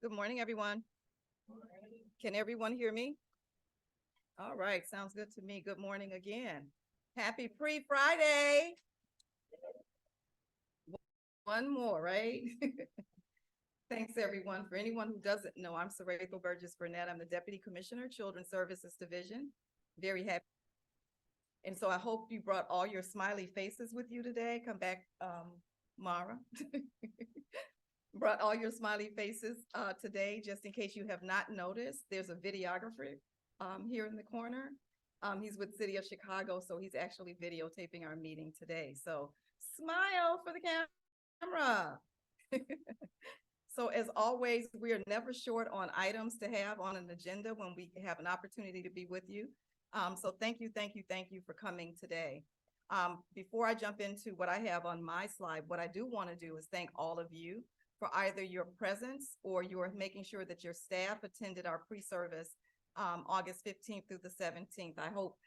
Good morning, everyone. Can everyone hear me? All right, sounds good to me. Good morning again. Happy pre-Friday. One more, right? Thanks, everyone. For anyone who doesn't know, I'm Sarathel Burgess Burnett. I'm the Deputy Commissioner, Children's Services Division. Very happy. And so I hope you brought all your smiley faces with you today. Come back, Mara. Brought all your smiley faces today, just in case you have not noticed. There's a videographer here in the corner. He's with City of Chicago, so he's actually videotaping our meeting today. So smile for the camera. So as always, we are never short on items to have on an agenda when we have an opportunity to be with you. So thank you for coming today. Before I jump into what I have on my slide, what I do want to do is thank all of you for either your presence or your making sure that your staff attended our pre-service August 15th through the 17th. I hope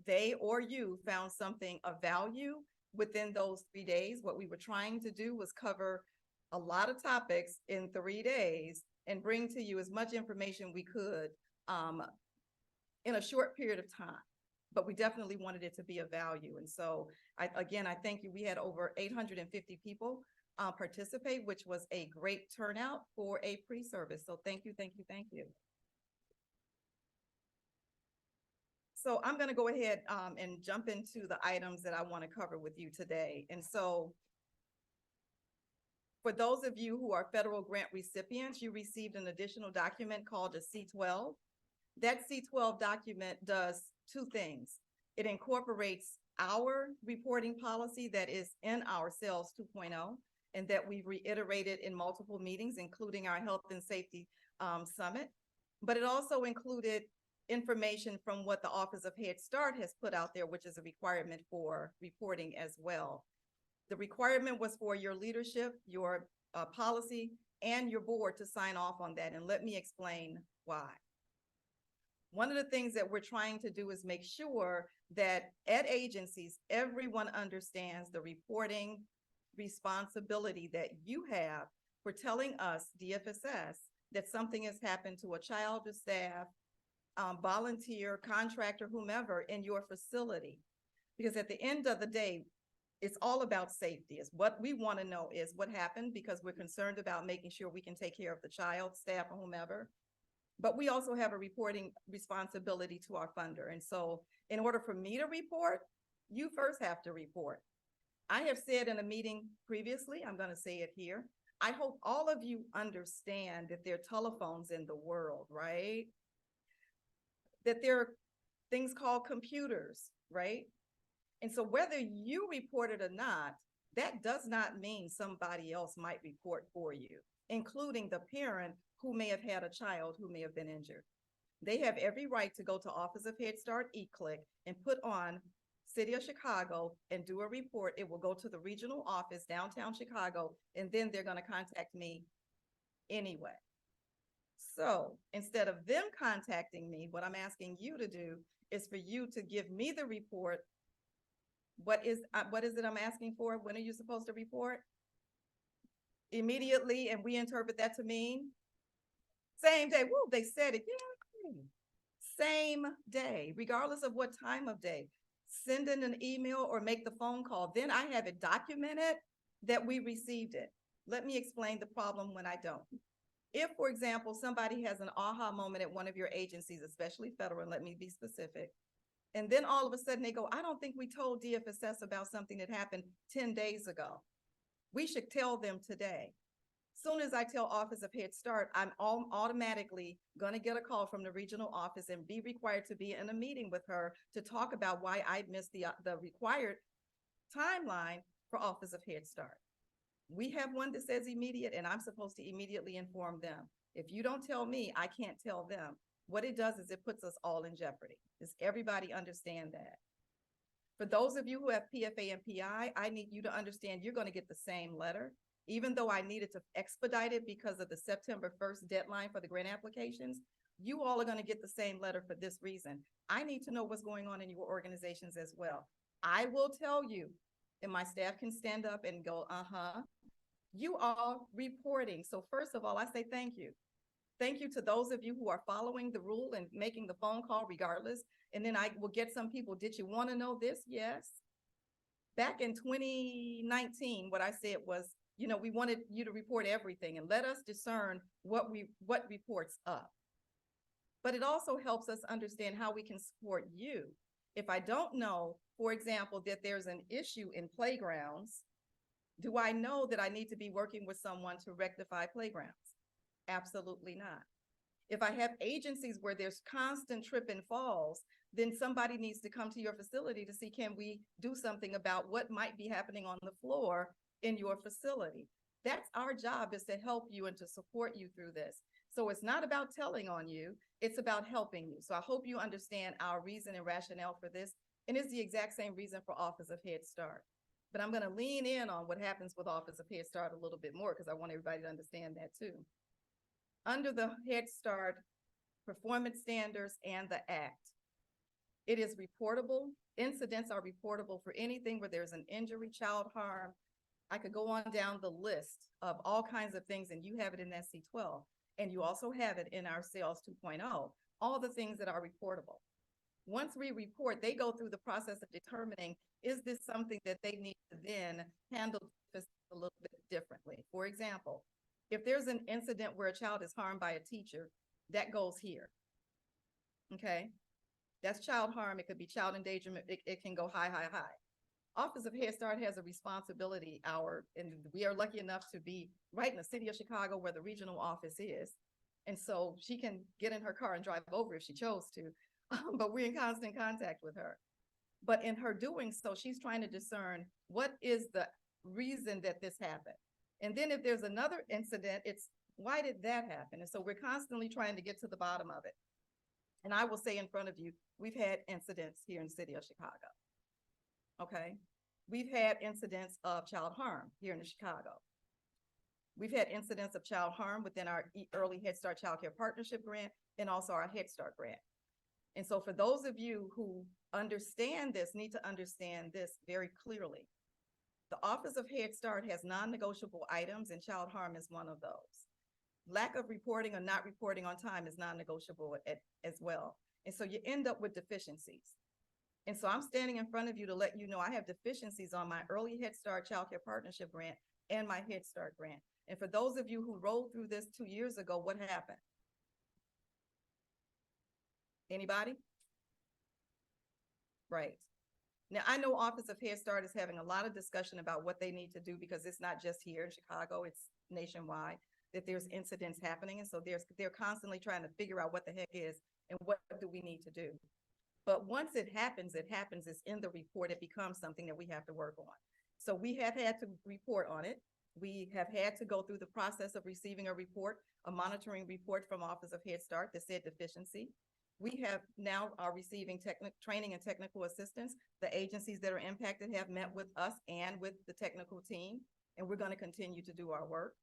they or you found something of value within those 3 days. What we were trying to do was cover a lot of topics in 3 days and bring to you as much information we could in a short period of time. But we definitely wanted it to be of value. And so I thank you. We had over 850 people participate, which was a great turnout for a pre-service. So thank you. So I'm going to go ahead and jump into the items that I want to cover with you today. And so for those of you who are federal grant recipients, you received an additional document called a C-12. That C-12 document does two things. It incorporates our reporting policy that is in our SELS 2.0 and that we've reiterated in multiple meetings, including our Health and Safety Summit. But it also included information from what the Office of Head Start has put out there, which is a requirement for reporting as well. The requirement was for your leadership, your policy, and your board to sign off on that. And let me explain why. One of the things that we're trying to do is make sure that at agencies, everyone understands the reporting responsibility that you have for telling us, DFSS, that something has happened to a child or staff, volunteer, contractor, whomever in your facility. Because at the end of the day, it's all about safety. Is what we want to know is what happened, because we're concerned about making sure we can take care of the child, staff, or whomever. But we also have a reporting responsibility to our funder. And so in order for me to report, you first have to report. I have said in a meeting previously, I'm going to say it here. I hope all of you understand that there are telephones in the world, right? That there are things called computers, right? And so whether you report it or not, that does not mean somebody else might report for you, including the parent who may have had a child who may have been injured. They have every right to go to Office of Head Start eClick and put on City of Chicago and do a report. It will go to the regional office, downtown Chicago, and then they're going to contact me anyway. So instead of them contacting me, what I'm asking you to do is for you to give me the report. What is it I'm asking for? When are you supposed to report? Immediately, and we interpret that to mean same day. Woo, they said it. Yay. Same day, regardless of what time of day. Send in an email or make the phone call. Then I have it documented that we received it. Let me explain the problem when I don't. If, for example, somebody has an aha moment at one of your agencies, especially federal, and let me be specific, and then all of a sudden they go, I don't think we told DFSS about something that happened 10 days ago. We should tell them today. Soon as I tell Office of Head Start, I'm automatically going to get a call from the regional office and be required to be in a meeting with her to talk about why I missed the required timeline for Office of Head Start. We have one that says immediate, and I'm supposed to immediately inform them. If you don't tell me, I can't tell them. What it does is it puts us all in jeopardy. Does everybody understand that? For those of you who have PFA and PI, I need you to understand you're going to get the same letter. Even though I needed to expedite it because of the September 1st deadline for the grant applications, you all are going to get the same letter for this reason. I need to know what's going on in your organizations as well. I will tell you, and my staff can stand up and go, you are reporting. So first of all, I say thank you. Thank you to those of you who are following the rule and making the phone call regardless. And then I will get some people, did you want to know this? Yes. Back in 2019, what I said was, you know, we wanted you to report everything and let us discern what reports up. But it also helps us understand how we can support you. If I don't know, for example, that there's an issue in playgrounds, do I know that I need to be working with someone to rectify playgrounds? Absolutely not. If I have agencies where there's constant trip and falls, then somebody needs to come to your facility to see, can we do something about what might be happening on the floor in your facility? That's our job, is to help you and to support you through this. So it's not about telling on you, it's about helping you. So I hope you understand our reason and rationale for this. And it's the exact same reason for Office of Head Start. But I'm gonna lean in on what happens with Office of Head Start a little bit more, because I want everybody to understand that too. Under the Head Start performance standards and the Act, it is reportable. Incidents are reportable for anything where there's an injury, child harm. I could go on down the list of all kinds of things, and you have it in SC12, and you also have it in our SALS 2.0, all the things that are reportable. Once we report, they go through the process of determining, is this something that they need to then handle a little bit differently? For example, if there's an incident where a child is harmed by a teacher, that goes here, okay? That's child harm. It could be child endangerment. It can go high, high, high. Office of Head Start has a responsibility and we are lucky enough to be right in the city of Chicago where the regional office is. And so she can get in her car and drive over if she chose to, but we're in constant contact with her. But in her doing so, she's trying to discern what is the reason that this happened. And then if there's another incident, it's why did that happen? And so we're constantly trying to get to the bottom of it. And I will say in front of you, we've had incidents here in the city of Chicago. Okay. We've had incidents of child harm here in Chicago. We've had incidents of child harm within our Early Head Start Child Care Partnership Grant and also our Head Start grant. And so for those of you who understand this, need to understand this very clearly. The Office of Head Start has non-negotiable items, and child harm is one of those. Lack of reporting or not reporting on time is non-negotiable as well. And so you end up with deficiencies. And so I'm standing in front of you to let you know I have deficiencies on my Early Head Start Child Care Partnership Grant and my Head Start grant. And for those of you who rolled through this 2 years ago, what happened? Anybody? Right. Now, I know Office of Head Start is having a lot of discussion about what they need to do, because it's not just here in Chicago, it's nationwide, that there's incidents happening. And so they're constantly trying to figure out what the heck is and what do we need to do. But once it happens, it's in the report, it becomes something that we have to work on. So we have had to report on it. We have had to go through the process of receiving a report, a monitoring report from Office of Head Start that said deficiency. We have now are receiving training and technical assistance. The agencies that are impacted have met with us and with the technical team, and we're going to continue to do our work.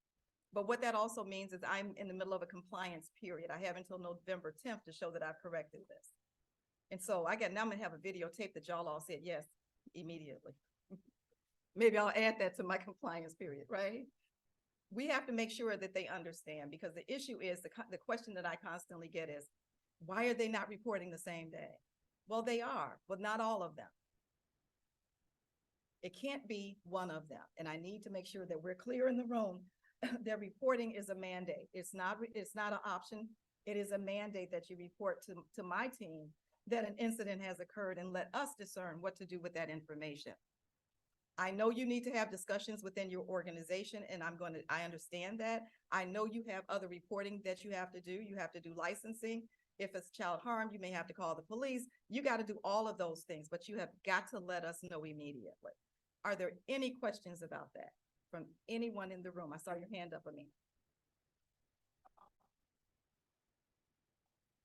But what that also means is I'm in the middle of a compliance period. I have until November 10th to show that I've corrected this. And so now I'm gonna have a videotape that y'all all said yes immediately. Maybe I'll add that to my compliance period, right? We have to make sure that they understand, because the issue is the question that I constantly get is, why are they not reporting the same day? Well, they are, but not all of them. It can't be one of them. And I need to make sure that we're clear in the room that reporting is a mandate. It's not an option. It is a mandate that you report to my team that an incident has occurred and let us discern what to do with that information. I know you need to have discussions within your organization, and I understand that. I know you have other reporting that you have to do. You have to do licensing. If it's child harm, you may have to call the police. You got to do all of those things, but you have got to let us know immediately. Are there any questions about that from anyone in the room? I saw your hand up, Amin.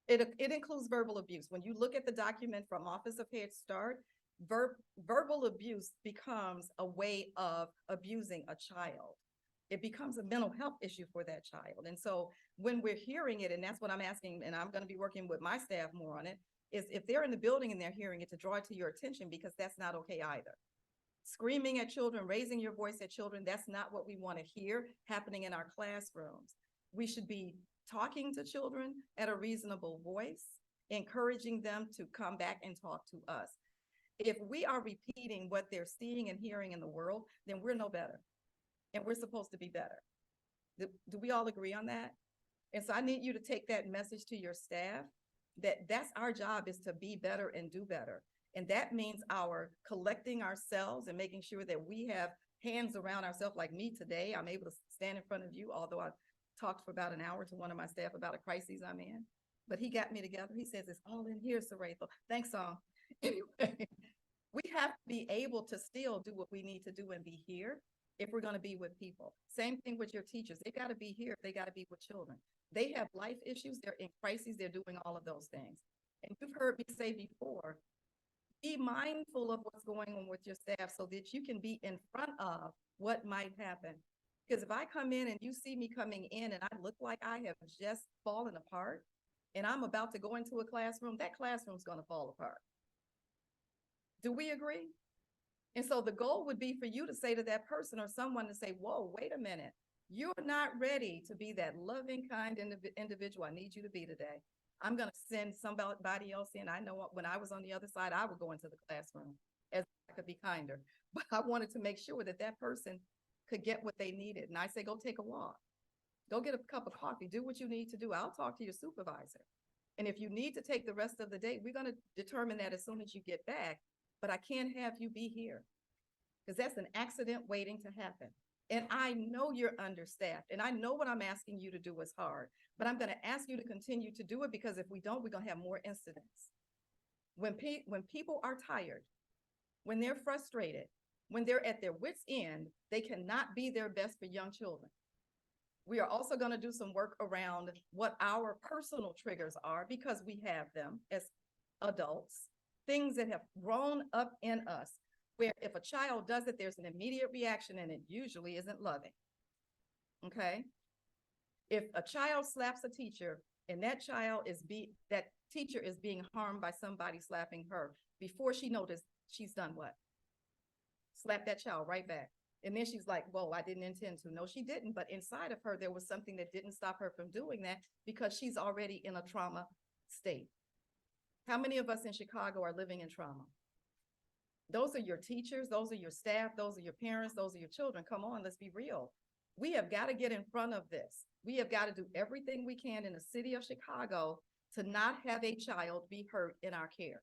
It includes verbal abuse. When you look at the document from Office of Head Start, verbal abuse becomes a way of abusing a child. It becomes a mental health issue for that child. And so when we're hearing it, and that's what I'm asking, and I'm going to be working with my staff more on it, is if they're in the building and they're hearing it, to draw it to your attention, because that's not okay either. Screaming at children, raising your voice at children, that's not what we want to hear happening in our classrooms. We should be talking to children at a reasonable voice, encouraging them to come back and talk to us. If we are repeating what they're seeing and hearing in the world, then we're no better. And we're supposed to be better. Do we all agree on that? And so I need you to take that message to your staff, that that's our job, is to be better and do better. And that means our collecting ourselves and making sure that we have hands around ourselves. Like me today, I'm able to stand in front of you, although I talked for about an hour to one of my staff about a crisis I'm in. But he got me together. He says, it's all in here, Saratha. Thanks, Song. Anyway, we have to be able to still do what we need to do and be here if we're going to be with people. Same thing with your teachers. They got to be here if they got to be with children. They have life issues. They're in crises. They're doing all of those things. And you've heard me say before, be mindful of what's going on with your staff so that you can be in front of what might happen. Because if I come in and you see me coming in and I look like I have just fallen apart and I'm about to go into a classroom, that classroom's going to fall apart. Do we agree? And so the goal would be for you to say to that person or someone to say, whoa, wait a minute. You're not ready to be that loving, kind individual I need you to be today. I'm going to send somebody else in. I know when I was on the other side, I would go into the classroom as I could be kinder. But I wanted to make sure that that person could get what they needed. And I say, go take a walk. Go get a cup of coffee. Do what you need to do. I'll talk to your supervisor. And if you need to take the rest of the day, we're going to determine that as soon as you get back. But I can't have you be here because that's an accident waiting to happen. And I know you're understaffed, and I know what I'm asking you to do is hard, but I'm going to ask you to continue to do it, because if we don't, we're going to have more incidents. When people are tired, when they're frustrated, when they're at their wits' end, they cannot be their best for young children. We are also going to do some work around what our personal triggers are, because we have them as adults, things that have grown up in us, where if a child does it, there's an immediate reaction, and it usually isn't loving. Okay? If a child slaps a teacher and that teacher is being harmed by somebody slapping her, before she noticed, she's done what? Slap that child right back. And then she's like, whoa, I didn't intend to. No, she didn't. But inside of her, there was something that didn't stop her from doing that, because she's already in a trauma state. How many of us in Chicago are living in trauma? Those are your teachers, those are your staff, those are your parents, those are your children. Come on, let's be real. We have got to get in front of this. We have got to do everything we can in the city of Chicago to not have a child be hurt in our care.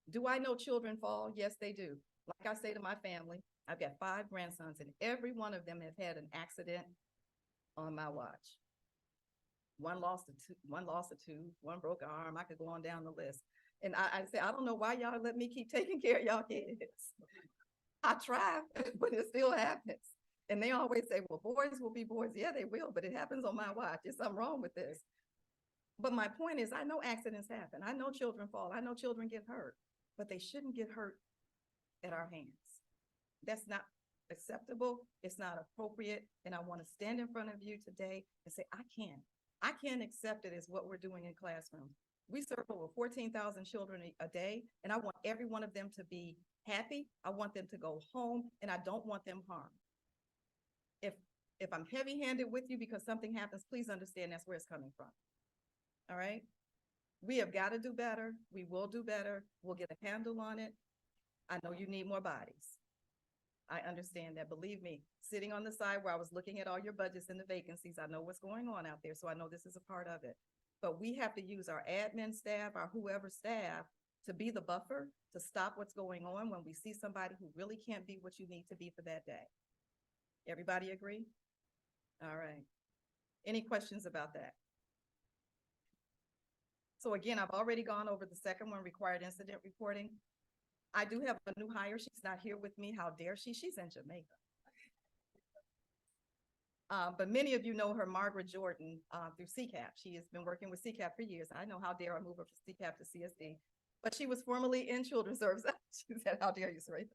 Do I know children fall? Yes, they do. Like I say to my family, I've got 5 grandsons, and every one of them have had an accident on my watch. One lost a tooth, one broke an arm. I could go on down the list. And I say, I don't know why y'all let me keep taking care of y'all kids. I try, but it still happens. And they always say, well, boys will be boys. Yeah, they will, but it happens on my watch. There's something wrong with this. But my point is, I know accidents happen. I know children fall. I know children get hurt, but they shouldn't get hurt at our hands. That's not acceptable. It's not appropriate. And I want to stand in front of you today and say, I can't accept it as what we're doing in classrooms. We serve over 14,000 children a day, and I want every one of them to be happy. I want them to go home, and I don't want them harmed. If I'm heavy-handed with you because something happens, please understand that's where it's coming from. All right? We have got to do better. We will do better. We'll get a handle on it. I know you need more bodies. I understand that. Believe me, sitting on the side where I was looking at all your budgets and the vacancies, I know what's going on out there, so I know this is a part of it. But we have to use our admin staff, our whoever staff, to be the buffer, to stop what's going on when we see somebody who really can't be what you need to be for that day. Everybody agree? All right. Any questions about that? So again, I've already gone over the second one, required incident reporting. I do have a new hire. She's not here with me. How dare she? She's in Jamaica. But many of you know her, Margaret Jordan, through CCAP. She has been working with CCAP for years. I know, how dare I move her from CCAP to CSD. But she was formerly in Children's Services. She said, how dare you, Saratha?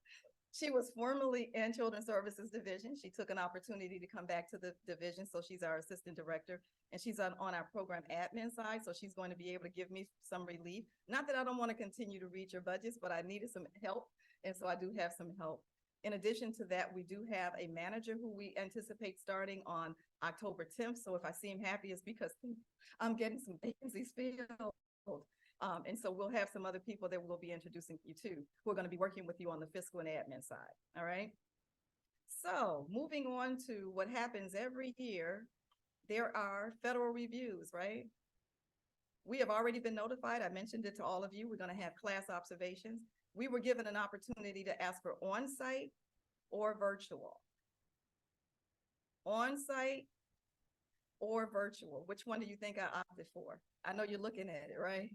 She was formerly in Children's Services Division. She took an opportunity to come back to the division, so she's our assistant director, and she's on our program admin side, so she's going to be able to give me some relief. Not that I don't want to continue to read your budgets, but I needed some help, and so I do have some help. In addition to that, we do have a manager who we anticipate starting on October 10th. So if I seem happy, it's because I'm getting some vacancies filled. And so we'll have some other people that we'll be introducing you to who are going to be working with you on the fiscal and admin side. All right. So moving on to what happens every year, there are federal reviews, right? We have already been notified. I mentioned it to all of you. We're going to have class observations. We were given an opportunity to ask for on-site or virtual. On-site or virtual. Which one do you think I opted for? I know you're looking at it, right?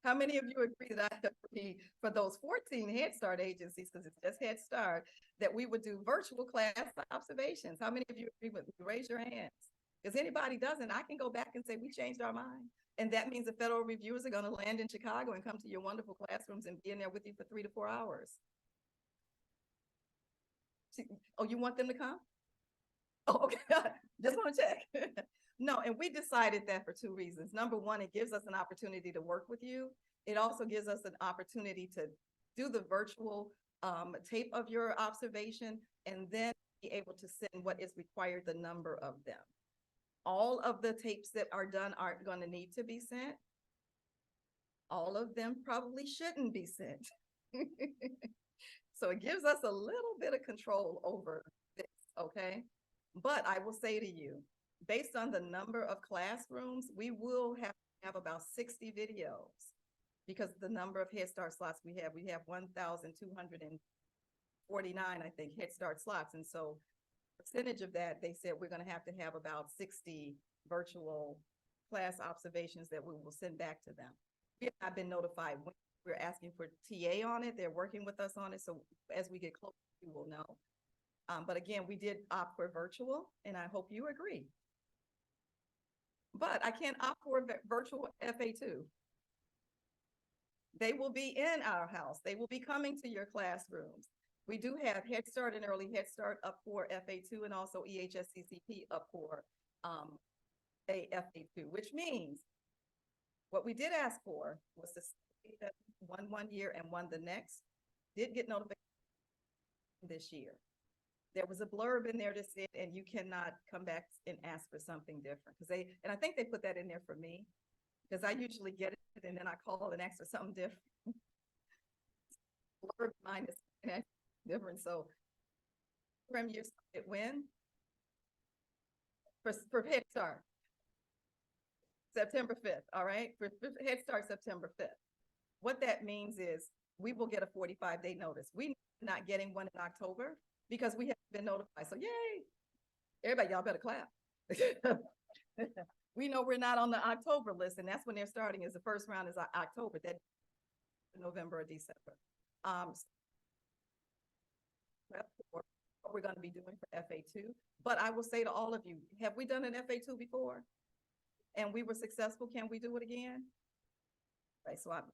How many of you agree that I have to be for those 14 Head Start agencies, because it's just Head Start, that we would do virtual class observations? How many of you agree with me? Raise your hands. If anybody doesn't, I can go back and say we changed our mind. And that means the federal reviewers are going to land in Chicago and come to your wonderful classrooms and be in there with you for 3 to 4 hours. Oh, you want them to come? Oh, okay. Just want to check. No, and we decided that for 2 reasons. Number one, it gives us an opportunity to work with you. It also gives us an opportunity to do the virtual tape of your observation and then be able to send what is required, the number of them. All of the tapes that are done aren't going to need to be sent. All of them probably shouldn't be sent. So it gives us a little bit of control over this, okay? But I will say to you, based on the number of classrooms, we will have about 60 videos because the number of Head Start slots we have 1,249, I think, Head Start slots. And so percentage of that, they said we're going to have about 60 virtual class observations that we will send back to them. We have not been notified when we're asking for TA on it. They're working with us on it. So as we get closer, we will know. But again, we did opt for virtual, and I hope you agree. But I can't opt for virtual FA2. They will be in our house. They will be coming to your classrooms. We do have Head Start and Early Head Start up for FA2 and also EHSCCP up for a FA2, which means what we did ask for was to stay one year and one the next. Did get notification this year. There was a blurb in there that said, and you cannot come back and ask for something different. And I think they put that in there for me, because I usually get it and then I call and ask for something different. Blurb mine is different. So program year started when? For Head Start, September 5th, all right? For Head Start, September 5th. What that means is we will get a 45-day notice. We're not getting one in October because we haven't been notified. So yay, everybody, y'all better clap. We know we're not on the October list, and that's when they're starting, is the first round is October, that November or December. What we're going to be doing for FA2. But I will say to all of you, have we done an FA2 before? And we were successful. Can we do it again? Right, so I'm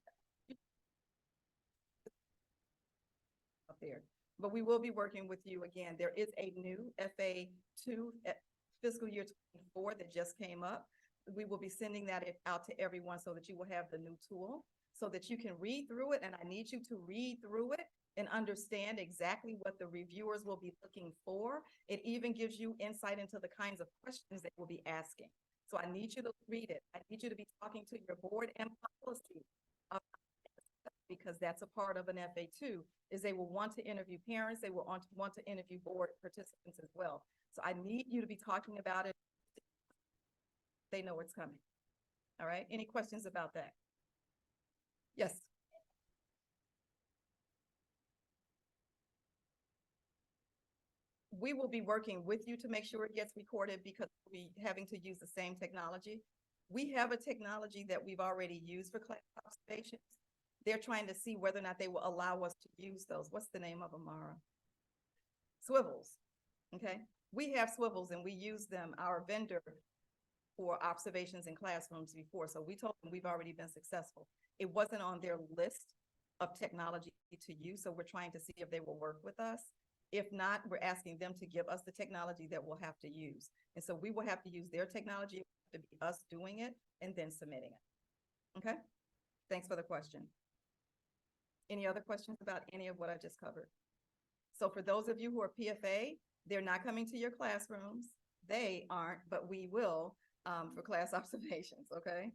up there. But we will be working with you again. There is a new FA2 fiscal year 24 that just came up. We will be sending that out to everyone so that you will have the new tool so that you can read through it. And I need you to read through it and understand exactly what the reviewers will be looking for. It even gives you insight into the kinds of questions they will be asking. So I need you to read it. I need you to be talking to your board and policy, because that's a part of an FA2, is they will want to interview parents. They will want to interview board participants as well. So I need you to be talking about it. They know it's coming. All right. Any questions about that? Yes. We will be working with you to make sure it gets recorded because we'll be having to use the same technology. We have a technology that we've already used for class observations. They're trying to see whether or not they will allow us to use those. What's the name of them, Mara? Swivels. Okay. We have swivels and we use them, our vendor, for observations in classrooms before. So we told them we've already been successful. It wasn't on their list of technology to use. So we're trying to see if they will work with us. If not, we're asking them to give us the technology that we'll have to use. And so we will have to use their technology to be us doing it and then submitting it. Okay. Thanks for the question. Any other questions about any of what I just covered? So for those of you who are PFA, they're not coming to your classrooms. They aren't, but we will for class observations, okay?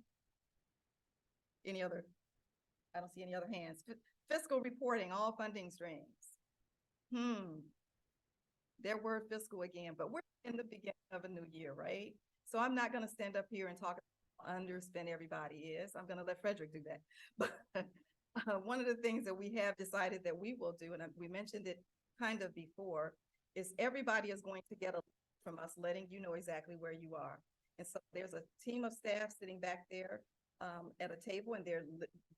Any other? I don't see any other hands. Fiscal reporting, all funding streams. Their word fiscal again, but we're in the beginning of a new year, right? So I'm not gonna stand up here and talk about how underspent everybody is. I'm gonna let Frederick do that. But one of the things that we have decided that we will do, and we mentioned it kind of before, is everybody is going to get a from us letting you know exactly where you are. And so there's a team of staff sitting back there at a table, and they're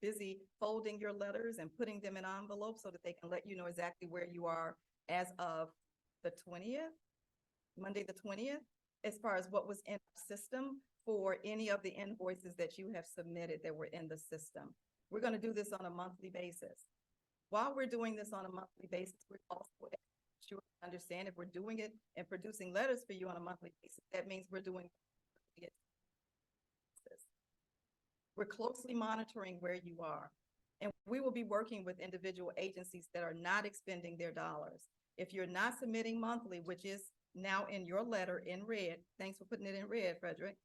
busy folding your letters and putting them in envelopes so that they can let you know exactly where you are as of the 20th, Monday the 20th, as far as what was in the system for any of the invoices that you have submitted that were in the system. We're going to do this on a monthly basis. While we're doing this on a monthly basis, we're also sure to understand if we're doing it and producing letters for you on a monthly basis, that means we're doing it. We're closely monitoring where you are, and we will be working with individual agencies that are not expending their dollars. If you're not submitting monthly, which is now in your letter in red, thanks for putting it in red, Frederick,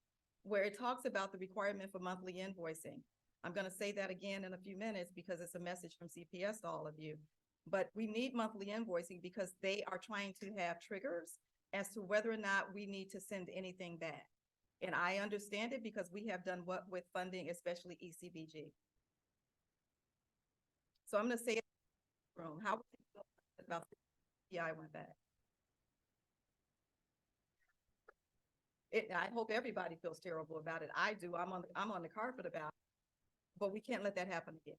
where it talks about the requirement for monthly invoicing. I'm going to say that again in a few minutes because it's a message from CPS to all of you. But we need monthly invoicing because they are trying to have triggers as to whether or not we need to send anything back. And I understand it because we have done what with funding, especially ECBG. So I'm going to say it in the room. How would you feel about the CPI went back? I hope everybody feels terrible about it. I do. I'm on the carpet about it, but we can't let that happen again.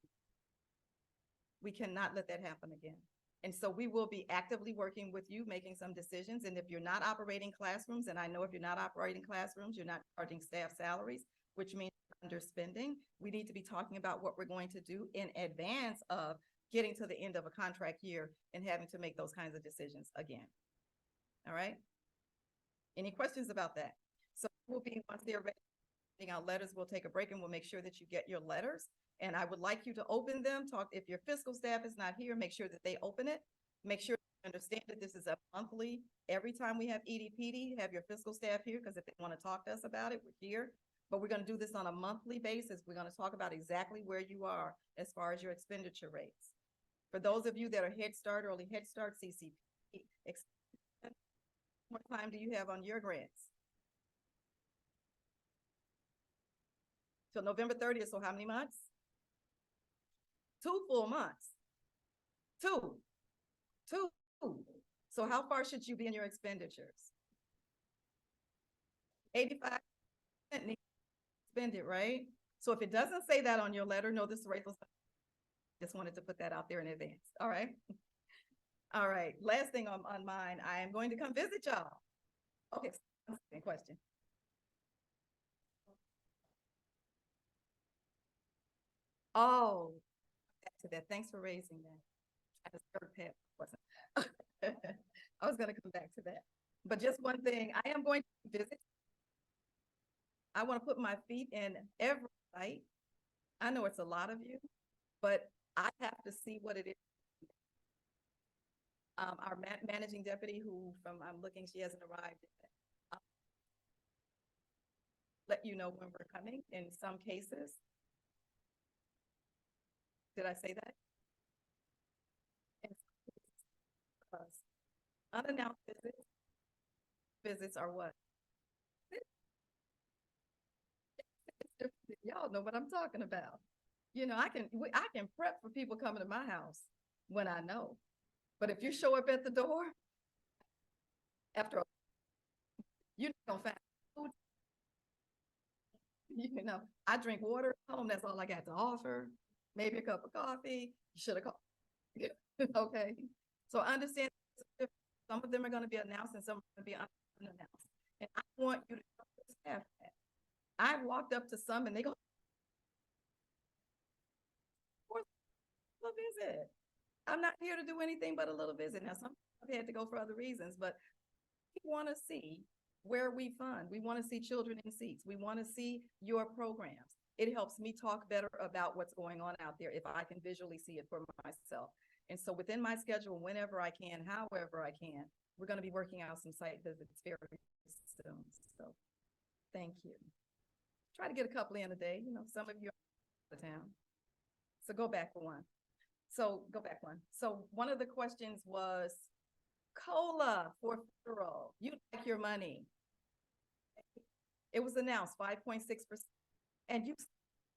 We cannot let that happen again. And so we will be actively working with you, making some decisions. And if you're not operating classrooms, and I know if you're not operating classrooms, you're not charging staff salaries, which means underspending, we need to be talking about what we're going to do in advance of getting to the end of a contract year and having to make those kinds of decisions again. All right? Any questions about that? So we'll be, once they're ready out letters, we'll take a break and we'll make sure that you get your letters. And I would like you to open them. If your fiscal staff is not here, make sure that they open it. Make sure you understand that this is a monthly. Every time we have EDPD, have your fiscal staff here, because if they want to talk to us about it, we're here. But we're going to do this on a monthly basis. We're going to talk about exactly where you are as far as your expenditure rates. For those of you that are Head Start, early Head Start, CCP, what time do you have on your grants? Till November 30th, so how many months? 2 full months. Two. So how far should you be in your expenditures? 85% need to spend it, right? So if it doesn't say that on your letter, no, this is Rachel's. Just wanted to put that out there in advance. All right. All right. Last thing on mine, I am going to come visit y'all. Okay. Question. Oh, back to that. Thanks for raising that. I just heard Pat wasn't. I was going to come back to that. But just one thing, I am going to visit. I want to put my feet in every site. I know it's a lot of you, but I have to see what it is. Our managing deputy, who I'm looking, she hasn't arrived yet. Let you know when we're coming in some cases. Did I say that? Unannounced visits are what? Y'all know what I'm talking about. You know, I can prep for people coming to my house when I know. But if you show up at the door after, you don't find food. You know, I drink water at home. That's all I got to offer. Maybe a cup of coffee. You should have called. Okay. So I understand some of them are going to be announced and some are going to be unannounced. And I want you to staff that. I walked up to some and they go, little visit. I'm not here to do anything but a little visit. Now, some have had to go for other reasons, but we want to see where we fund. We want to see children in seats. We want to see your programs. It helps me talk better about what's going on out there if I can visually see it for myself. And so within my schedule, whenever I can, however I can, we're going to be working out some site visits very soon. So thank you. Try to get a couple in a day. You know, some of you are out of town. So go back for one. So go back one. So one of the questions was COLA for federal. You like your money. It was announced 5.6%, and you've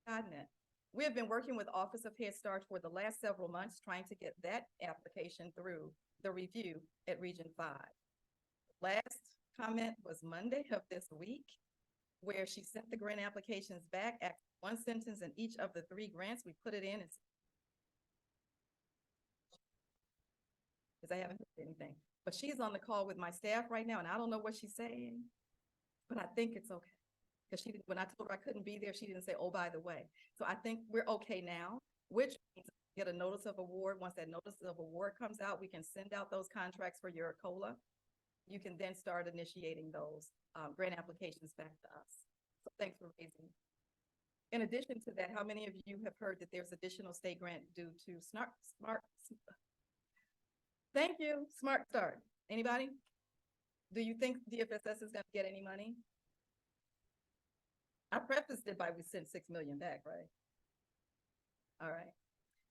gotten it. We have been working with Office of Head Start for the last several months trying to get that application through the review at Region 5. Last comment was Monday of this week, where she sent the grant applications back at one sentence in each of the 3 grants. We put it in because I haven't heard anything. But she's on the call with my staff right now, and I don't know what she's saying, but I think it's okay. Because she, when I told her I couldn't be there, she didn't say, oh, by the way. So I think we're okay now, which means get a notice of award. Once that notice of award comes out, we can send out those contracts for your COLA. You can then start initiating those grant applications back to us. So thanks for raising. In addition to that, how many of you have heard that there's additional state grant due to thank you, Smart Start? Anybody? Do you think DFSS is going to get any money? I prefaced it by we sent 6 million back, right? All right.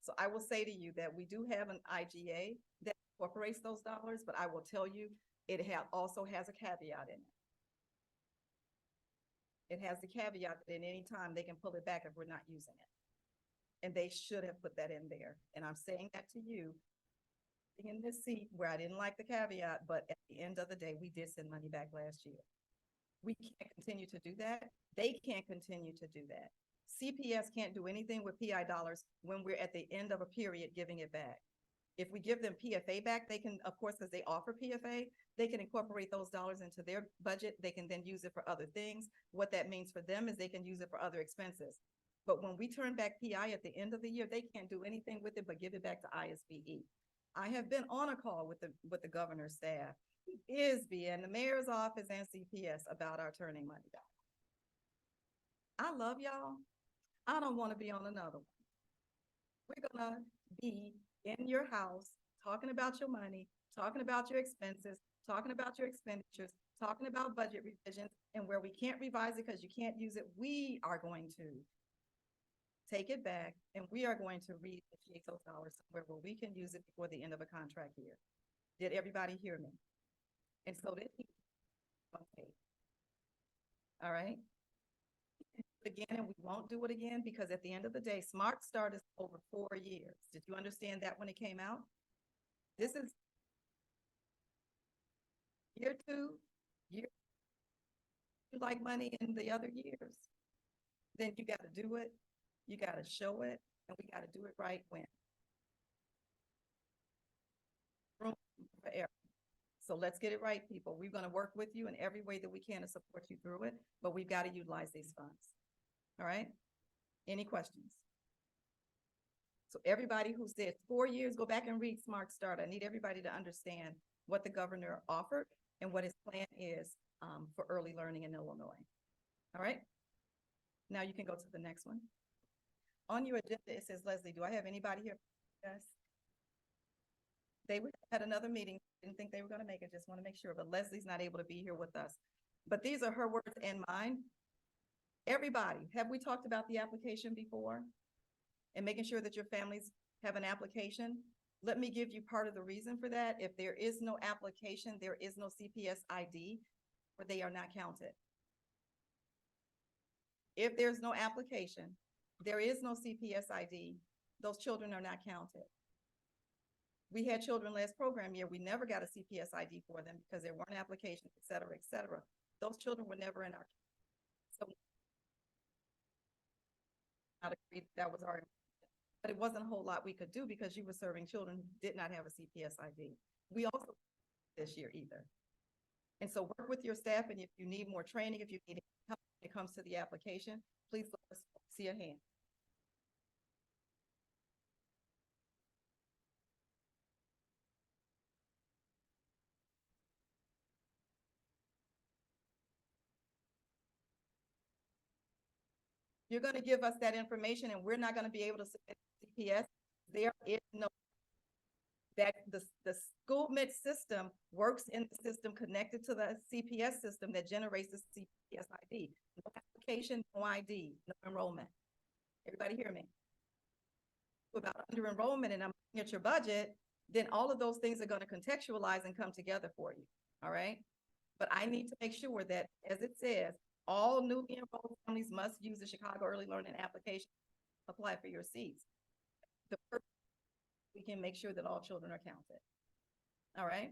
So I will say to you that we do have an IGA that incorporates those dollars, but I will tell you it also has a caveat in it. It has the caveat that at any time they can pull it back if we're not using it. And they should have put that in there. And I'm saying that to you in this seat where I didn't like the caveat, but at the end of the day, we did send money back last year. We can't continue to do that. They can't continue to do that. CPS can't do anything with PI dollars when we're at the end of a period giving it back. If we give them PFA back, they can, of course, because they offer PFA, they can incorporate those dollars into their budget. They can then use it for other things. What that means for them is they can use it for other expenses. But when we turn back PI at the end of the year, they can't do anything with it but give it back to ISBE. I have been on a call with the governor's staff, ISB, and the mayor's office and CPS about our turning money back. I love y'all. I don't want to be on another one. We're gonna be in your house talking about your money, talking about your expenses, talking about your expenditures, talking about budget revisions, and where we can't revise it because you can't use it, we are going to take it back and we are going to reinitiate those dollars somewhere where we can use it before the end of a contract year. Did everybody hear me? And so this, okay. All right. Again, and we won't do it again because at the end of the day, Smart Start is over 4 years. Did you understand that when it came out? This is year 2, year you like money in the other years. Then you got to do it, you got to show it, and we got to do it right when. Room for error. So let's get it right, people. We're going to work with you in every way that we can to support you through it, but we've got to utilize these funds. All right. Any questions? So everybody who said 4 years, go back and read Smart Start. I need everybody to understand what the governor offered and what his plan is for early learning in Illinois. All right. Now you can go to the next one. On your agenda, it says, Leslie, do I have anybody here? Yes. They had another meeting. Didn't think they were going to make it. Just want to make sure, but Leslie's not able to be here with us. But these are her words and mine. Everybody, have we talked about the application before? And making sure that your families have an application? Let me give you part of the reason for that. If there is no application, there is no CPS ID, or they are not counted. If there's no application, there is no CPS ID, those children are not counted. We had children last program year, we never got a CPS ID for them because there weren't applications, et cetera, et cetera. Those children were never in our, so that was our, but it wasn't a whole lot we could do because you were serving children who did not have a CPS ID. We also this year either. And so work with your staff, and if you need more training, if you need help when it comes to the application, please let us see a hand. You're going to give us that information, and we're not going to be able to submit CPS. There is no that the school mid system works in the system connected to the CPS system that generates the CPS ID. No application, no ID, no enrollment. Everybody hear me? About under enrollment and I'm looking at your budget, then all of those things are going to contextualize and come together for you. All right. But I need to make sure that, as it says, all newly enrolled families must use the Chicago Early Learning application, apply for your seats. The first, we can make sure that all children are counted. All right.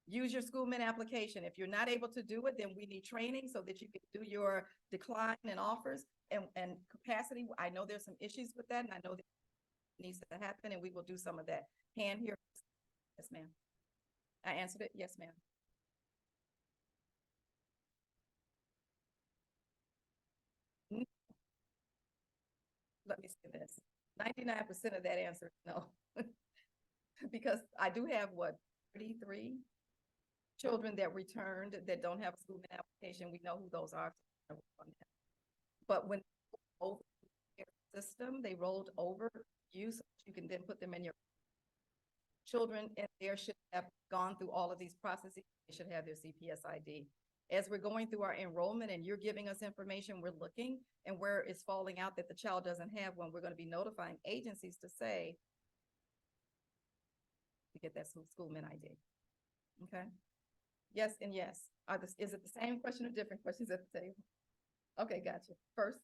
Use your school min application. If you're not able to do it, then we need training so that you can do your decline and offers and capacity. I know there's some issues with that, and I know that needs to happen, and we will do some of that. Hand here. Yes, ma'am. I answered it. Yes, ma'am. Let me say this. 99% of that answer is no. Because I do have what, 33 children that returned that don't have a school application. We know who those are. But when over their system, they rolled over you, so you can then put them in your children, and there should have gone through all of these processes. They should have their CPS ID. As we're going through our enrollment and you're giving us information, we're looking, and where it's falling out that the child doesn't have one, we're going to be notifying agencies to say, to get that school min ID. Okay. Yes and yes. Is it the same question or different questions at the table? Okay, gotcha. First.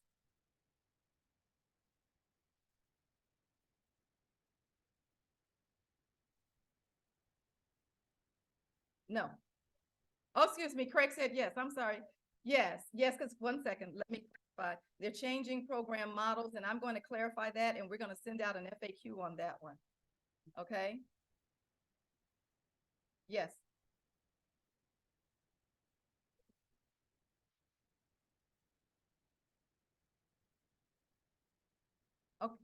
No. Oh, excuse me. Craig said yes. I'm sorry. Yes, because 1 second, let me clarify. They're changing program models, and I'm going to clarify that, and we're going to send out an FAQ on that one. Okay. Yes. Okay.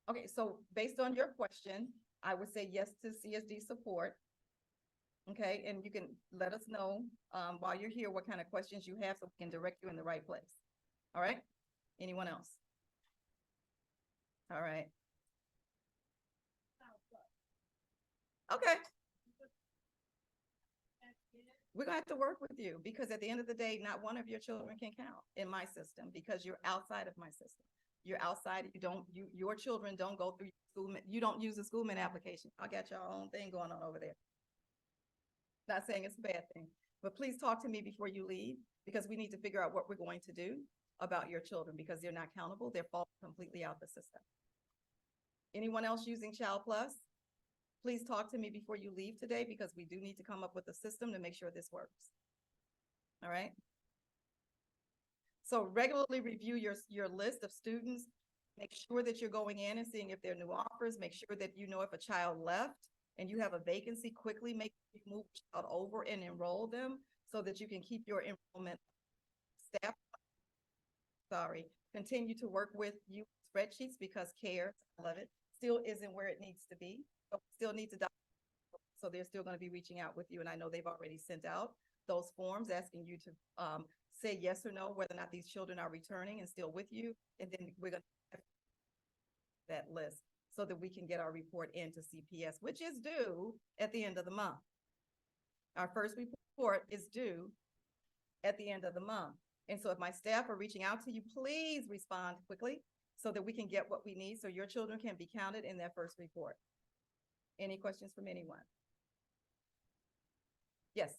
Okay, so based on your question, I would say yes to CSD support. Okay, and you can let us know while you're here what kind of questions you have so we can direct you in the right place. All right. Anyone else? All right. Okay. We're gonna have to work with you because at the end of the day, not one of your children can count in my system because you're outside of my system. You're outside. Your children don't go through school. You don't use a school min application. I got your own thing going on over there. Not saying it's a bad thing, but please talk to me before you leave because we need to figure out what we're going to do about your children because they're not countable. They're falling completely out the system. Anyone else using Child Plus? Please talk to me before you leave today because we do need to come up with a system to make sure this works. All right. So regularly review your list of students. Make sure that you're going in and seeing if there are new offers. Make sure that you know if a child left and you have a vacancy, quickly move the child over and enroll them so that you can keep your enrollment staff. Sorry, continue to work with you spreadsheets because CARE, I love it, still isn't where it needs to be. But we still need to so they're still going to be reaching out with you, and I know they've already sent out those forms asking you to say yes or no whether or not these children are returning and still with you, and then we're going to that list so that we can get our report into CPS, which is due at the end of the month. Our first report is due at the end of the month. And so if my staff are reaching out to you, please respond quickly so that we can get what we need so your children can be counted in that first report. Any questions from anyone? Yes.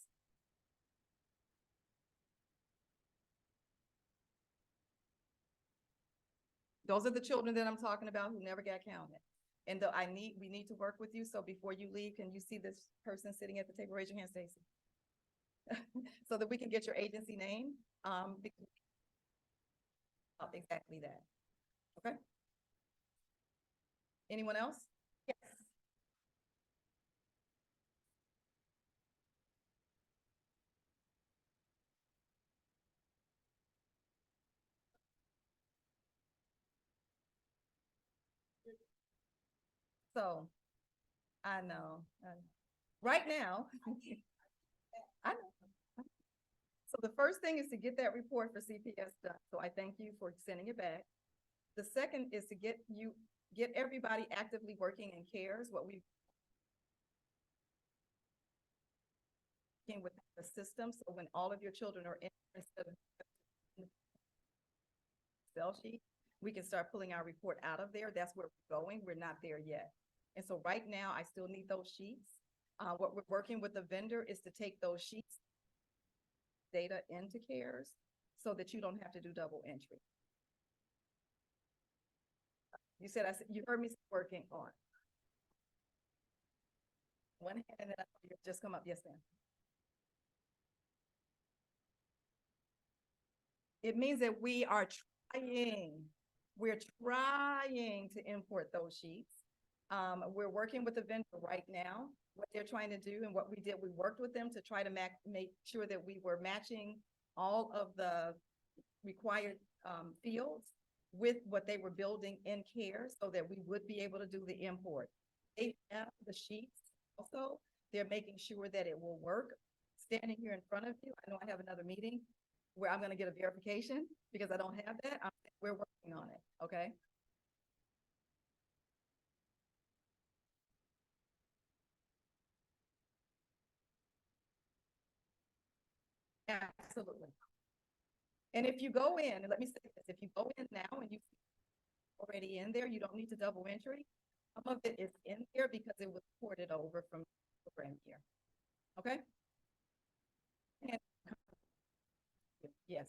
Those are the children that I'm talking about who never got counted. And we need to work with you. So before you leave, can you see this person sitting at the table? Raise your hand, Stacy. So that we can get your agency name. Exactly that. Okay. Anyone else? Yes. So I know. Right now, I know. So the first thing is to get that report for CPS done. So I thank you for sending it back. The second is to get you get everybody actively working in CARES, what we working with the system, so when all of your children are in, instead of Excel sheet, we can start pulling our report out of there. That's where we're going. We're not there yet. And so right now, I still need those sheets. What we're working with the vendor is to take those sheets, data into CARES, so that you don't have to do double entry. You said, you heard me working on one hand, and then you just come up. Yes, ma'am. It means that we're trying to import those sheets. We're working with the vendor right now, what they're trying to do, and what we did, we worked with them to try to make sure that we were matching all of the required fields with what they were building in CARES, so that we would be able to do the import. They have the sheets also. They're making sure that it will work. Standing here in front of you, I know I have another meeting where I'm going to get a verification because I don't have that. We're working on it. Okay. Absolutely. And if you go in, and let me say this, if you go in now and you already in there, you don't need to double entry. Some of it is in there because it was ported over from the program here. Okay. And, yes.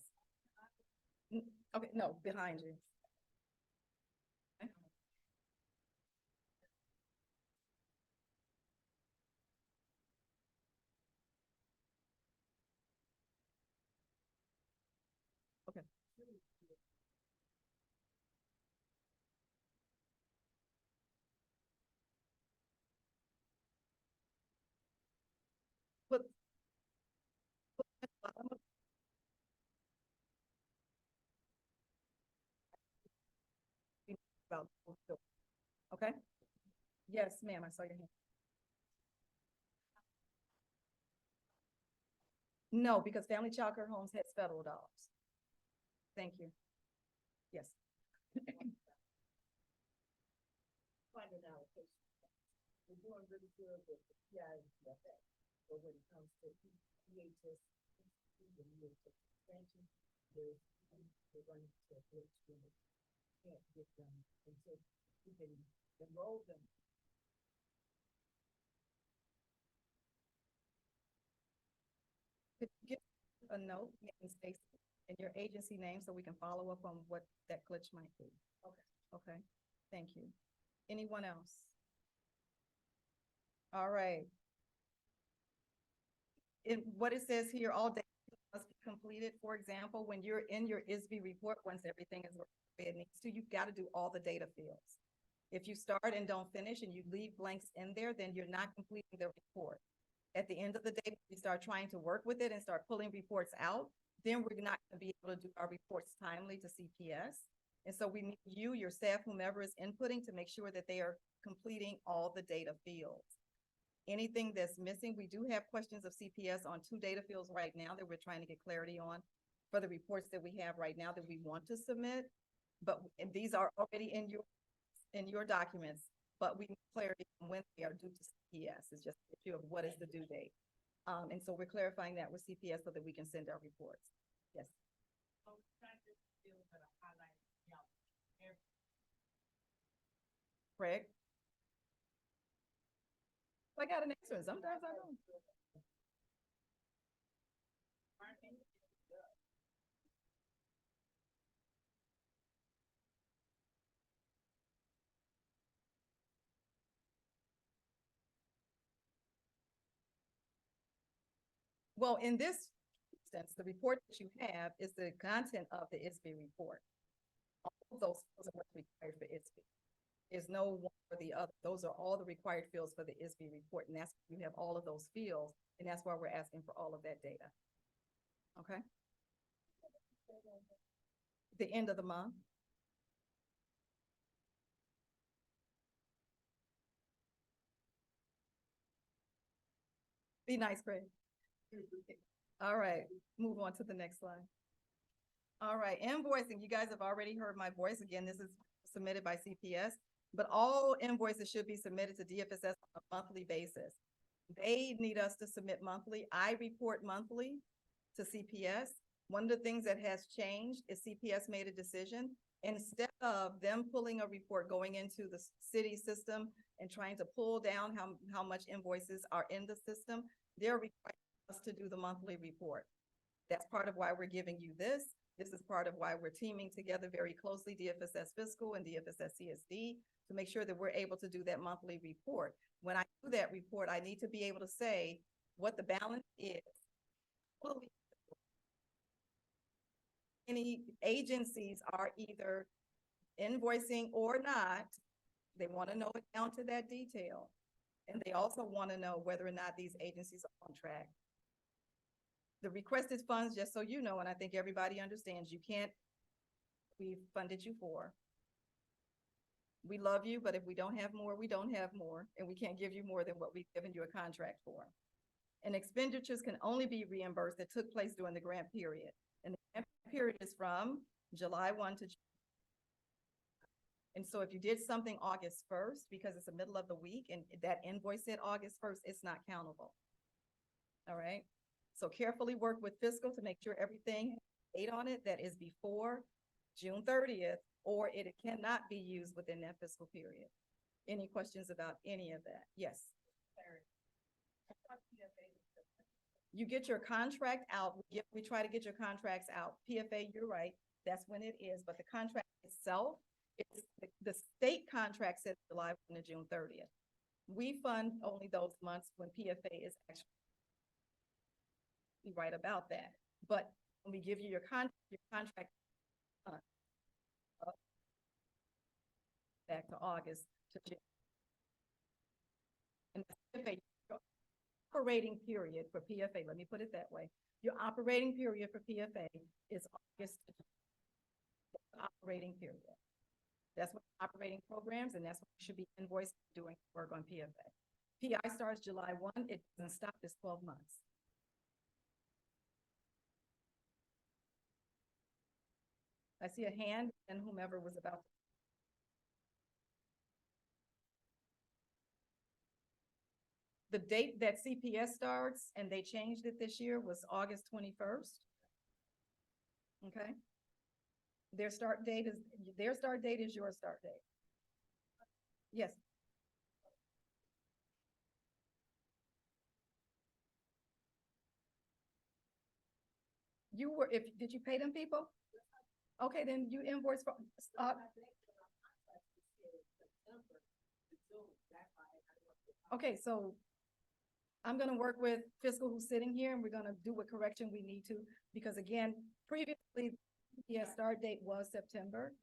Okay. No, behind you. Okay. Okay. Put, put about, okay. Yes, ma'am. I saw your hand. No, because Family Child Care Homes has federal dollars. Thank you. Yes. Find an allocation. We're doing really good with the PIFF, but when it comes to EHS, the EHS expansion, they're running to a glitch when it can't get them until we can enroll them. Could you give a note and Stacy and your agency name so we can follow up on what that glitch might be? Okay. Okay. Thank you. Anyone else? All right. What it says here, all data must be completed. For example, when you're in your ISB report, once everything is where it needs to, you've got to do all the data fields. If you start and don't finish and you leave blanks in there, then you're not completing the report. At the end of the day, we start trying to work with it and start pulling reports out, then we're not going to be able to do our reports timely to CPS. And so we need you, your staff, whomever is inputting, to make sure that they are completing all the data fields. Anything that's missing, we do have questions of CPS on 2 data fields right now that we're trying to get clarity on for the reports that we have right now that we want to submit. But these are already in your documents, but we need clarity on when they are due to CPS. It's just an issue of what is the due date. And so we're clarifying that with CPS so that we can send our reports. Yes. Craig? I got an answer. Sometimes I don't. Well, in this instance, the report that you have is the content of the ISB report. All of those fields are what's required for ISB. There's no one or the other. Those are all the required fields for the ISB report, and that's, you have all of those fields, and that's why we're asking for all of that data. Okay. The end of the month. Be nice, Craig. All right, move on to the next slide. All right, invoicing. You guys have already heard my voice. Again, this is submitted by CPS. but all invoices should be submitted to DFSS on a monthly basis. They need us to submit monthly. I report monthly to CPS. One of the things that has changed is CPS made a decision. Instead of them pulling a report, going into the city system and trying to pull down how much invoices are in the system, they're requiring us to do the monthly report. That's part of why we're giving you this. This is part of why we're teaming together very closely, DFSS Fiscal and DFSS CSD, to make sure that we're able to do that monthly report. When I do that report, I need to be able to say what the balance is. Any agencies are either invoicing or not. They want to know it down to that detail. And they also want to know whether or not these agencies are on track. The requested funds, just so you know, and I think everybody understands, we've funded you for. We love you, but if we don't have more, we don't have more, and we can't give you more than what we've given you a contract for. And expenditures can only be reimbursed that took place during the grant period. And the grant period is from July 1 to June. And so if you did something August 1st, because it's the middle of the week and that invoice said August 1st, it's not countable. All right. So carefully work with fiscal to make sure everything has a date on it that is before June 30th, or it cannot be used within that fiscal period. Any questions about any of that? Yes. You get your contract out. We try to get your contracts out. PFA, you're right. That's when it is. But the contract itself, the state contract says July 1 to June 30th. We fund only those months when PFA is actually right about that. But when we give you your contract back to August to June. And the PFA, operating period for PFA, let me put it that way. Your operating period for PFA is August to June. Operating period. That's what operating programs, and that's what you should be invoiced doing work on PFA. PI starts July 1, it doesn't stop, it's 12 months. I see a hand and whomever was about to. The date that CPS starts, and they changed it this year, was August 21st. Okay. Their start date is your start date. Yes. Did you pay them people? Okay, then you invoice for, okay, so I'm gonna work with fiscal who's sitting here, and we're gonna do what correction we need to, because again, previously, start date was September,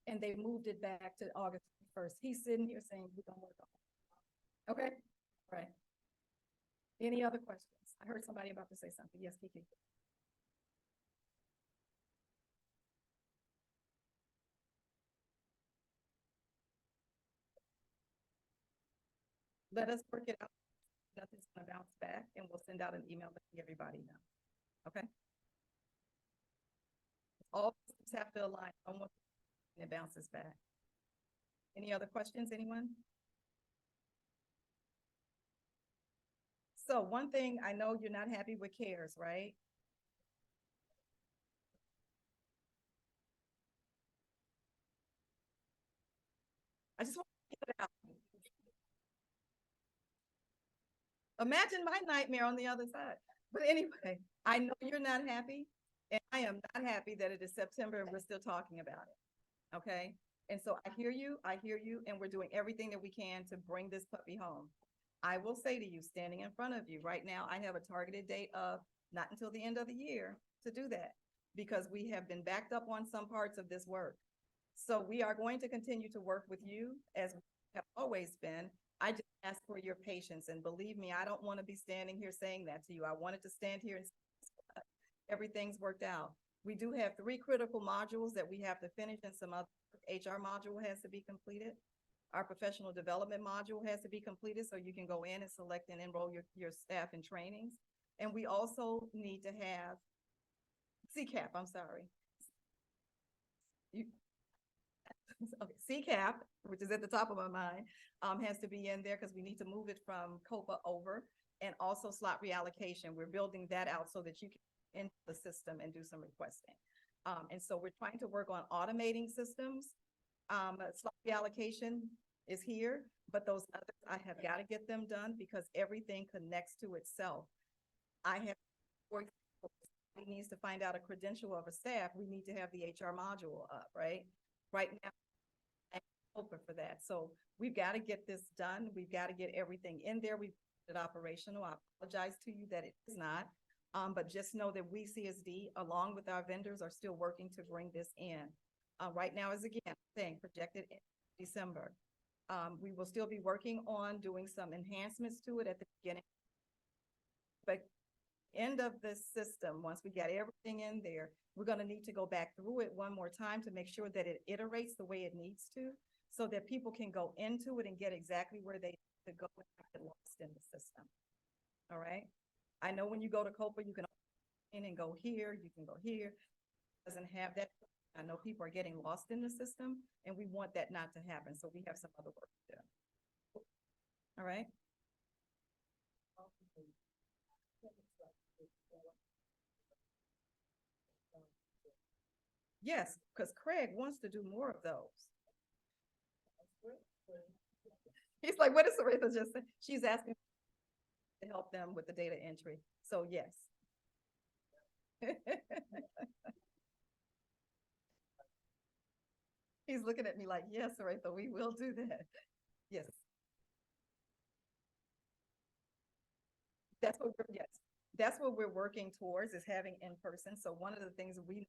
and they moved it back to August 1st. He's sitting here saying we're gonna work on it. Okay, all right. Any other questions? I heard somebody about to say something. Yes, Kiki. Let us work it out. Nothing's gonna bounce back, and we'll send out an email letting everybody know. Okay. All systems have to align. Almost, and it bounces back. Any other questions, anyone? So one thing, I know you're not happy with CARES, right? I just want to get it out. Imagine my nightmare on the other side. But anyway, I know you're not happy, and I am not happy that it is September and we're still talking about it. Okay. And so I hear you, and we're doing everything that we can to bring this puppy home. I will say to you, standing in front of you right now, I have a targeted date of not until the end of the year to do that, because we have been backed up on some parts of this work. So we are going to continue to work with you as we have always been. I just ask for your patience, and believe me, I don't want to be standing here saying that to you. I wanted to stand here and say everything's worked out. We do have 3 critical modules that we have to finish, and some other HR module has to be completed. Our professional development module has to be completed so you can go in and select and enroll your staff in trainings. And we also need to have CCAP, I'm sorry. Okay, CCAP, which is at the top of my mind, has to be in there because we need to move it from COPA over, and also slot reallocation. We're building that out so that you can enter the system and do some requesting. And so we're trying to work on automating systems. Slot reallocation is here, but those others, I have got to get them done because everything connects to itself. I have, for example, he needs to find out a credential of a staff, we need to have the HR module up, right? Right now, I'm open for that. So we've got to get this done. We've got to get everything in there. We've made it operational. I apologize to you that it is not. But just know that we CSD, along with our vendors, are still working to bring this in. Right now is again saying projected in December. We will still be working on doing some enhancements to it at the beginning. But end of this system, once we get everything in there, we're going to need to go back through it one more time to make sure that it iterates the way it needs to, so that people can go into it and get exactly where they need to go and not get lost in the system. All right. I know when you go to COPA, you can in and go here, you can go here. It doesn't have that. I know people are getting lost in the system, and we want that not to happen. So we have some other work to do. All right. Yes, because Craig wants to do more of those. He's like, what is Saritha just saying? She's asking to help them with the data entry. So yes. He's looking at me like, yes, Saritha, we will do that. Yes. That's what we're, yes. That's what we're working towards, is having in person. So one of the things we,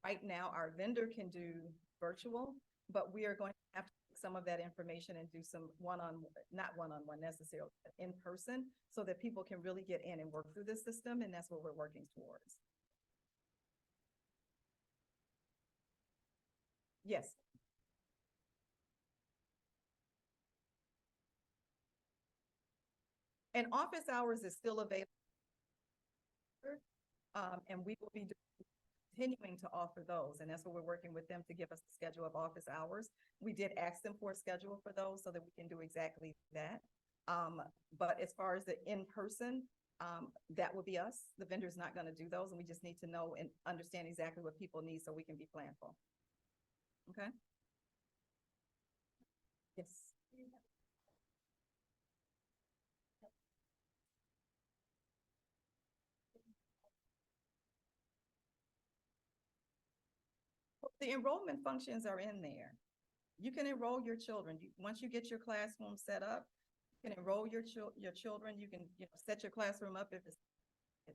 right now, our vendor can do virtual, but we are going to have to take some of that information and do some not one-on-one necessarily, but in person, so that people can really get in and work through this system. And that's what we're working towards. Yes. And office hours is still available. And we will be continuing to offer those. And that's what we're working with them to give us the schedule of office hours. We did ask them for a schedule for those so that we can do exactly that. But as far as the in-person, that will be us. The vendor's not going to do those, and we just need to know and understand exactly what people need so we can be planful. Okay? Yes. The enrollment functions are in there. You can enroll your children. Once you get your classroom set up, you can enroll your children. You can set your classroom up if it's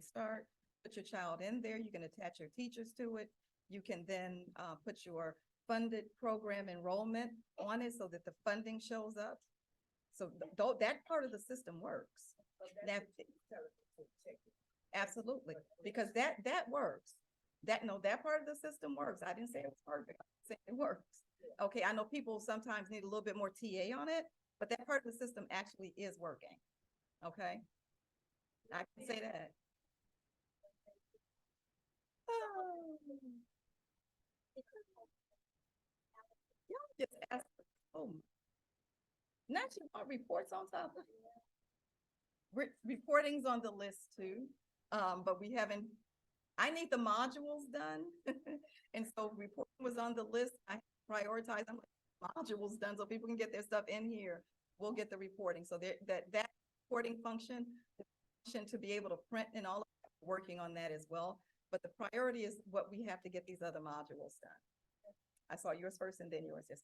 start, put your child in there. You can attach your teachers to it. You can then put your funded program enrollment on it so that the funding shows up. So that part of the system works. That, absolutely, because that works. That part of the system works. I didn't say it was perfect. I said it works. Okay, I know people sometimes need a little bit more TA on it, but that part of the system actually is working. Okay, I can say that. Oh. Y'all just ask. Oh, not you want reports on top of reporting's on the list too, but we haven't. I need the modules done, and so reporting was on the list. I prioritize them modules done so people can get their stuff in here. We'll get the reporting. So that reporting function, the function to be able to print and all of that, working on that as well. But the priority is what we have to get these other modules done. I saw yours first and then yours. Yes,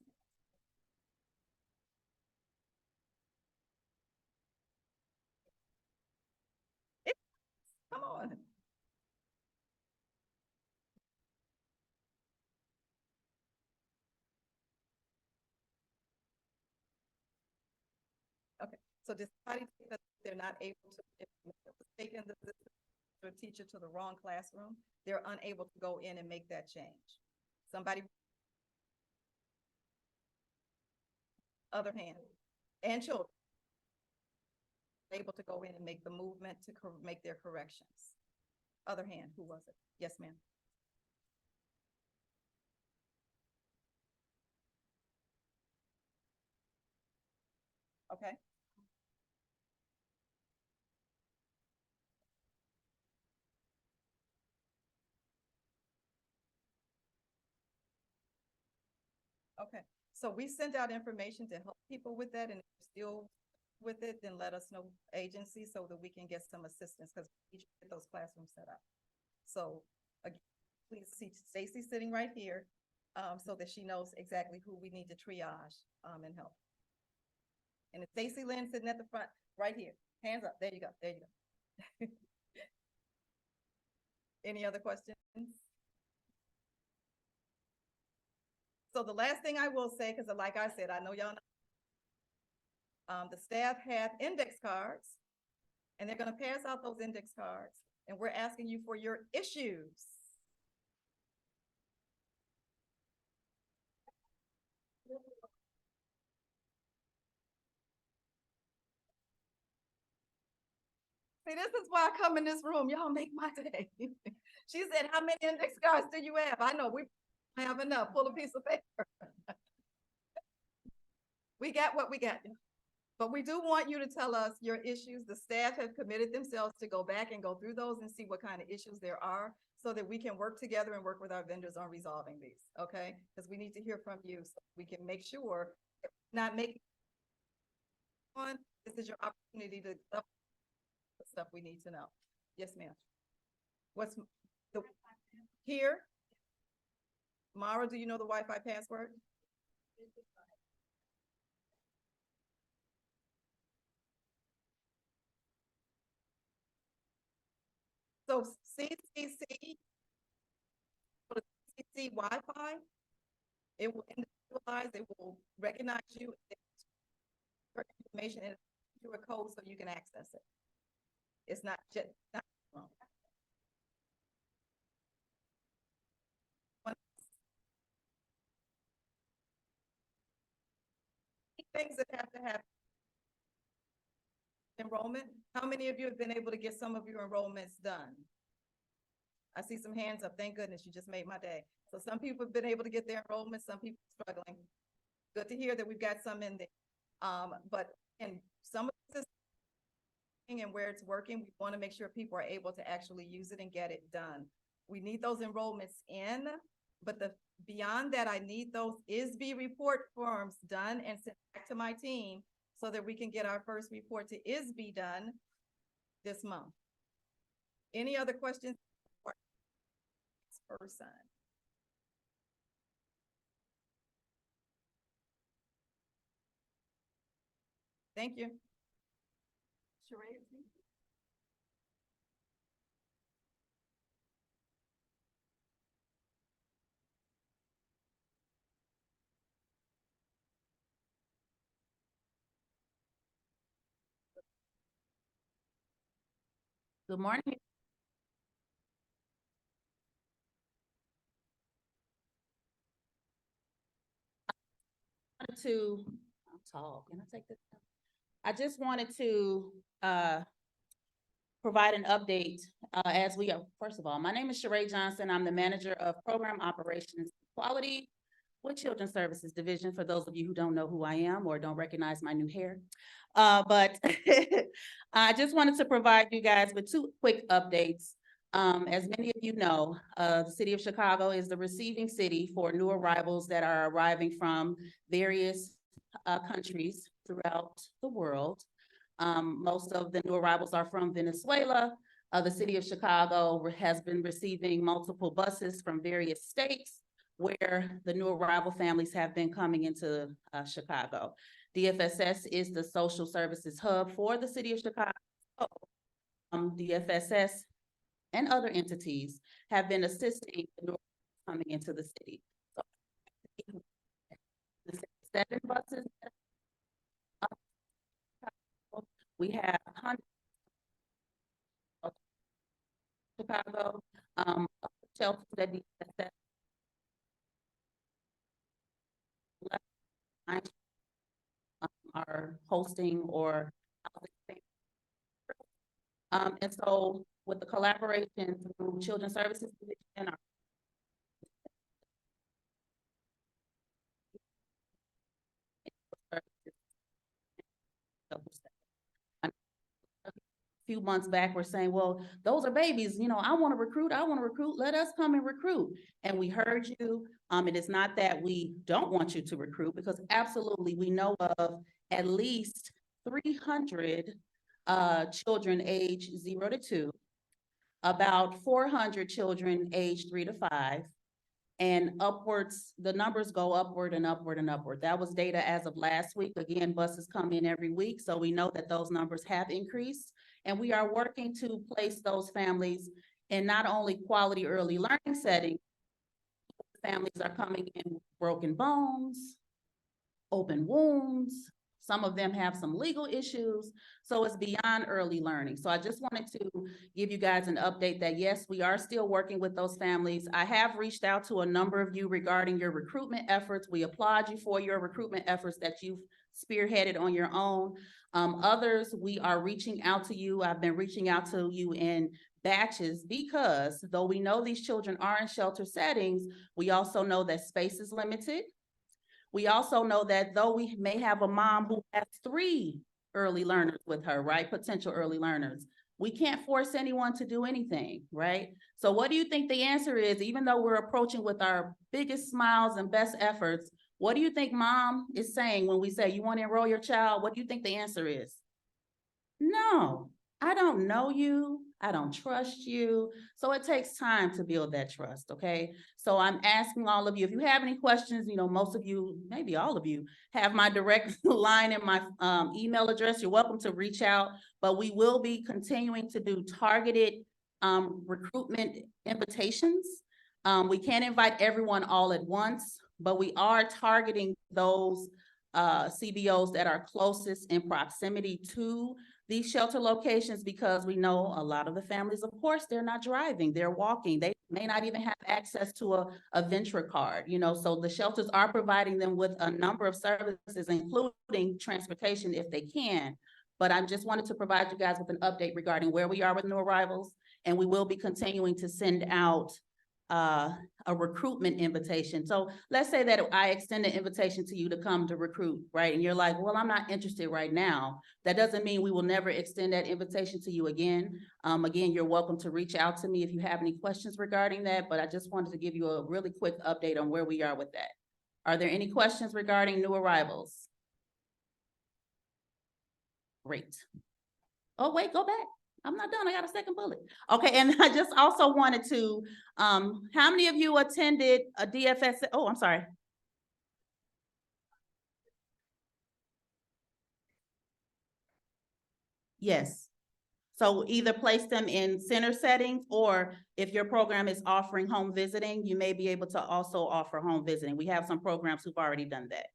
come on. Okay, so deciding that they're not able to, if taking the teacher to the wrong classroom, they're unable to go in and make that change. Somebody, other hand, and children able to go in and make the movement to make their corrections. Other hand, who was it? Yes, ma'am. Okay, so we sent out information to help people with that, and if you're still with it, then let us know agency so that we can get some assistance, because we need to get those classrooms set up. So, again, please see Stacy sitting right here, so that she knows exactly who we need to triage, and help. And it's Stacy Lynn sitting at the front, right here, hands up, there you go, there you go. Any other questions? So the last thing I will say, because like I said, I know y'all know, the staff have index cards, and they're gonna pass out those index cards, and we're asking you for your issues. See, this is why I come in this room. Y'all make my day. She said, how many index cards do you have? I know we have enough. Pull a piece of paper. We got what we got. But we do want you to tell us your issues. The staff have committed themselves to go back and go through those and see what kind of issues there are, so that we can work together and work with our vendors on resolving these, okay? Because we need to hear from you so we can make sure not making one. This is your opportunity to the stuff we need to know. Yes, ma'am. What's the here? Mara, do you know the Wi-Fi password? So CCC, CCC Wi-Fi, it will individualize, it will recognize you, information into a code so you can access it. It's not just not, things that have to happen. Enrollment. How many of you have been able to get some of your enrollments done? I see some hands up. Thank goodness, you just made my day. So some people have been able to get their enrollment, some people struggling. Good to hear that we've got some in there. But in some of this and where it's working, we want to make sure people are able to actually use it and get it done. We need those enrollments in, but beyond that, I need those ISB report forms done and sent back to my team so that we can get our first report to ISB done this month. Any other questions? Person. Thank you. Sheree. Good morning. I'm tall. Can I take this? I just wanted to provide an update as we are. First of all, my name is Sheree Johnson. I'm the manager of Program Operations Quality with Children's Services Division, for those of you who don't know who I am or don't recognize my new hair. But I just wanted to provide you guys with two quick updates. As many of you know, the city of Chicago is the receiving city for new arrivals that are arriving from various countries throughout the world. Most of the new arrivals are from Venezuela. The city of Chicago has been receiving multiple buses from various states where the new arrival families have been coming into Chicago. DFSS is the social services hub for the city of Chicago. DFSS and other entities have been assisting the new coming into the city. So, the 7 buses. We have hundreds of Chicago shelters that DFSS are hosting or and so with the collaboration through Children's Services Division, few months back were saying, well, those are babies, you know, I want to recruit, let us come and recruit. And we heard you. It is not that we don't want you to recruit, because absolutely, we know of at least 300 children age 0 to 2, about 400 children age 3 to 5, and upwards, the numbers go upward and upward and upward. That was data as of last week. Again, buses come in every week, so we know that those numbers have increased. And we are working to place those families in not only quality early learning settings, families are coming in with broken bones, open wounds. Some of them have some legal issues, so it's beyond early learning. So I just wanted to give you guys an update that yes, we are still working with those families. I have reached out to a number of you regarding your recruitment efforts. We applaud you for your recruitment efforts that you've spearheaded on your own. Others, we are reaching out to you. I've been reaching out to you in batches, because though we know these children are in shelter settings, we also know that space is limited. We also know that though we may have a mom who has 3 early learners with her, right? Potential early learners. We can't force anyone to do anything, right? So what do you think the answer is? Even though we're approaching with our biggest smiles and best efforts, what do you think mom is saying when we say, you want to enroll your child? What do you think the answer is? No, I don't know you. I don't trust you. So it takes time to build that trust, okay? So I'm asking all of you, if you have any questions, you know, most of you, maybe all of you, have my direct line in my email address. You're welcome to reach out, but we will be continuing to do targeted recruitment invitations. We can't invite everyone all at once, but we are targeting those CBOs that are closest in proximity to these shelter locations, because we know a lot of the families, of course, they're not driving, they're walking. They may not even have access to a Ventra card, you know, so the shelters are providing them with a number of services, including transportation if they can. But I just wanted to provide you guys with an update regarding where we are with new arrivals, and we will be continuing to send out a recruitment invitation. So let's say that I extend an invitation to you to come to recruit, right? And you're like, well, I'm not interested right now. That doesn't mean we will never extend that invitation to you again. Again, you're welcome to reach out to me if you have any questions regarding that, but I just wanted to give you a really quick update on where we are with that. Are there any questions regarding new arrivals? Great. Oh, wait, go back. I'm not done. I got a second bullet. Okay, and I just also wanted to, how many of you attended a DFS? Oh, I'm sorry. Yes. So either place them in center settings, or if your program is offering home visiting, you may be able to also offer home visiting. We have some programs who've already done that.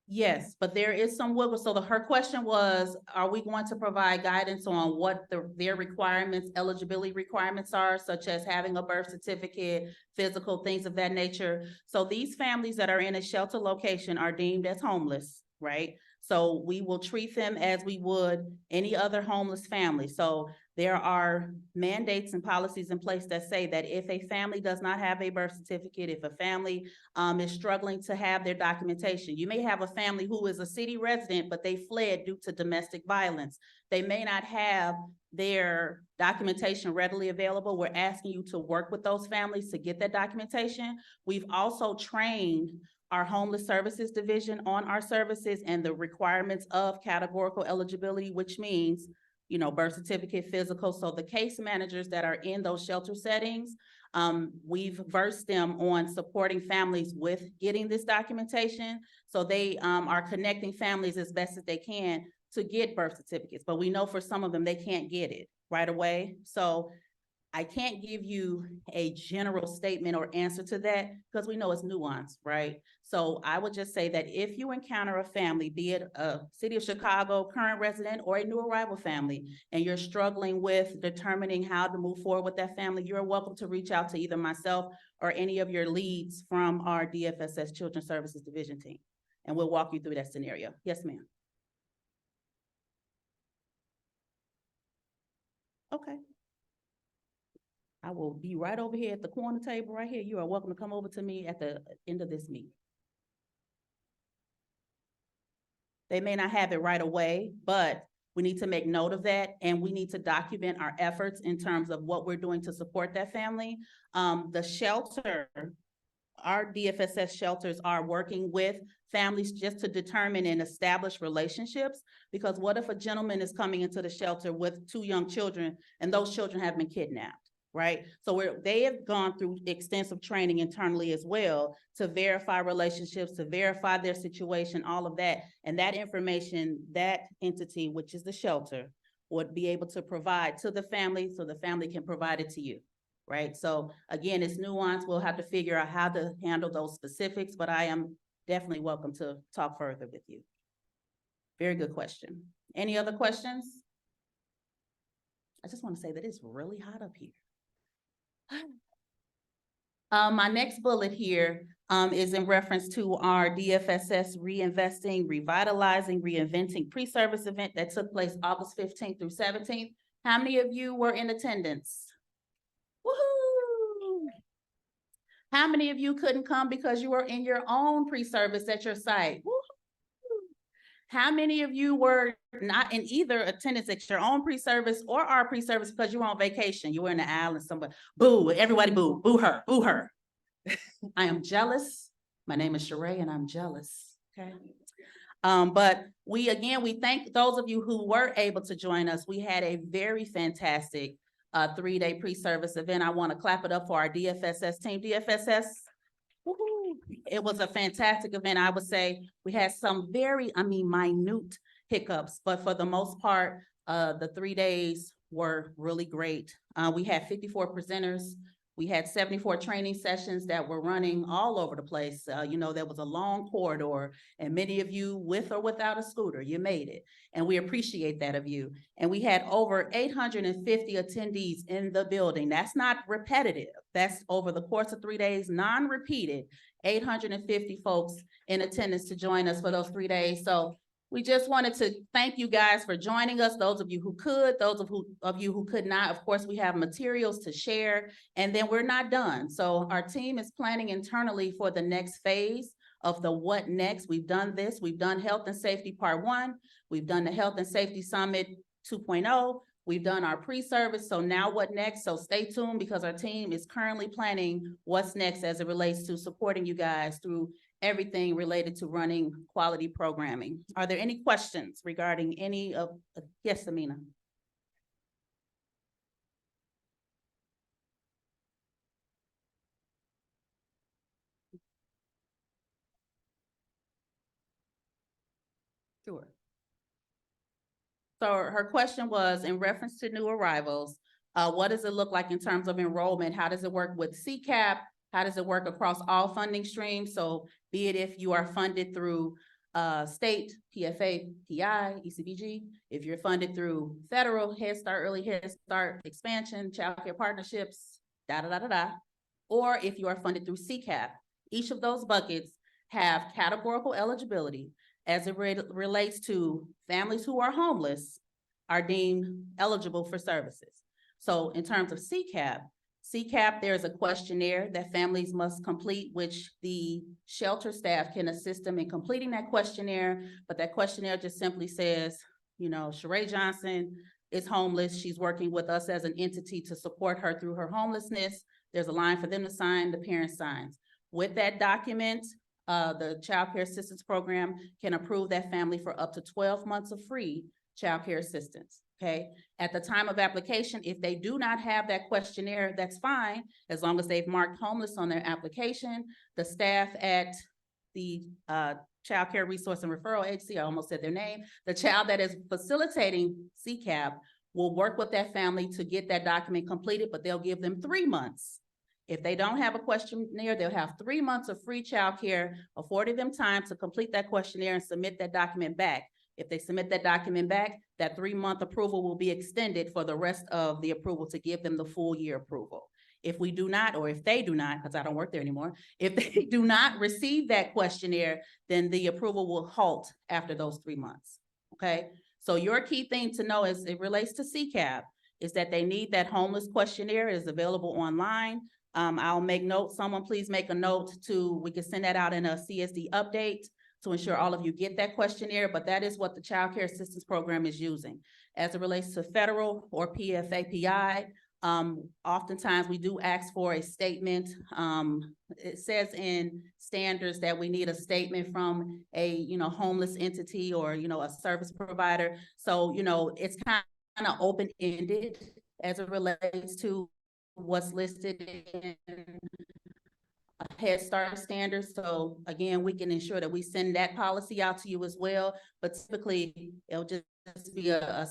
Yes, but there is some wiggle. So her question was, are we going to provide guidance on what their requirements, eligibility requirements are, such as having a birth certificate, physical, things of that nature? So these families that are in a shelter location are deemed as homeless, right? So we will treat them as we would any other homeless family. So there are mandates and policies in place that say that if a family does not have a birth certificate, if a family is struggling to have their documentation. You may have a family who is a city resident, but they fled due to domestic violence. They may not have their documentation readily available. We're asking you to work with those families to get that documentation. We've also trained our homeless services division on our services and the requirements of categorical eligibility, which means, you know, birth certificate, physical. So the case managers that are in those shelter settings, we've versed them on supporting families with getting this documentation. So they are connecting families as best as they can to get birth certificates. But we know for some of them, they can't get it right away. So I can't give you a general statement or answer to that, because we know it's nuanced, right? So I would just say that if you encounter a family, be it a City of Chicago current resident or a new arrival family, and you're struggling with determining how to move forward with that family, you're welcome to reach out to either myself or any of your leads from our DFSS Children's Services Division team, and we'll walk you through that scenario. Yes, ma'am. Okay. I will be right over here at the corner table right here. You are welcome to come over to me at the end of this meeting. They may not have it right away, but we need to make note of that, and we need to document our efforts in terms of what we're doing to support that family. The shelter, our DFSS shelters are working with families just to determine and establish relationships. Because what if a gentleman is coming into the shelter with 2 young children and those children have been kidnapped, right? So they have gone through extensive training internally as well to verify relationships, to verify their situation, all of that. And that information, that entity, which is the shelter, would be able to provide to the family so the family can provide it to you. Right? So again, it's nuanced. We'll have to figure out how to handle those specifics, but I am definitely welcome to talk further with you. Very good question. Any other questions? I just want to say that it's really hot up here. My next bullet here is in reference to our DFSS Reinvesting, Revitalizing, Reinventing pre-service event that took place August 15th through 17th. How many of you were in attendance? Woohoo! How many of you couldn't come because you were in your own pre-service at your site? Woohoo! How many of you were not in either attendance at your own pre-service or our pre-service because you were on vacation? You were in the island somewhere. Boo, everybody boo, boo her, boo her. I am jealous. My name is Sheree and I'm jealous, okay? But we thank those of you who were able to join us. We had a very fantastic 3-day pre-service event. I want to clap it up for our DFSS team. DFSS, woohoo. It was a fantastic event. I would say we had some very, minute hiccups, but for the most part, the 3 days were really great. We had 54 presenters. We had 74 training sessions that were running all over the place. There was a long corridor, and many of you with or without a scooter, you made it. And we appreciate that of you. And we had over 850 attendees in the building. That's not repetitive. That's over the course of 3 days, non-repeated, 850 folks in attendance to join us for those 3 days. So we just wanted to thank you guys for joining us, those of you who could, those of you who could not. Of course, we have materials to share, and then we're not done. So our team is planning internally for the next phase of the what next. We've done this. We've done Health and Safety Part 1. We've done the Health and Safety Summit 2.0. We've done our pre-service. So now what next? So stay tuned, because our team is currently planning what's next as it relates to supporting you guys through everything related to running quality programming. Are there any questions regarding any of, yes, Amina? Sure. So her question was in reference to new arrivals, what does it look like in terms of enrollment? How does it work with CCAP? How does it work across all funding streams? So be it if you are funded through state, PFA, PI, ECBG, if you're funded through federal, Head Start, Early Head Start, expansion, child care partnerships, or if you are funded through CCAP. Each of those buckets have categorical eligibility as it relates to families who are homeless are deemed eligible for services. So in terms of CCAP, there's a questionnaire that families must complete, which the shelter staff can assist them in completing that questionnaire. But that questionnaire just simply says, Sheree Johnson is homeless. She's working with us as an entity to support her through her homelessness. There's a line for them to sign, the parent signs. With that document, the Child Care Assistance Program can approve that family for up to 12 months of free child care assistance. Okay. At the time of application, if they do not have that questionnaire, that's fine, as long as they've marked homeless on their application. The staff at the Child Care Resource and Referral Agency, I almost said their name, the child that is facilitating CCAP will work with that family to get that document completed, but they'll give them 3 months. If they don't have a questionnaire, they'll have 3 months of free child care, affording them time to complete that questionnaire and submit that document back. If they submit that document back, that 3-month approval will be extended for the rest of the approval to give them the full year approval. If we do not, or if they do not, because I don't work there anymore, if they do not receive that questionnaire, then the approval will halt after those 3 months, okay? So your key thing to know is it relates to CCAP. is that they need that homeless questionnaire. It is available online. I'll make note, someone please make a note we can send that out in a CSD update to ensure all of you get that questionnaire, but that is what the Child Care Assistance Program is using. As it relates to federal or PFAPI, oftentimes we do ask for a statement. It says in standards that we need a statement from a, homeless entity or, a service provider. So, it's kind of open-ended as it relates to what's listed in Head Start standards. So again, we can ensure that we send that policy out to you as well, but typically it'll just be a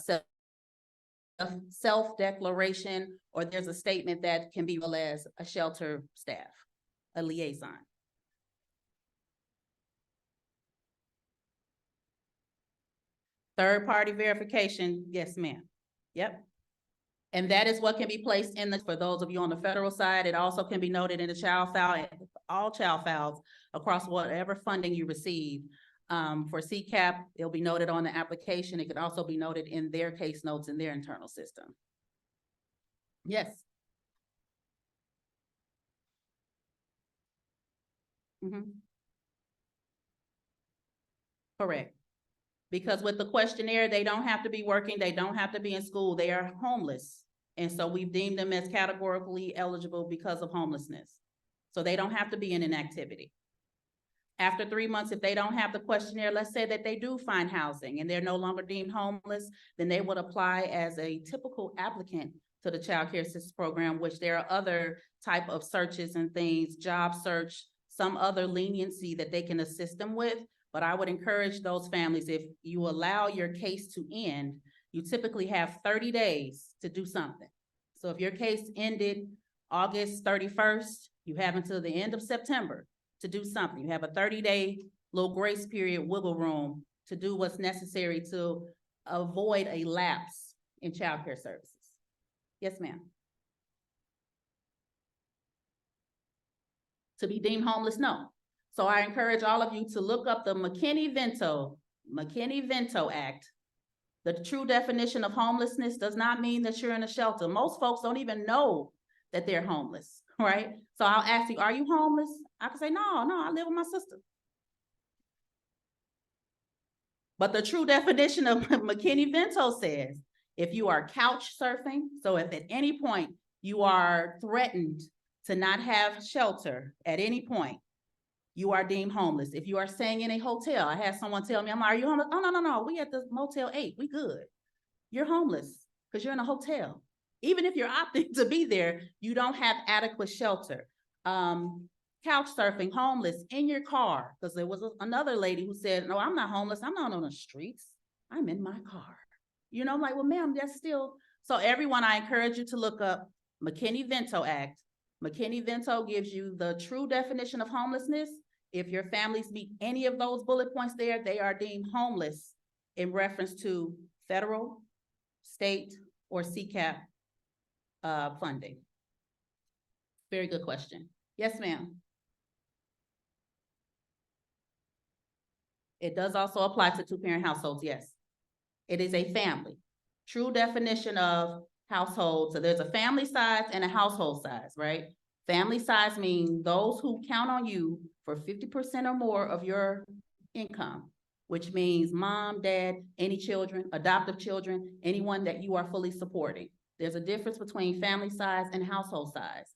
self-declaration, or there's a statement that can be read as a shelter staff, a liaison. Third-party verification, yes, ma'am. Yep. And that is what can be placed for those of you on the federal side. It also can be noted in the child file, all child files across whatever funding you receive. For CCAP, it'll be noted on the application. It could also be noted in their case notes in their internal system. Yes. Correct. Because with the questionnaire, they don't have to be working, they don't have to be in school, they are homeless. And so we've deemed them as categorically eligible because of homelessness. So they don't have to be in an activity. After 3 months, if they don't have the questionnaire, let's say that they do find housing and they're no longer deemed homeless, then they would apply as a typical applicant to the Child Care Assistance Program, which there are other type of searches and things, job search, some other leniency that they can assist them with. But I would encourage those families, if you allow your case to end, you typically have 30 days to do something. So if your case ended August 31st, you have until the end of September to do something. You have a 30-day little grace period, wiggle room to do what's necessary to avoid a lapse in child care services. Yes, ma'am. To be deemed homeless, no. So I encourage all of you to look up the McKinney-Vento Act. The true definition of homelessness does not mean that you're in a shelter. Most folks don't even know that they're homeless, right? So I'll ask you, are you homeless? I can say, no, I live with my sister. But the true definition of McKinney-Vento says, if you are couch surfing, so if at any point you are threatened to not have shelter at any point, you are deemed homeless. If you are staying in a hotel, I had someone tell me, are you homeless? Oh, no, we at the Motel 8, we good. You're homeless because you're in a hotel. Even if you're opting to be there, you don't have adequate shelter. Couch surfing, homeless, in your car, because there was another lady who said, no, I'm not homeless, I'm not on the streets, I'm in my car. I'm like, well, ma'am, that's still, so everyone, I encourage you to look up McKinney-Vento Act. McKinney-Vento gives you the true definition of homelessness. If your families meet any of those bullet points there, they are deemed homeless in reference to federal, state, or CCAP funding. Very good question. Yes, ma'am. It does also apply to two-parent households, yes. It is a family. True definition of household. So there's a family size and a household size, right? Family size means those who count on you for 50% or more of your income, which means mom, dad, any children, adoptive children, anyone that you are fully supporting. There's a difference between family size and household size.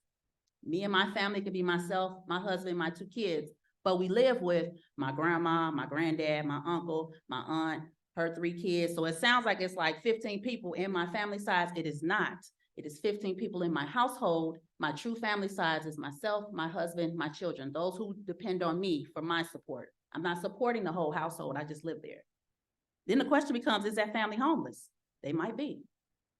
Me and my family could be myself, my husband, my 2 kids, but we live with my grandma, my granddad, my uncle, my aunt, her 3 kids. So it sounds like it's like 15 people in my family size. It is not. It is 15 people in my household. My true family size is myself, my husband, my children, those who depend on me for my support. I'm not supporting the whole household. I just live there. Then the question becomes, is that family homeless? They might be.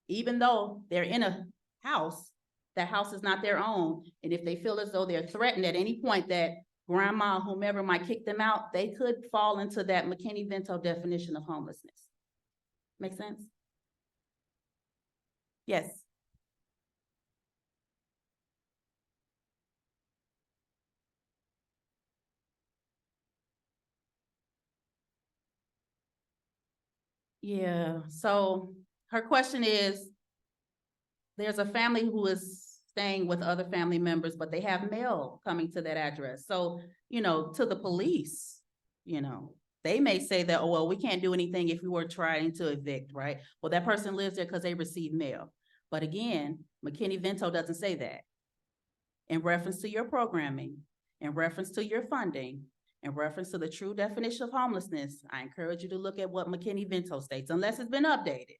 Even though they're in a house, that house is not their own. And if they feel as though they're threatened at any point that grandma, whomever might kick them out, they could fall into that McKinney-Vento definition of homelessness. Make sense? Yes. Yeah, so her question is, there's a family who is staying with other family members, but they have mail coming to that address. So, you know, to the police, you know, they may say that, oh, well, we can't do anything if we were trying to evict, right? Well, that person lives there because they received mail. But again, McKinney-Vento doesn't say that. In reference to your programming, in reference to your funding, in reference to the true definition of homelessness, I encourage you to look at what McKinney-Vento states, unless it's been updated.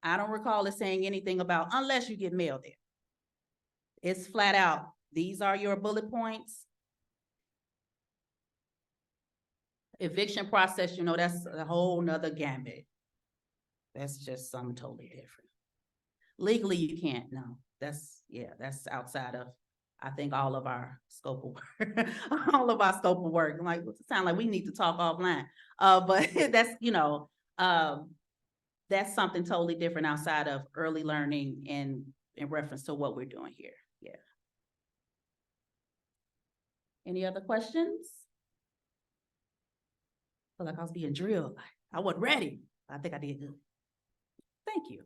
I don't recall it saying anything about unless you get mail there. It's flat out, these are your bullet points. Eviction process, you know, that's a whole nother gambit. That's just something totally different. Legally, you can't, no, that's outside of, I think, all of our scope of work, all of our scope of work. I'm like, it sounds like we need to talk offline. But that's, you know, that's something totally different outside of early learning and in reference to what we're doing here. Yeah. Any other questions? I feel like I was being drilled. I wasn't ready. I think I did good. Thank you.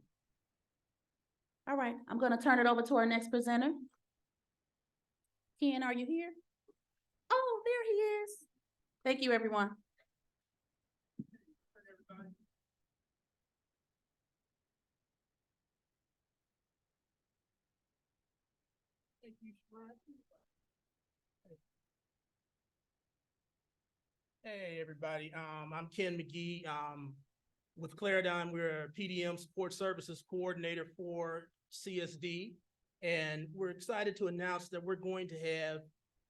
All right, I'm gonna turn it over to our next presenter. Ken, are you here? Oh, there he is. Thank you, everyone. Hey, everybody. I'm Ken McGee. With Claridon, we're a PDM Support Services Coordinator for CSD. And we're excited to announce that we're going to have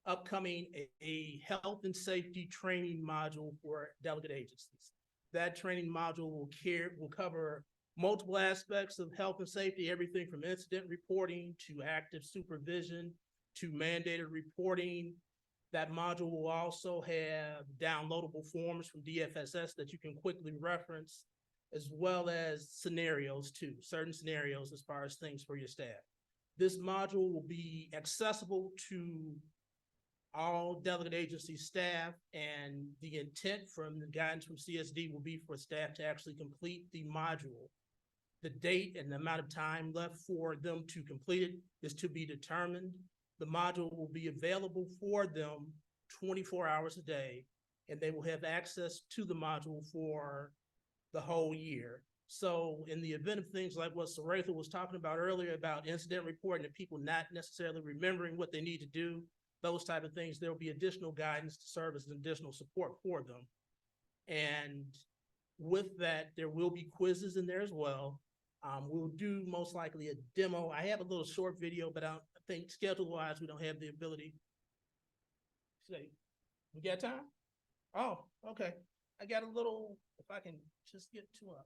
upcoming a health and safety training module for delegate agencies. That training module will cover multiple aspects of health and safety, everything from incident reporting to active supervision to mandated reporting. That module will also have downloadable forms from DFSS that you can quickly reference, as well as scenarios too, certain scenarios as far as things for your staff. This module will be accessible to all delegate agency staff, and the intent from the guidance from CSD will be for staff to actually complete the module. The date and the amount of time left for them to complete it is to be determined. The module will be available for them 24 hours a day, and they will have access to the module for the whole year. So in the event of things like what Saratha was talking about earlier about incident reporting and people not necessarily remembering what they need to do, those type of things, there will be additional guidance to serve as additional support for them. And with that, there will be quizzes in there as well. We'll do most likely a demo. I have a little short video, but I think schedule-wise, we don't have the ability. Say, we got time? Oh, okay. I got a little, if I can just get to a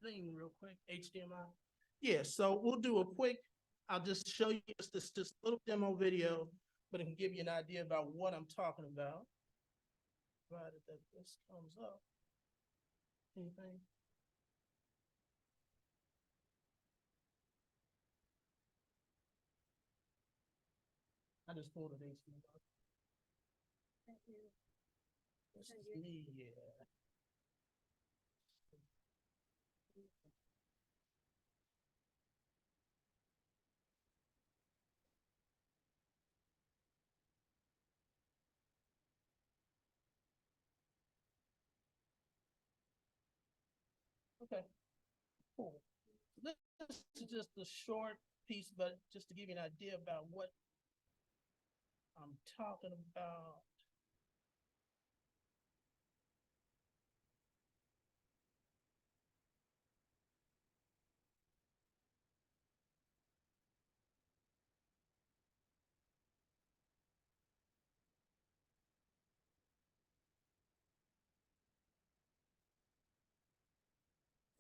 thing real quick, HDMI. Yeah, so we'll do a quick, I'll just show you this little demo video, but it can give you an idea about what I'm talking about. Provided that this comes up. Anything? I just pulled it HDMI. Thank you. This is me, yeah. Okay, cool. This is just a short piece, but just to give you an idea about what I'm talking about.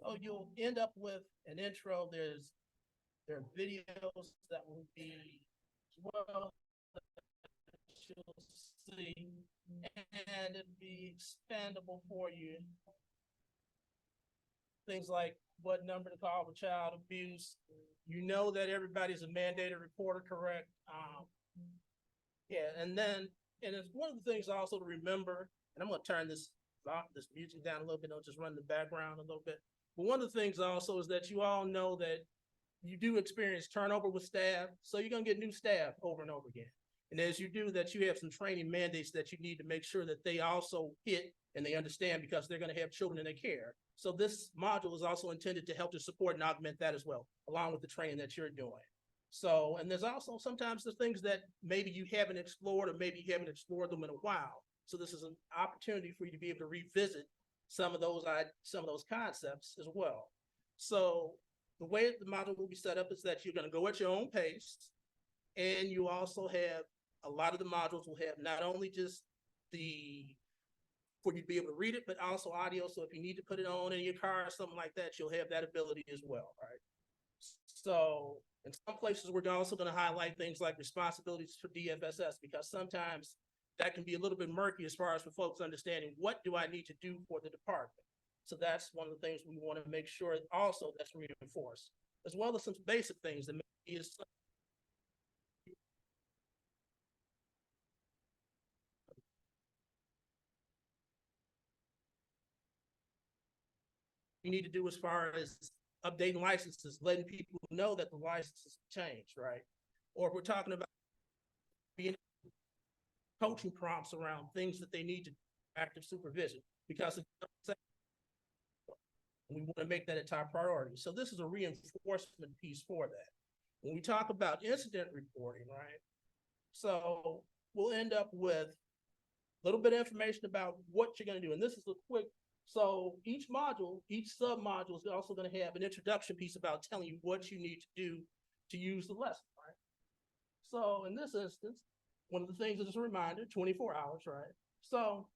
So you'll end up with an intro. There are videos that will be well that you'll see, and it'll be expandable for you. Things like what number to call for child abuse. You know that everybody's a mandated reporter, correct? Yeah, and it's one of the things also to remember, and I'm gonna turn this music down a little bit, I'll just run the background a little bit. But one of the things also is that you all know that you do experience turnover with staff, so you're gonna get new staff over and over again. And as you do that, you have some training mandates that you need to make sure that they also hit and they understand because they're gonna have children in their care. So this module is also intended to help to support and augment that as well, along with the training that you're doing. So, and there's also sometimes the things that maybe you haven't explored or maybe you haven't explored them in a while. So this is an opportunity for you to be able to revisit some of those concepts as well. So the way the module will be set up is that you're going to go at your own pace, and you also have a lot of the modules will have not only just for you to be able to read it, but also audio. So if you need to put it on in your car or something like that, you'll have that ability as well, right? So in some places, we're also going to highlight things like responsibilities for DFSS, because sometimes that can be a little bit murky as far as for folks understanding what do I need to do for the department. So that's one of the things we want to make sure also that's reinforced, as well as some basic things that maybe is you need to do as far as updating licenses, letting people know that the licenses changed, right? Or if we're talking about being coaching prompts around things that they need to do, active supervision, because we want to make that a top priority. So this is a reinforcement piece for that. When we talk about incident reporting, right? So we'll end up with a little bit of information about what you're going to do. And this is a quick, so each module, each sub-module is also going to have an introduction piece about telling you what you need to do to use the lesson, right? So in this instance, one of the things is a reminder, 24 hours, right? So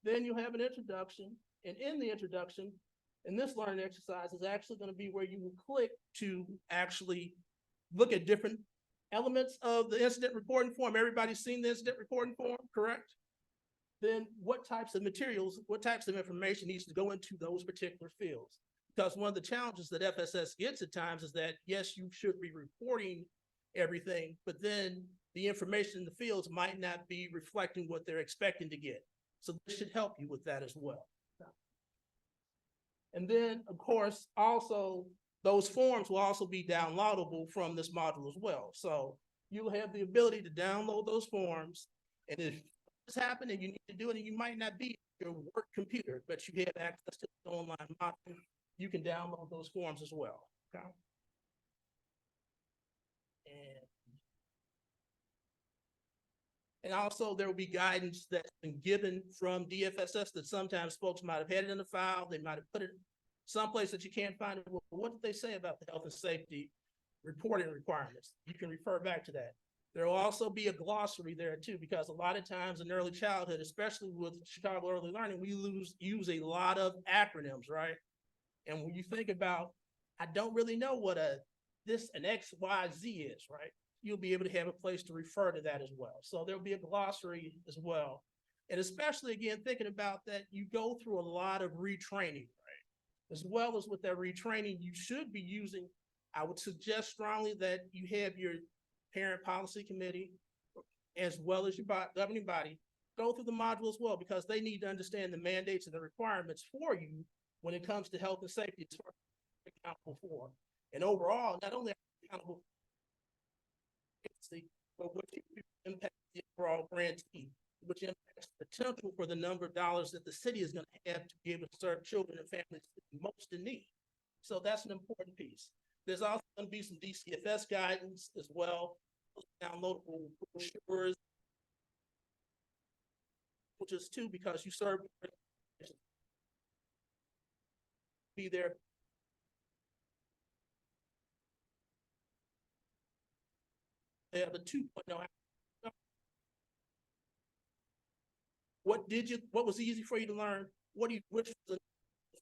then you have an introduction, and in the introduction, and this learning exercise is actually going to be where you will click to actually look at different elements of the incident reporting form. Everybody's seen the incident reporting form, correct? Then what types of materials, what types of information needs to go into those particular fields? Because one of the challenges that FSS gets at times is that, yes, you should be reporting everything, but then the information in the fields might not be reflecting what they're expecting to get. So this should help you with that as well. And then, of course, also those forms will also be downloadable from this module as well. So you'll have the ability to download those forms. And if this happened and you need to do it, and you might not be your work computer, but you have access to the online module, you can download those forms as well. Okay. And also there will be guidance that's been given from DFSS that sometimes folks might have had it in the file. They might have put it someplace that you can't find it. Well, what did they say about the health and safety reporting requirements? You can refer back to that. There will also be a glossary there too, because a lot of times in early childhood, especially with Chicago Early Learning, we use a lot of acronyms, right? And when you think about, I don't really know what an X, Y, Z is, right? You'll be able to have a place to refer to that as well. So there'll be a glossary as well. And especially, again, thinking about that, you go through a lot of retraining, right? As well as with that retraining, you should be using, I would suggest strongly that you have your parent policy committee, as well as your governing body, go through the module as well, because they need to understand the mandates and the requirements for you when it comes to health and safety, as far as accountable for. And overall, not only accountable, but what impacts the overall grantee, which impacts the potential for the number of dollars that the city is going to have to be able to serve children and families most in need. So that's an important piece. There's also going to be some DCFS guidance as well, downloadable brochures, which is too, because you serve, be there. They have a 2.0. What was easy for you to learn? Which was as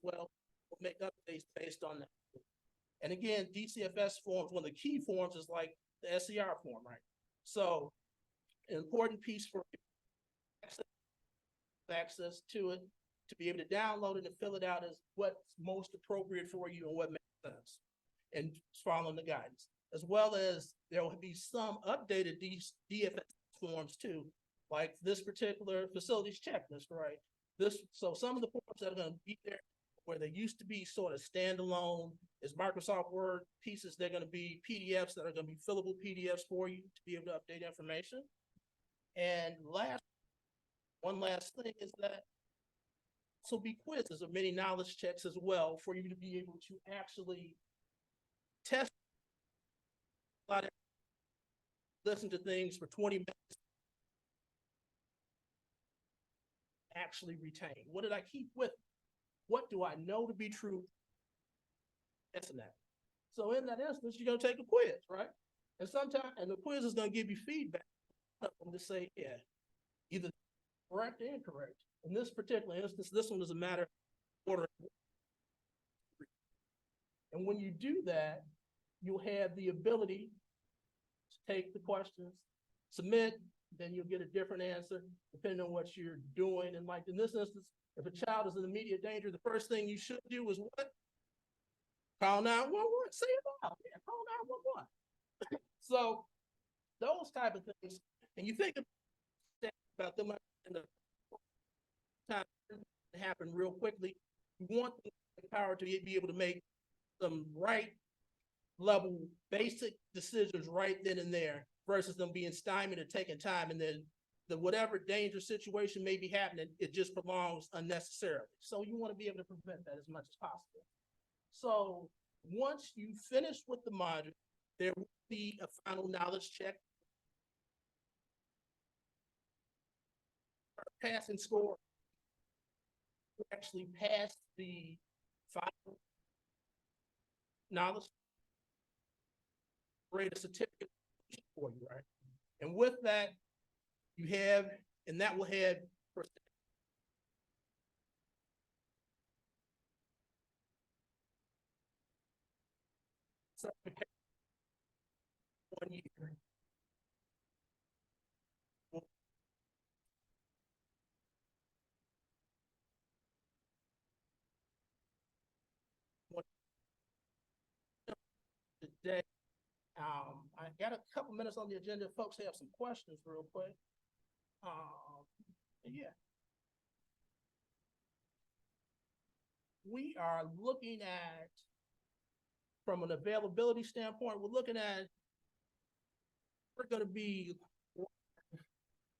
well, will make updates based on that. And again, DCFS forms, one of the key forms is like the SCR form, right? So an important piece for access to it, to be able to download it and fill it out is what's most appropriate for you and what makes sense, and following the guidance. As well as there will be some updated DFS forms too, like this particular facilities checklist, right? So some of the forms that are going to be there where they used to be sort of standalone as Microsoft Word pieces, they're gonna be PDFs that are gonna be fillable PDFs for you to be able to update information. And one last thing is that this will be quizzes or mini knowledge checks as well for you to be able to actually test a lot of, listen to things for 20 minutes, actually retain. What did I keep with? What do I know to be true? That's that. So in that instance, you're gonna take a quiz, right? And the quiz is gonna give you feedback to say, yeah, either correct or incorrect. In this particular instance, this one is a matter of order. And when you do that, you'll have the ability to take the questions, submit, then you'll get a different answer depending on what you're doing. And like in this instance, if a child is in immediate danger, the first thing you should do is what? Call 911, say it out there, call 911. So those type of things, and you think about them in the time to happen real quickly, you want the power to be able to make some right level basic decisions right then and there versus them being stymied and taking time, and then the whatever dangerous situation may be happening, it just prolongs unnecessarily. So you want to be able to prevent that as much as possible. So once you finish with the module, there will be a final knowledge check. Passing score actually pass the final knowledge, create a certificate for you, right? And with that, you have, and that will have certification 1 year. Today, I got a couple minutes on the agenda. Folks have some questions real quick. Yeah. We are looking at, from an availability standpoint, we're gonna be,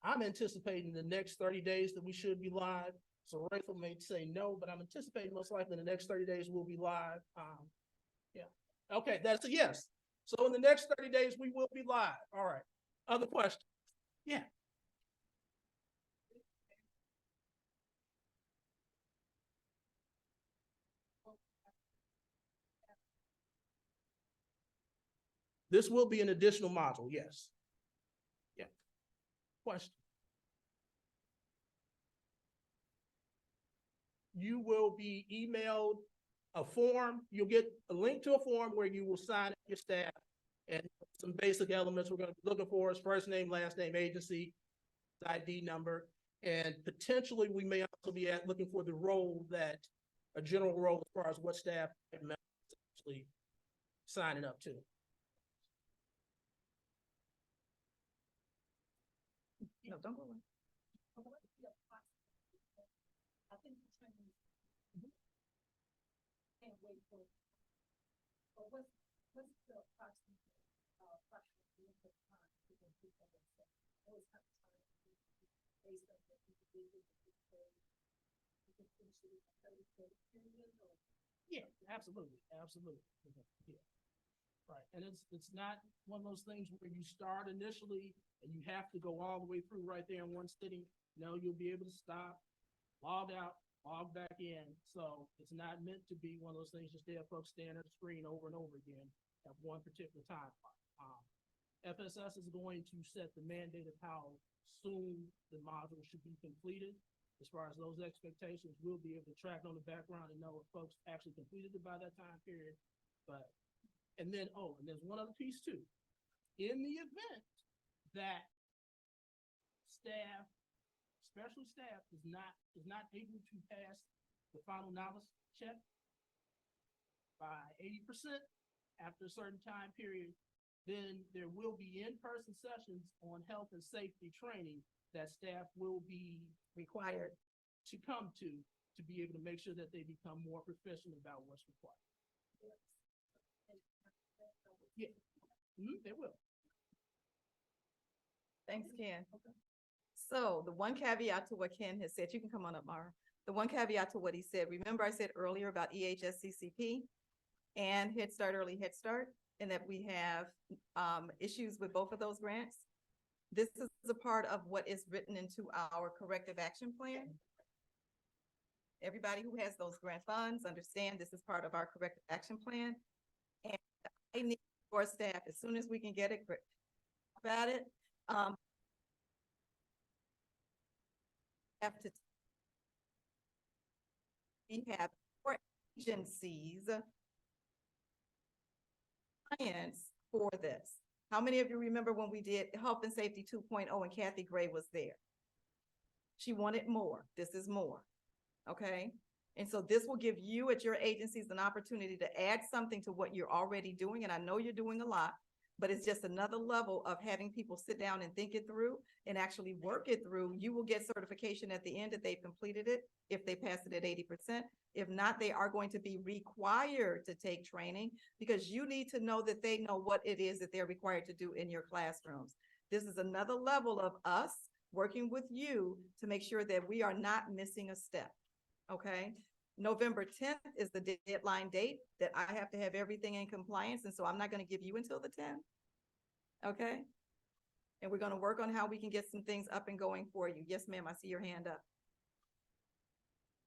I'm anticipating the next 30 days that we should be live. So Rachel may say no, but I'm anticipating most likely in the next 30 days we'll be live. Yeah. Okay, that's a yes. So in the next 30 days, we will be live. All right. Other questions? Yeah. This will be an additional module, yes. Yeah. Question? You will be emailed a form. You'll get a link to a form where you will sign your staff, and some basic elements we're going to be looking for is first name, last name, agency, ID number, and potentially we may also be looking for the role that, a general role as far as what staff members actually signing up to. No, don't go away. I think the training can't wait for, but what's the approximate, approximate time to complete that? Always have time based on what you do, you can finish it in 30 period or. Yeah, absolutely, absolutely. Yeah. Right, and it's not one of those things where you start initially and you have to go all the way through right there in one sitting. No, you'll be able to stop, log out, log back in. So it's not meant to be one of those things just there folks staring at the screen over and over again at one particular time. FSS is going to set the mandate of how soon the module should be completed. As far as those expectations, we'll be able to track on the background and know if folks actually completed it by that time period. But and then, and there's one other piece too. In the event that staff, special staff is not able to pass the final knowledge check by 80% after a certain time period, then there will be in-person sessions on health and safety training that staff will be required to come to to be able to make sure that they become more proficient about what's required. Yeah, they will. Thanks, Ken. So the one caveat to what Ken has said, you can come on up, Mara. The one caveat to what he said, remember I said earlier about EHSCCP and Head Start Early Head Start, and that we have issues with both of those grants? This is a part of what is written into our corrective action plan. Everybody who has those grant funds understand this is part of our corrective action plan. And I need your staff, as soon as we can get it, about it, have to. We have 4 agencies clients for this. How many of you remember when we did Health and Safety 2.0 and Kathy Gray was there? She wanted more. This is more. Okay? And so this will give you at your agencies an opportunity to add something to what you're already doing. And I know you're doing a lot, but it's just another level of having people sit down and think it through and actually work it through. You will get certification at the end if they've completed it, if they pass it at 80%. If not, they are going to be required to take training because you need to know that they know what it is that they're required to do in your classrooms. This is another level of us working with you to make sure that we are not missing a step, okay? November 10th is the deadline date that I have to have everything in compliance, and so I'm not going to give you until the 10th, okay? And we're going to work on how we can get some things up and going for you. Yes, ma'am, I see your hand up.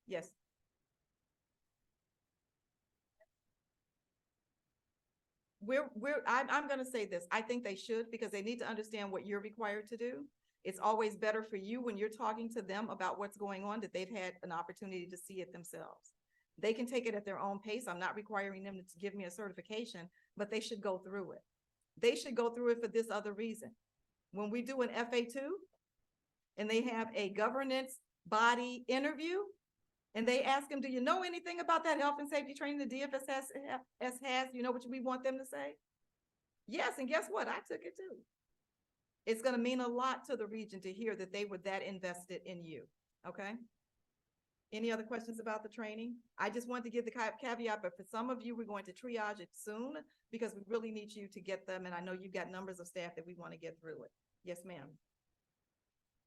Yes. I'm going to say this. I think they should because they need to understand what you're required to do. It's always better for you when you're talking to them about what's going on that they've had an opportunity to see it themselves. They can take it at their own pace. I'm not requiring them to give me a certification, but they should go through it. They should go through it for this other reason. When we do an FA2 and they have a governance body interview and they ask them, do you know anything about that health and safety training the DFSS has? You know what we want them to say? Yes, and guess what? I took it too. It's going to mean a lot to the region to hear that they were that invested in you, okay? Any other questions about the training? I just wanted to give the caveat, but for some of you, we're going to triage it soon because we really need you to get them, and I know you've got numbers of staff that we want to get through it. Yes, ma'am.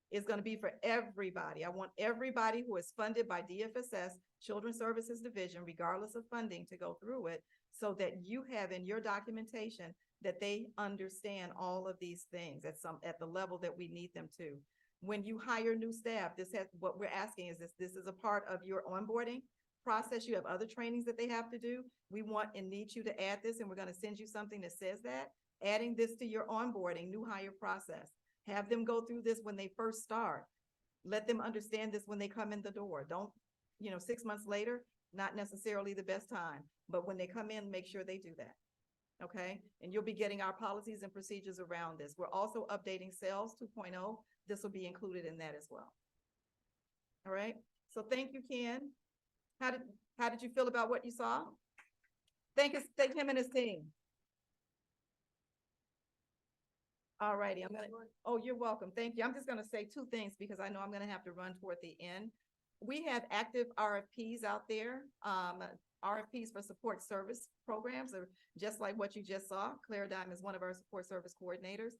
It's going to be for everybody. I want everybody who is funded by DFSS, Children's Services Division, regardless of funding, to go through it so that you have in your documentation that they understand all of these things at the level that we need them to. When you hire new staff, what we're asking is this is a part of your onboarding process. You have other trainings that they have to do. We want and need you to add this, and we're going to send you something that says that. Adding this to your onboarding, new hire process. Have them go through this when they first start. Let them understand this when they come in the door. Don't, 6 months later, not necessarily the best time, but when they come in, make sure they do that. Okay, and you'll be getting our policies and procedures around this. We're also updating Sales 2.0. This will be included in that as well. All right, so thank you, Ken. How did you feel about what you saw? Thank him and his team. All righty, oh, you're welcome. Thank you. I'm just gonna say 2 things because I know I'm gonna have to run toward the end. We have active RFPs out there. RFPs for support service programs are just like what you just saw. Claire Dime is one of our support service coordinators.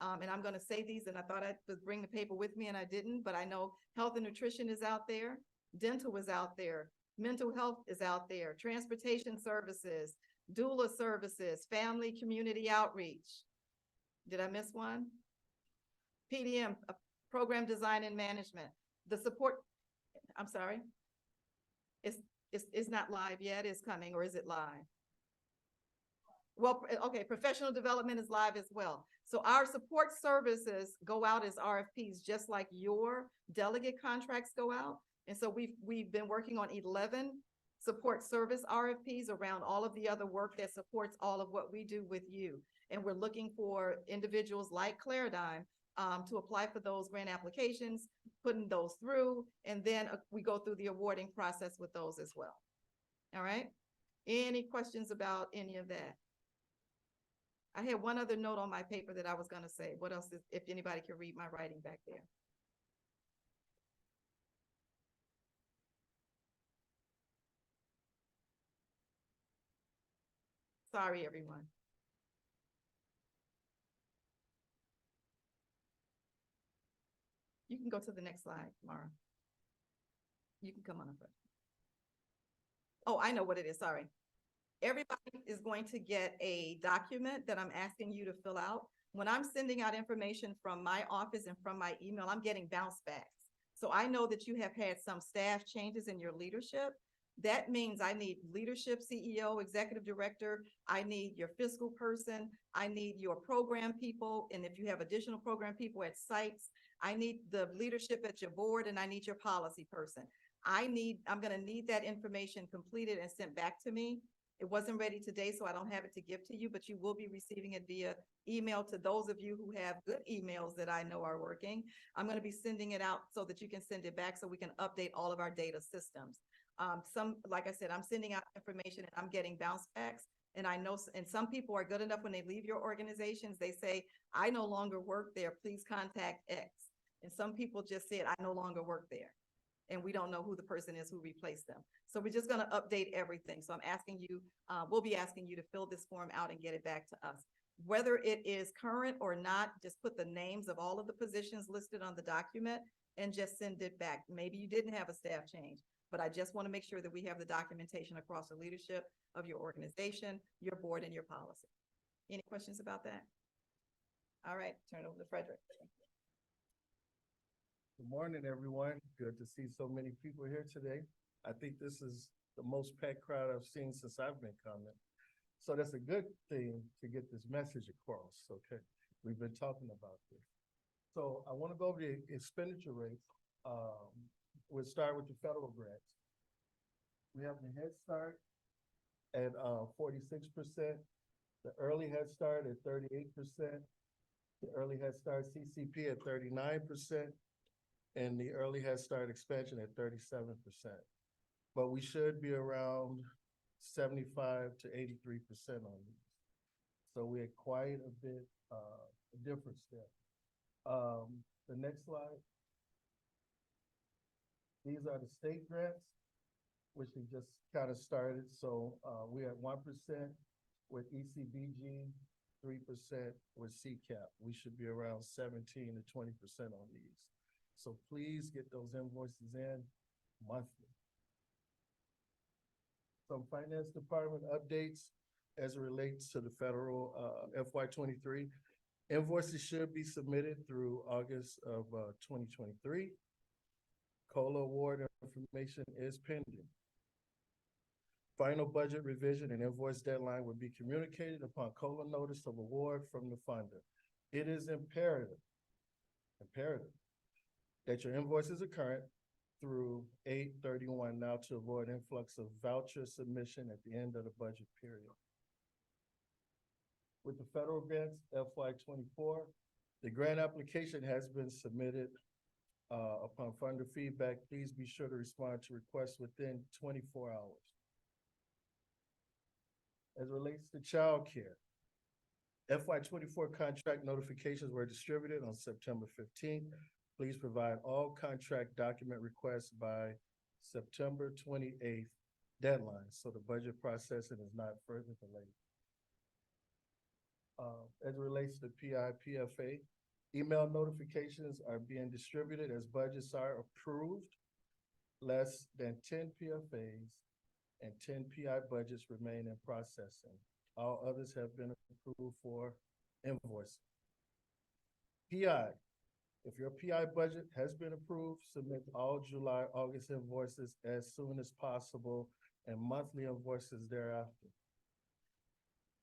And I'm going to say these, and I thought I would bring the paper with me and I didn't, but I know health and nutrition is out there. Dental is out there. Mental health is out there. Transportation services, doula services, family community outreach. Did I miss one? PDM, program design and management. The support, I'm sorry. It's not live yet. It's coming, or is it live? Well, okay, professional development is live as well. So our support services go out as RFPs, just like your delegate contracts go out. And so we've been working on 11 support service RFPs around all of the other work that supports all of what we do with you. And we're looking for individuals like Claire Dime to apply for those grant applications, putting those through, and then we go through the awarding process with those as well. All right. Any questions about any of that? I had one other note on my paper that I was going to say. What else if anybody can read my writing back there? Sorry, everyone. You can go to the next slide, Mara. You can come on up. Oh, I know what it is, sorry. Everybody is going to get a document that I'm asking you to fill out. When I'm sending out information from my office and from my email, I'm getting bounce backs. So I know that you have had some staff changes in your leadership. That means I need leadership, CEO, executive director. I need your fiscal person. I need your program people. And if you have additional program people at sites, I need the leadership at your board, and I need your policy person. I'm gonna need that information completed and sent back to me. It wasn't ready today, so I don't have it to give to you, but you will be receiving it via email to those of you who have good emails that I know are working. I'm gonna be sending it out so that you can send it back so we can update all of our data systems. Like I said, I'm sending out information and I'm getting bounce backs. And I know, and some people are good enough when they leave your organizations, they say, I no longer work there, please contact X. And some people just said, I no longer work there. And we don't know who the person is who replaced them. So we're just gonna update everything. So I'm asking you, we'll be asking you to fill this form out and get it back to us. Whether it is current or not, just put the names of all of the positions listed on the document and just send it back. Maybe you didn't have a staff change, but I just wanna make sure that we have the documentation across the leadership of your organization, your board, and your policy. Any questions about that? All right, turn it over to Frederick. Good morning, everyone. Good to see so many people here today. I think this is the most packed crowd I've seen since I've been coming. So that's a good thing to get this message across, okay? We've been talking about this. So I want to go over the expenditure rates. We'll start with the federal grants. We have the Head Start at 46%, the Early Head Start at 38%, the Early Head Start CCP at 39%, and the Early Head Start expansion at 37%. But we should be around 75 to 83% on these. So we had quite a bit difference there. The next slide. These are the state grants, which we just kind of started. So we're at 1% with ECBG, 3% with CCAP. We should be around 17 to 20% on these. So please get those invoices in monthly. Some finance department updates as it relates to the federal FY23. Invoices should be submitted through August of 2023. COLA award information is pending. Final budget revision and invoice deadline will be communicated upon COLA notice of award from the funder. It is imperative that your invoices are current through 8/31 now to avoid influx of voucher submission at the end of the budget period. With the federal grants, FY24, the grant application has been submitted. Upon funder feedback, please be sure to respond to requests within 24 hours. As it relates to childcare, FY24 contract notifications were distributed on September 15th. Please provide all contract document requests by September 28th deadline, so the budget processing is not further delayed. As it relates to PI/PFA, email notifications are being distributed as budgets are approved. Less than 10 PFAs and 10 PI budgets remain in processing. All others have been approved for invoicing. PI, if your PI budget has been approved, submit all July, August invoices as soon as possible and monthly invoices thereafter.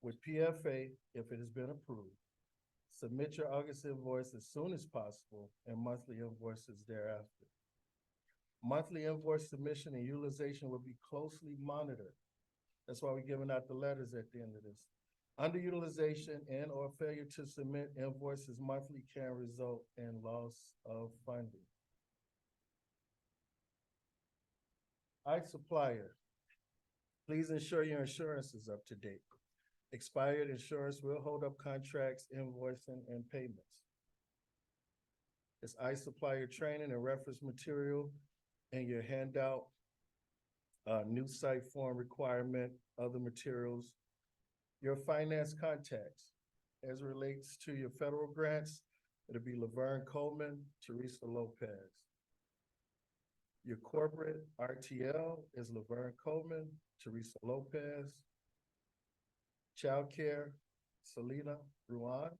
With PFA, if it has been approved, submit your August invoice as soon as possible and monthly invoices thereafter. Monthly invoice submission and utilization will be closely monitored. That's why we're giving out the letters at the end of this. Underutilization and or failure to submit invoices monthly can result in loss of funding. iSupplier, please ensure your insurance is up to date. Expired insurance will hold up contracts, invoicing, and payments. It's iSupplier training and reference material in your handout, new site form requirement, other materials. Your finance contacts, as relates to your federal grants, it'll be Laverne Coleman, Teresa Lopez. Your corporate RTL is Laverne Coleman, Teresa Lopez. Childcare, Selena Ruan.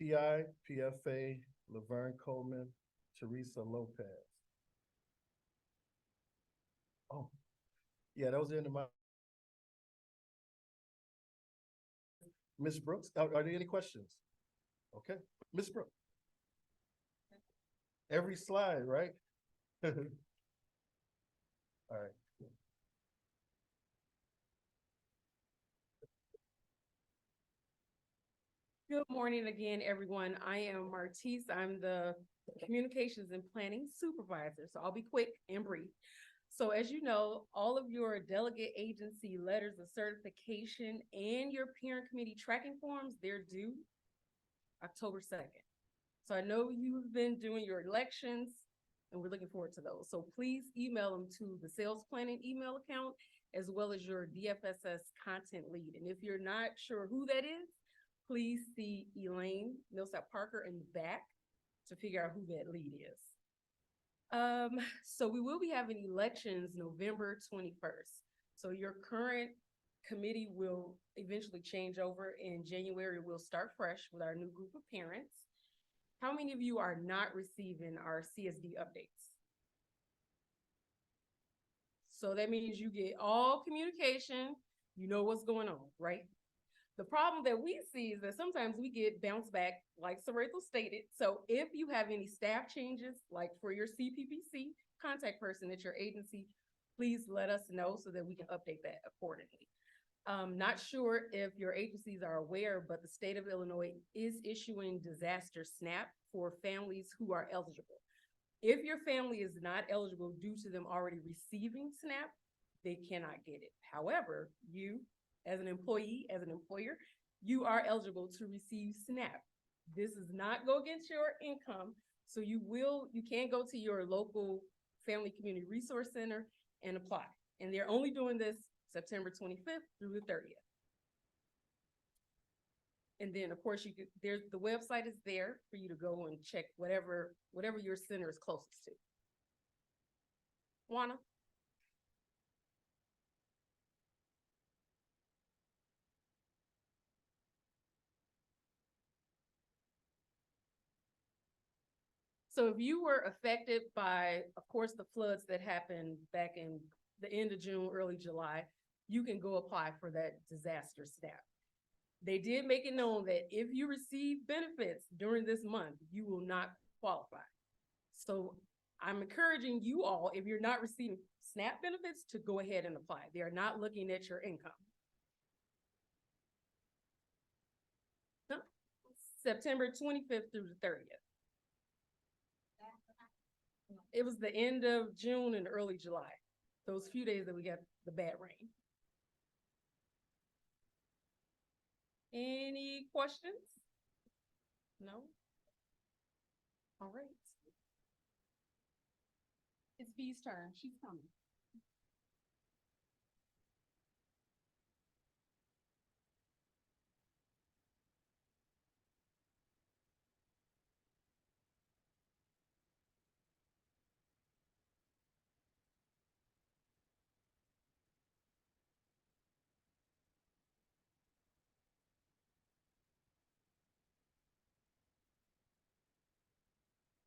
PI, PFA, Laverne Coleman, Teresa Lopez. Oh, yeah, that was the end of my. Ms. Brooks, are there any questions? Okay, Ms. Brooks. Every slide, right? All right. Good morning again, everyone. I am Martise. I'm the Communications and Planning Supervisor, so I'll be quick and brief. So as you know, all of your delegate agency letters of certification and your parent committee tracking forms, they're due October 2nd. So I know you've been doing your elections and we're looking forward to those. So please email them to the sales planning email account as well as your DFSS content lead. And if you're not sure who that is, please see Elaine Millsap Parker in the back to figure out who that lead is. So we will be having elections November 21st. So your current committee will eventually change over in January. We'll start fresh with our new group of parents. How many of you are not receiving our CSD updates? So that means you get all communication, you know what's going on, right? The problem that we see is that sometimes we get bounced back, like Saretha stated. So if you have any staff changes, like for your CPPC contact person at your agency, please let us know so that we can update that accordingly. Not sure if your agencies are aware, but the state of Illinois is issuing disaster SNAP for families who are eligible. If your family is not eligible due to them already receiving SNAP, they cannot get it. However, you, as an employee, as an employer, you are eligible to receive SNAP. This does not go against your income. So you can go to your local Family Community Resource Center and apply. And they're only doing this September 25th through the 30th. And then of course the website is there for you to go and check whatever your center is closest to. Juana? So if you were affected by, of course, the floods that happened back in the end of June, early July, you can go apply for that disaster SNAP. They did make it known that if you receive benefits during this month, you will not qualify. So I'm encouraging you all, if you're not receiving SNAP benefits, to go ahead and apply. They are not looking at your income. September 25th through the 30th. It was the end of June and early July. Those few days that we got the bad rain. Any questions? No? All right. It's Bee's turn. She's coming.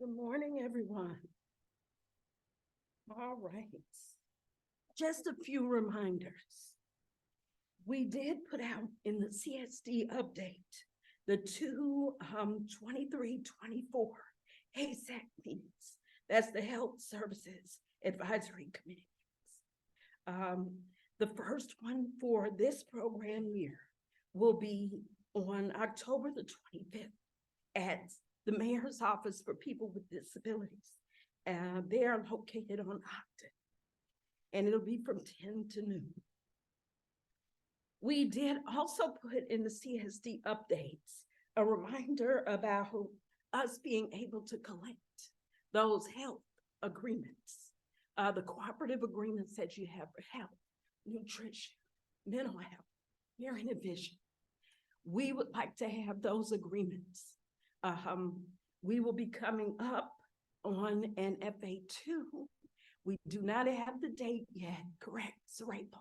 Good morning, everyone. All right. Just a few reminders. We did put out in the CSD update the two 23-24 HASAC meetings. That's the Health Services Advisory Committee. The first one for this program year will be on October the 25th at the Mayor's Office for People with Disabilities. They are located on Ogden, and it'll be from 10 to noon. We did also put in the CSD updates a reminder about us being able to collect those health agreements, the cooperative agreements that you have for health, nutrition, mental health, hearing and vision. We would like to have those agreements. We will be coming up on an FA2. We do not have the date yet, correct, Sarabo?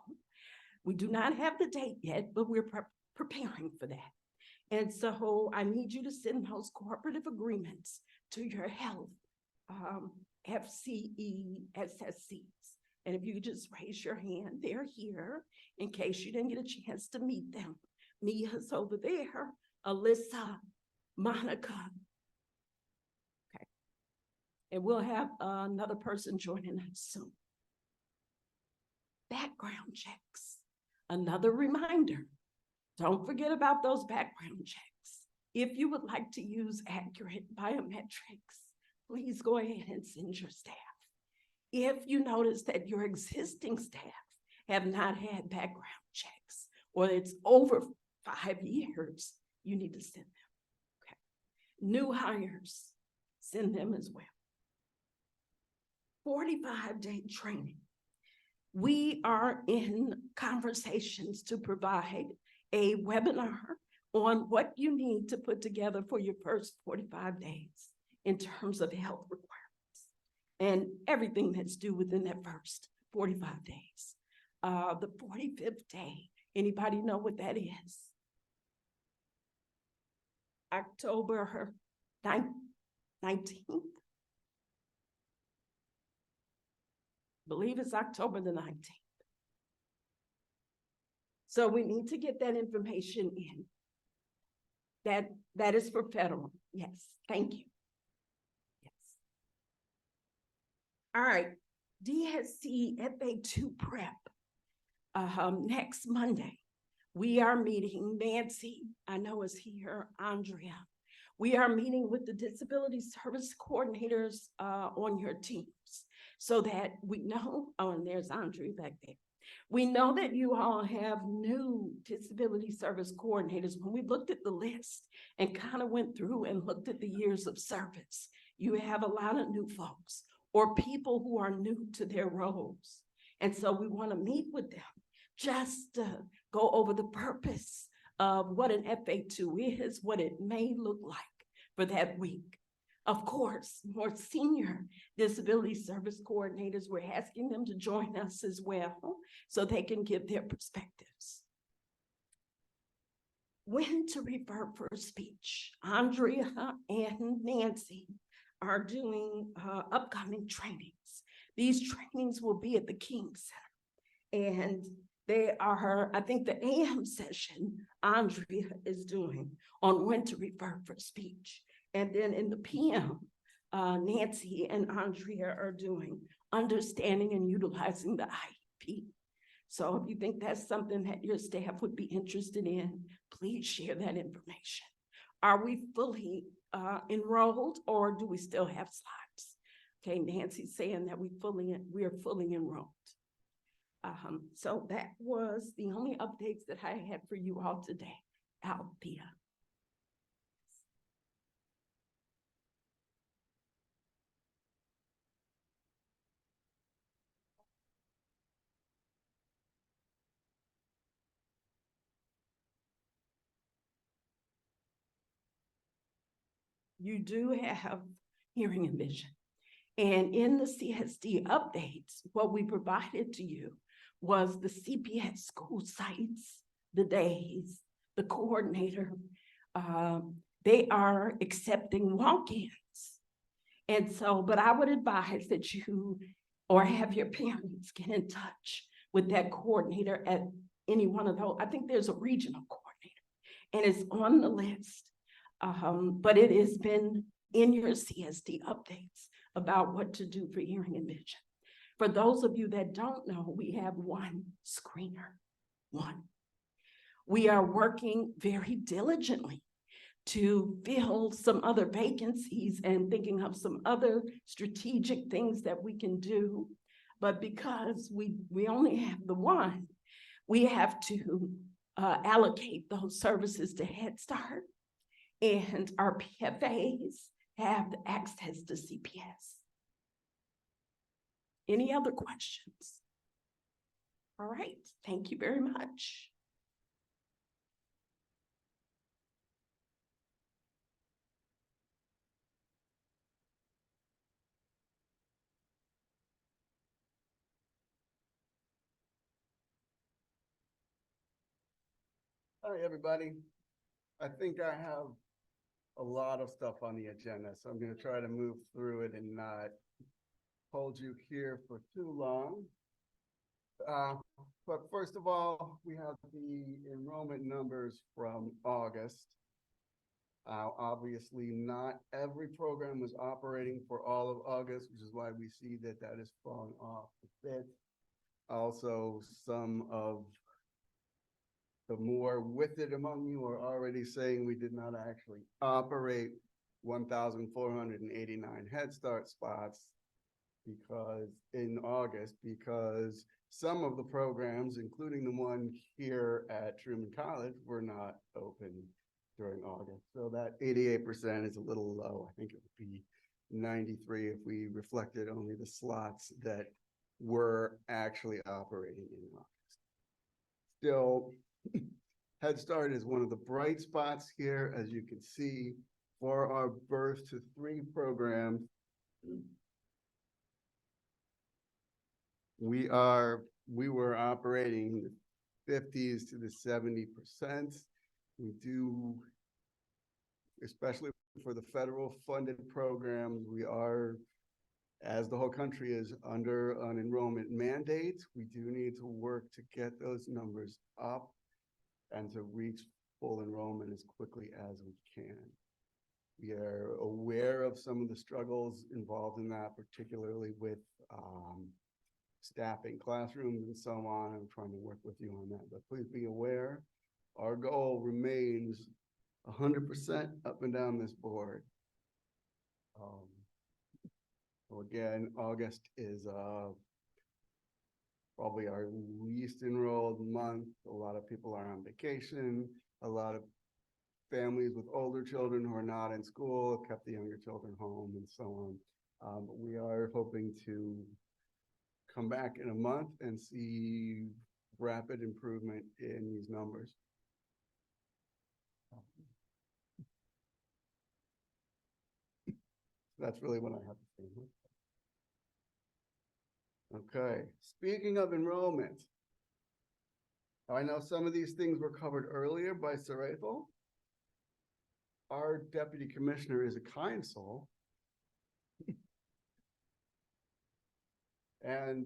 We do not have the date yet, but we're preparing for that. And so I need you to send those cooperative agreements to your health FCE SSCs. And if you could just raise your hand, they're here in case you didn't get a chance to meet them. Mia's over there, Alyssa, Monica. Okay. And we'll have another person joining us soon. Background checks. Another reminder, don't forget about those background checks. If you would like to use accurate biometrics, please go ahead and send your staff. If you notice that your existing staff have not had background checks, or it's over 5 years, you need to send them. Okay. New hires, send them as well. 45-day training. We are in conversations to provide a webinar on what you need to put together for your first 45 days in terms of health requirements and everything that's due within that first 45 days. The 45th day, anybody know what that is? October 19th? Believe it's October the 19th. So we need to get that information in. That is for federal. Yes, thank you. Yes. All right, DSC FA2 prep. Next Monday, we are meeting Nancy, I know is here, Andrea. We are meeting with the disability service coordinators on your teams so that we know, oh, and there's Andrea back there. We know that you all have new disability service coordinators. When we looked at the list and kind of went through and looked at the years of service, you have a lot of new folks or people who are new to their roles. And so we want to meet with them just to go over the purpose of what an FA2 is, what it may look like for that week. Of course, more senior disability service coordinators, we're asking them to join us as well so they can give their perspectives. When to refer for a speech. Andrea and Nancy are doing upcoming trainings. These trainings will be at the King Center. And they are, I think the AM session Andrea is doing on when to refer for speech. And then in the PM, Nancy and Andrea are doing understanding and utilizing the IEP. So if you think that's something that your staff would be interested in, please share that information. Are we fully enrolled or do we still have slots? Okay, Nancy's saying that we are fully enrolled. So that was the only updates that I had for you all today. Althea. You do have hearing and vision. And in the CSD updates, what we provided to you was the CPS school sites, the days, the coordinator. They are accepting walk-ins. And so, but I would advise that you or have your parents get in touch with that coordinator at any one of those. I think there's a regional coordinator and it's on the list. But it has been in your CSD updates about what to do for hearing and vision. For those of you that don't know, we have one screener, one. We are working very diligently to fill some other vacancies and thinking of some other strategic things that we can do. But because we only have the one, we have to allocate those services to Head Start. And our PFAs have access to CPS. Any other questions? All right, thank you very much. Hi, everybody. I think I have a lot of stuff on the agenda, so I'm gonna try to move through it and not hold you here for too long. But first of all, we have the enrollment numbers from August. Obviously, not every program was operating for all of August, which is why we see that that is falling off a bit. Also, some of the more with it among you are already saying we did not actually operate 1,489 Head Start spots because in August, because some of the programs, including the one here at Truman College, were not open during August. So that 88% is a little low. I think it would be 93 if we reflected only the slots that were actually operating in August. Still, Head Start is one of the bright spots here, as you can see, for our birth to 3 program. We were operating the 50s to the 70%. We do, especially for the federal funded programs, we are, as the whole country is under an enrollment mandate, we do need to work to get those numbers up and to reach full enrollment as quickly as we can. We are aware of some of the struggles involved in that, particularly with staffing classrooms and so on. I'm trying to work with you on that, but please be aware, our goal remains 100% up and down this board. So again, August is probably our least enrolled month. A lot of people are on vacation. A lot of families with older children who are not in school have kept the younger children home and so on. But we are hoping to come back in a month and see rapid improvement in these numbers. That's really what I have to say. Okay, speaking of enrollment, I know some of these things were covered earlier by Sir Ethel. Our deputy commissioner is a kind soul. And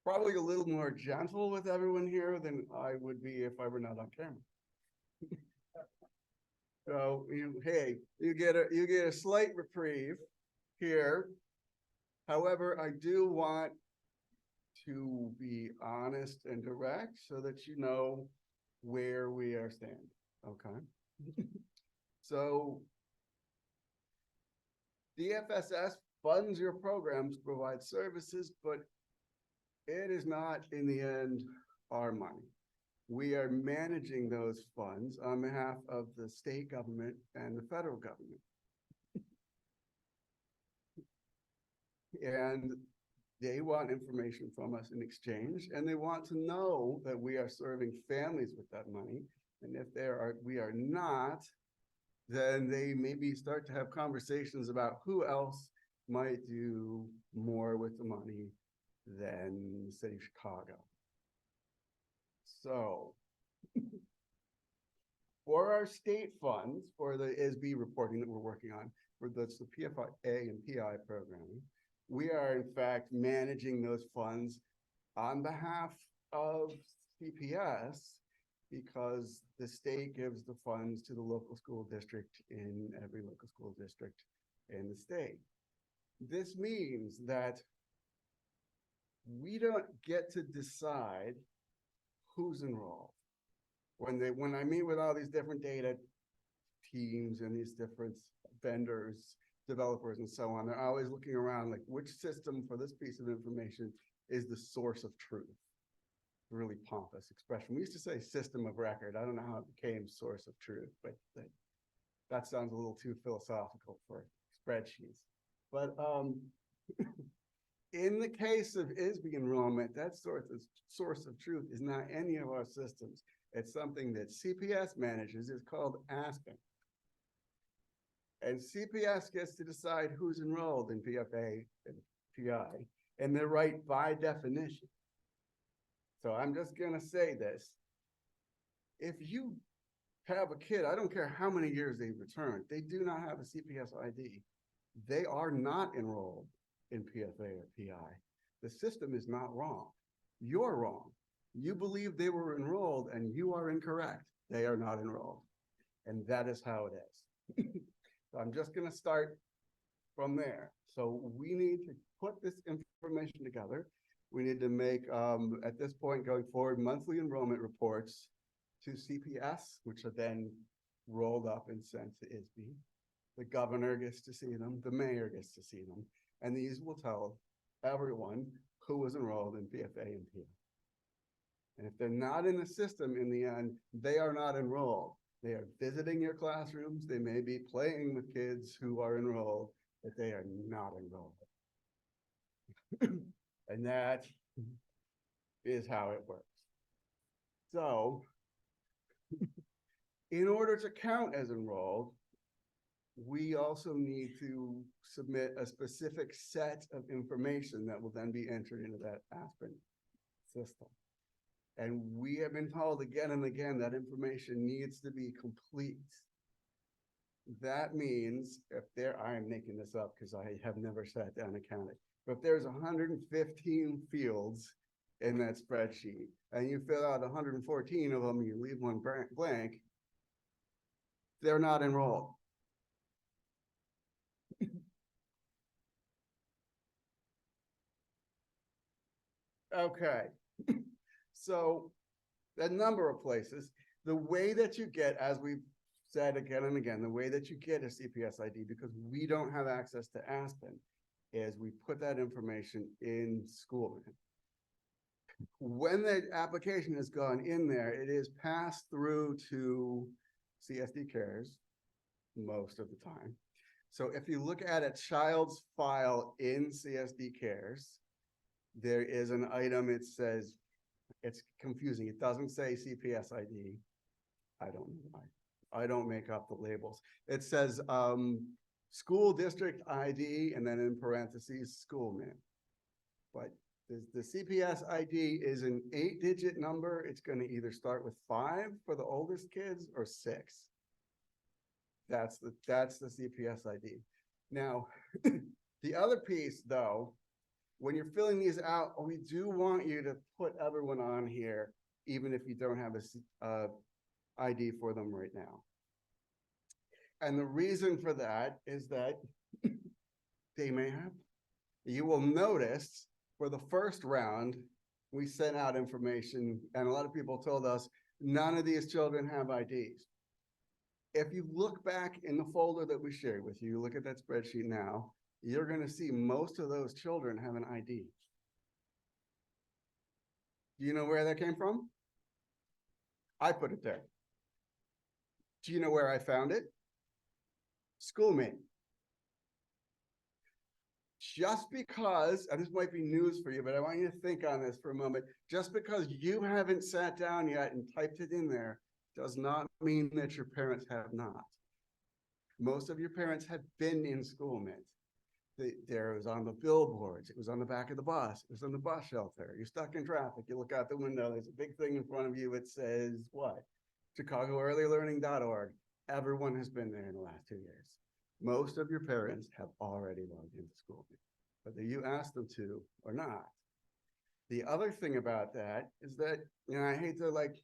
probably a little more gentle with everyone here than I would be if I were not on camera. So hey, you get a slight reprieve here. However, I do want to be honest and direct so that you know where we are standing, okay? So DFSS funds your programs, provide services, but it is not in the end our money. We are managing those funds on behalf of the state government and the federal government. And they want information from us in exchange, and they want to know that we are serving families with that money. And if we are not, then they maybe start to have conversations about who else might do more with the money than the city of Chicago. So for our state funds, for the ISB reporting that we're working on, for the PFA and PI programming, we are in fact managing those funds on behalf of CPS because the state gives the funds to the local school district in every local school district in the state. This means that we don't get to decide who's enrolled. When I meet with all these different data teams and these different vendors, developers and so on, they're always looking around like which system for this piece of information is the source of truth. Really pompous expression. We used to say system of record. I don't know how it became source of truth, but that sounds a little too philosophical for spreadsheets. But in the case of ISB enrollment, that source of truth is not any of our systems. It's something that CPS manages. It's called Aspen. And CPS gets to decide who's enrolled in PFA and PI, and they're right by definition. So I'm just gonna say this. if you have a kid, I don't care how many years they've returned, they do not have a CPS ID. They are not enrolled in PFA or PI. The system is not wrong. You're wrong. You believe they were enrolled and you are incorrect. They are not enrolled. And that is how it is. So I'm just gonna start from there. So we need to put this information together. We need to make, at this point going forward, monthly enrollment reports to CPS, which are then rolled up and sent to ISB. The governor gets to see them, the mayor gets to see them, and these will tell everyone who was enrolled in PFA and PI. And if they're not in the system in the end, they are not enrolled. They are visiting your classrooms, they may be playing with kids who are enrolled, but they are not enrolled. And that is how it works. So, in order to count as enrolled, we also need to submit a specific set of information that will then be entered into that Aspen system. And we have been told again and again that information needs to be complete. That means if there, I am making this up because I have never sat down and counted, but if there's 115 fields in that spreadsheet and you fill out 114 of them, you leave one blank, they're not enrolled. Okay. So a number of places, the way that you get, as we've said again and again, the way that you get a CPS ID, because we don't have access to Aspen, is we put that information in Schoolman. When the application has gone in there, it is passed through to CSD Cares most of the time. So if you look at a child's file in CSD Cares, there is an item, it says, it's confusing. It doesn't say CPS ID. I don't know why. I don't make up the labels. It says school district ID and then in parentheses, Schoolman. But the CPS ID is an 8-digit number. It's going to either start with 5 for the oldest kids or 6. That's the CPS ID. Now, the other piece though, when you're filling these out, we do want you to put everyone on here, even if you don't have a ID for them right now. And the reason for that is that they may have. You will notice for the first round, we sent out information and a lot of people told us none of these children have IDs. If you look back in the folder that we shared with you, look at that spreadsheet now, you're going to see most of those children have an ID. Do you know where that came from? I put it there. Do you know where I found it? Schoolmate. Just because, and this might be news for you, but I want you to think on this for a moment. Just because you haven't sat down yet and typed it in there does not mean that your parents have not. Most of your parents have been in Schoolmate. There was on the billboards, it was on the back of the bus, it was on the bus shelter. You're stuck in traffic, you look out the window, there's a big thing in front of you, it says what? ChicagoEarlyLearning.org. Everyone has been there in the last 2 years. Most of your parents have already logged into Schoolmate, whether you ask them to or not. The other thing about that is that, you know, I hate to like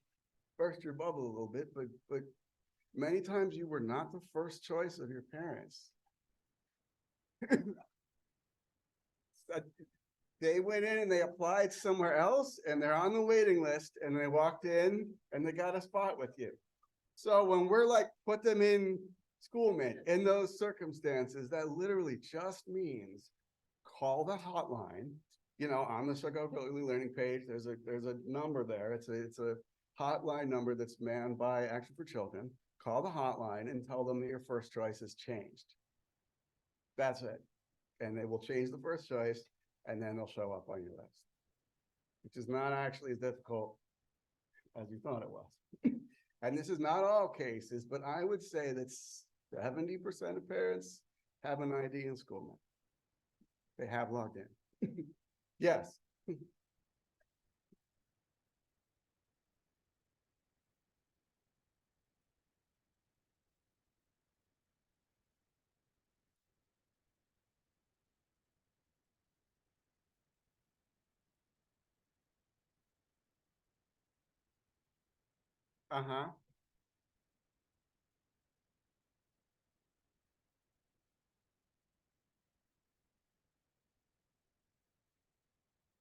burst your bubble a little bit, but many times you were not the first choice of your parents. They went in and they applied somewhere else and they're on the waiting list and they walked in and they got a spot with you. So when we're like, put them in Schoolmate in those circumstances, that literally just means call the hotline, you know, on the Chicago Early Learning page, there's a number there. It's a hotline number that's manned by Action for Children. Call the hotline and tell them that your first choice has changed. That's it. And they will change the first choice and then they'll show up on your list, which is not actually as difficult as you thought it was. And this is not all cases, but I would say that 70% of parents have an ID in Schoolmate. They have logged in. Yes. Uh-huh.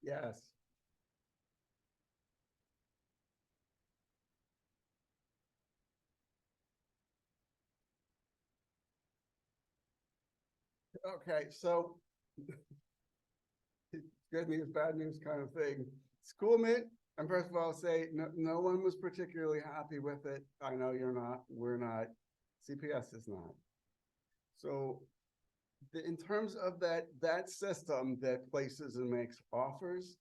Yes. Okay, so good news, bad news kind of thing. Schoolmint, and first of all, say, no one was particularly happy with it. I know you're not, we're not, CPS is not. So in terms of that system that places and makes offers,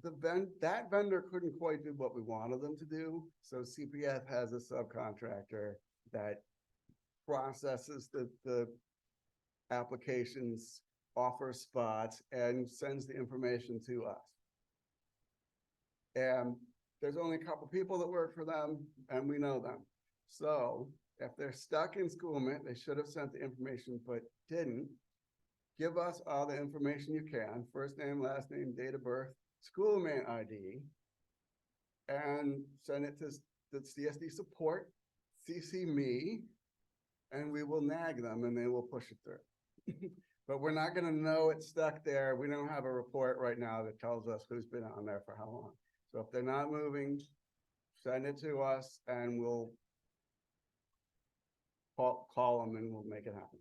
that vendor couldn't quite do what we wanted them to do. So CPF has a subcontractor that processes the applications, offers spots, and sends the information to us. And there's only a couple people that work for them, and we know them. So if they're stuck in Schoolmint, they should have sent the information, but didn't. Give us all the information you can, first name, last name, date of birth, Schoolmint ID, and send it to the CSD support, CC me, and we will nag them and they will push it through. But we're not gonna know it's stuck there. We don't have a report right now that tells us who's been on there for how long. So if they're not moving, send it to us and we'll call them and we'll make it happen.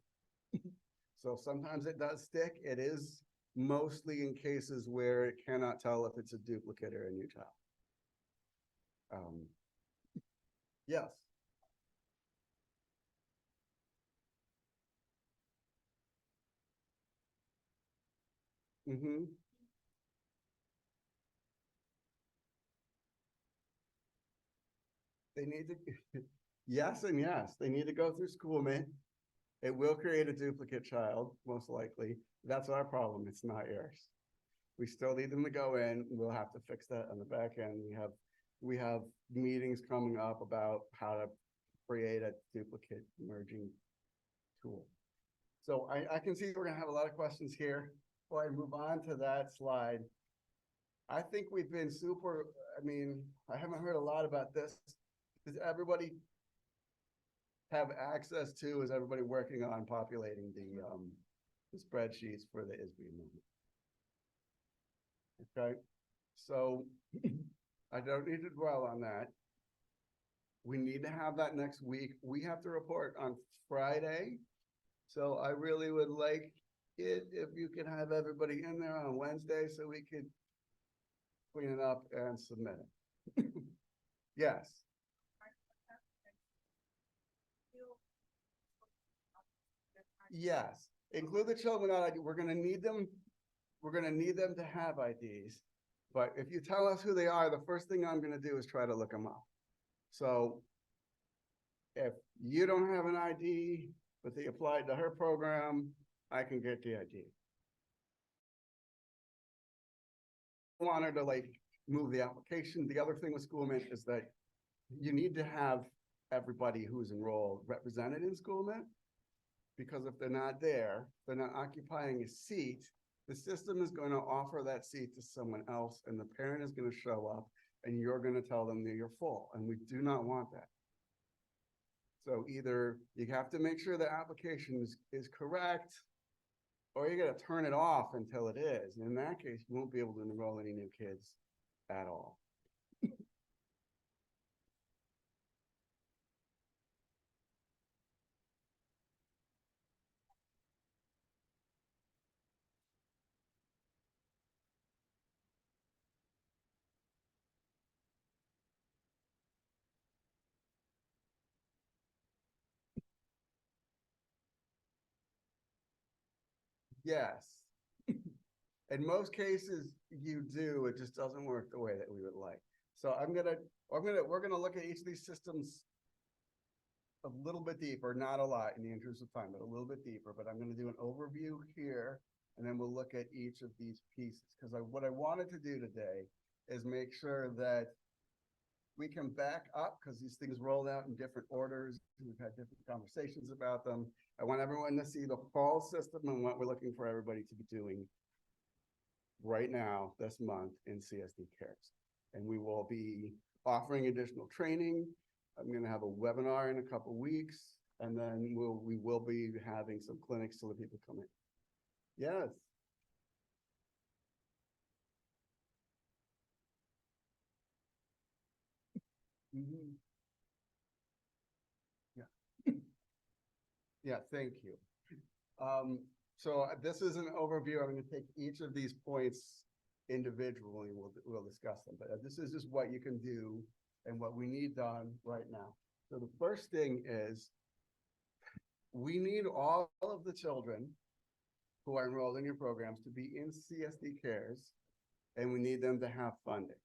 So sometimes it does stick. It is mostly in cases where it cannot tell if it's a duplicate or a new child. Yes. Mm-hmm. They need to, yes and yes, they need to go through Schoolmint. It will create a duplicate child, most likely. That's our problem, it's not yours. We still need them to go in, we'll have to fix that on the back end. We have meetings coming up about how to create a duplicate merging tool. So I can see we're gonna have a lot of questions here. Before I move on to that slide, I think we've been super, I mean, I haven't heard a lot about this. Does everybody have access to, is everybody working on populating the spreadsheets for the ISB movement? Okay, so I don't need to dwell on that. We need to have that next week. We have to report on Friday. So I really would like it if you could have everybody in there on Wednesday so we could clean it up and submit it. Yes. Yes, include the children without ID. We're gonna need them to have IDs. But if you tell us who they are, the first thing I'm gonna do is try to look them up. So if you don't have an ID, but they applied to her program, I can get the ID. I want her to like move the application. The other thing with Schoolmint is that you need to have everybody who's enrolled represented in Schoolmint. Because if they're not there, they're not occupying a seat, the system is going to offer that seat to someone else and the parent is going to show up and you're going to tell them that you're full, and we do not want that. So either you have to make sure the application is correct, or you got to turn it off until it is. And in that case, you won't be able to enroll any new kids at all. Yes. In most cases, you do, it just doesn't work the way that we would like. So we're gonna look at each of these systems a little bit deeper, not a lot in the interest of time, but a little bit deeper, but I'm gonna do an overview here, and then we'll look at each of these pieces. Because what I wanted to do today is make sure that we can back up, because these things rolled out in different orders. We've had different conversations about them. I want everyone to see the full system and what we're looking for everybody to be doing right now, this month in CSD Cares. And we will be offering additional training. I'm gonna have a webinar in a couple weeks, and then we will be having some clinics so that people come in. Yes. Mhm. Yeah. Yeah, thank you. So this is an overview. I'm gonna take each of these points individually. We'll discuss them, but this is just what you can do and what we need done right now. So the first thing is we need all of the children who are enrolled in your programs to be in CSD cares, and we need them to have funding.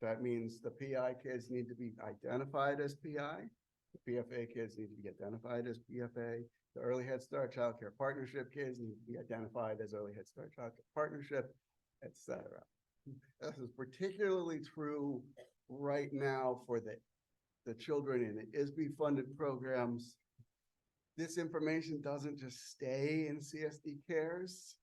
That means the PI kids need to be identified as PI. The PFA kids need to be identified as PFA. The Early Head Start Child Care Partnership kids need to be identified as Early Head Start Child Care Partnership, et cetera. This is particularly true right now for the children in the ISB funded programs. This information doesn't just stay in CSD cares.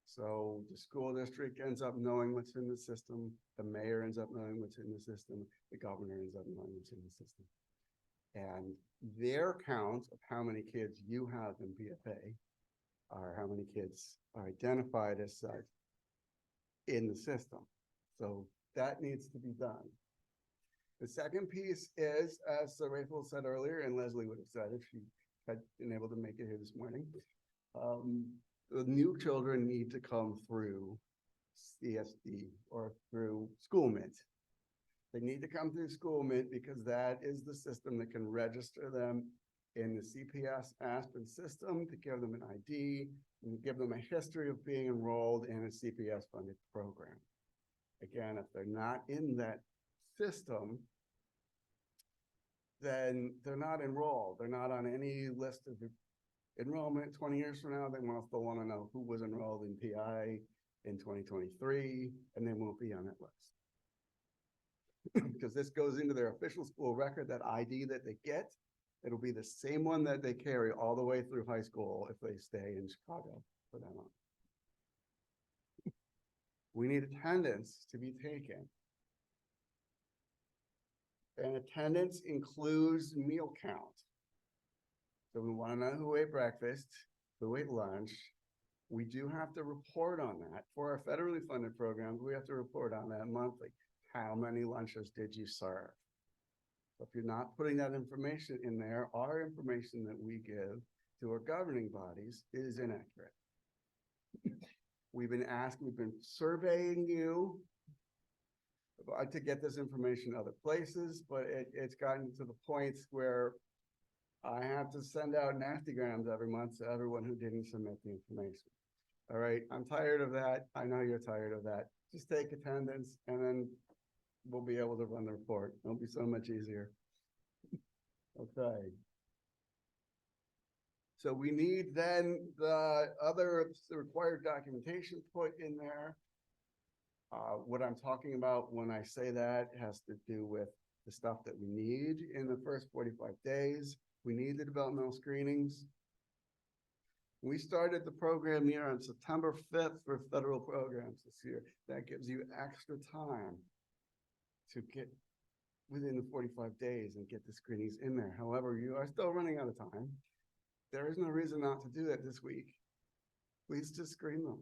So the school district ends up knowing what's in the system, the mayor ends up knowing what's in the system, the governor ends up knowing what's in the system. And their count of how many kids you have in PFA or how many kids are identified as such in the system. So that needs to be done. The second piece is, as Rachel said earlier, and Leslie would have said if she had been able to make it here this morning, the new children need to come through CSD or through SchoolMint. They need to come through SchoolMint because that is the system that can register them in the CPS Aspen system to give them an ID and give them a history of being enrolled in a CPS funded program. Again, if they're not in that system, then they're not enrolled. They're not on any list of enrollment. 20 years from now, they will still want to know who was enrolled in PI in 2023, and they won't be on that list. Because this goes into their official school record, that ID that they get, it'll be the same one that they carry all the way through high school if they stay in Chicago for that long. We need attendance to be taken. And attendance includes meal count. So we want to know who ate breakfast, who ate lunch. We do have to report on that. For our federally funded programs, we have to report on that monthly. How many lunches did you serve? If you're not putting that information in there, our information that we give to our governing bodies is inaccurate. We've been surveying you to get this information other places, but it's gotten to the points where I have to send out nastygrams every month to everyone who didn't submit the information. All right, I'm tired of that. I know you're tired of that. Just take attendance and then we'll be able to run the report. It'll be so much easier. Okay. So we need then the required documentation put in there. What I'm talking about when I say that has to do with the stuff that we need in the first 45 days. We need the developmental screenings. We started the program here on September 5th for federal programs this year. That gives you extra time to get within the 45 days and get the screenings in there. However, you are still running out of time. There is no reason not to do that this week. Please just screen them.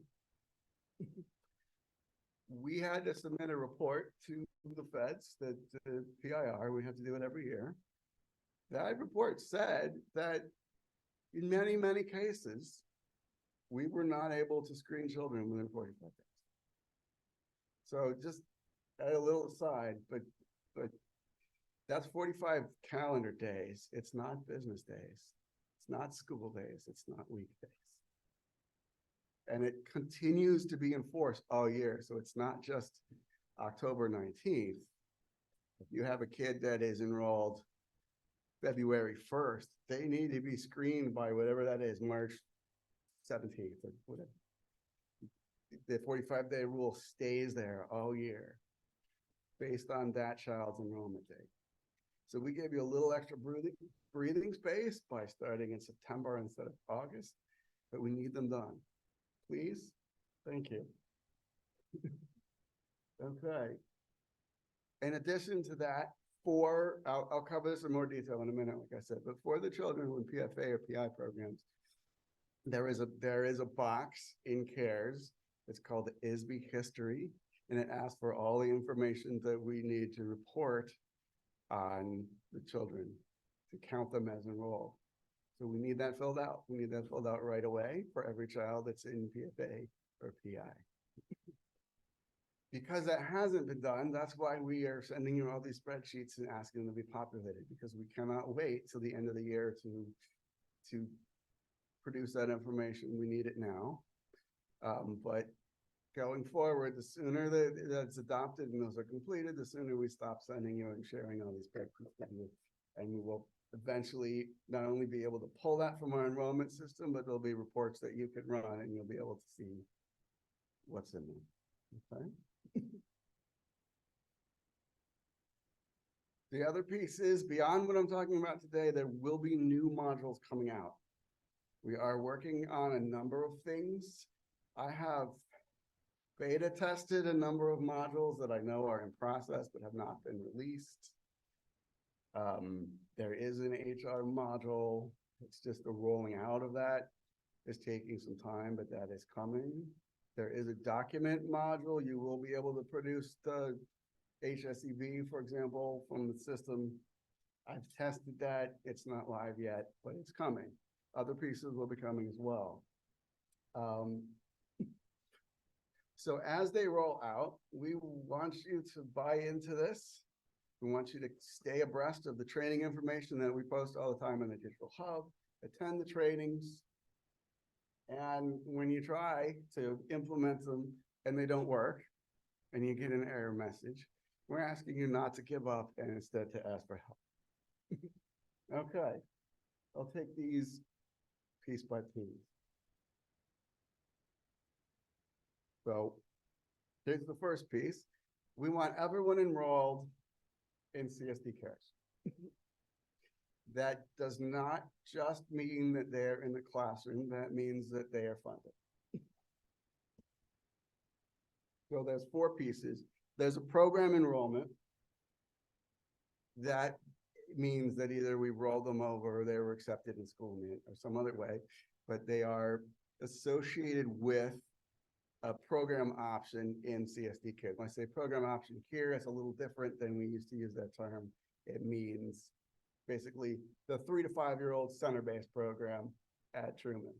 We had to submit a report to the feds, that the PIR, we have to do it every year. That report said that in many, many cases, we were not able to screen children within 45 days. So just a little aside, but that's 45 calendar days. It's not business days. It's not school days. It's not weekdays. And it continues to be enforced all year. So it's not just October 19th. If you have a kid that is enrolled February 1st, they need to be screened by whatever that is, March 17th or whatever. The 45-day rule stays there all year based on that child's enrollment date. So we gave you a little extra breathing space by starting in September instead of August, but we need them done. Please, thank you. Okay, In addition to that, I'll cover this in more detail in a minute, like I said, but for the children who in PFA or PI programs, there is a box in CARES. It's called the ISB history, and it asks for all the information that we need to report on the children to count them as enrolled. So we need that filled out. We need that filled out right away for every child that's in PFA or PI. Because that hasn't been done, that's why we are sending you all these spreadsheets and asking them to be populated, because we cannot wait till the end of the year to produce that information. We need it now. But going forward, the sooner that's adopted and those are completed, the sooner we stop sending you and sharing all these spreadsheets with you. And we will eventually not only be able to pull that from our enrollment system, but there'll be reports that you can run and you'll be able to see what's in them. Okay. The other piece is, beyond what I'm talking about today, there will be new modules coming out. We are working on a number of things. I have beta tested a number of modules that I know are in process but have not been released. There is an HR module. It's just the rolling out of that is taking some time, but that is coming. There is a document module. You will be able to produce the HSEB, for example, from the system. I've tested that. It's not live yet, but it's coming. Other pieces will be coming as well. So as they roll out, we want you to buy into this. We want you to stay abreast of the training information that we post all the time in the digital hub, attend the trainings. And when you try to implement them and they don't work and you get an error message, we're asking you not to give up and instead to ask for help. Okay, I'll take these piece by piece. So here's the first piece. We want everyone enrolled in CSD CARES. That does not just mean that they're in the classroom. That means that they are funded. So there's 4 pieces. There's a program enrollment. That means that either we rolled them over or they were accepted in SchoolMint or some other way, but they are associated with a program option in CSD CARES. When I say program option here, it's a little different than we used to use that term. It means basically the 3 to 5-year-old center-based program at Truman.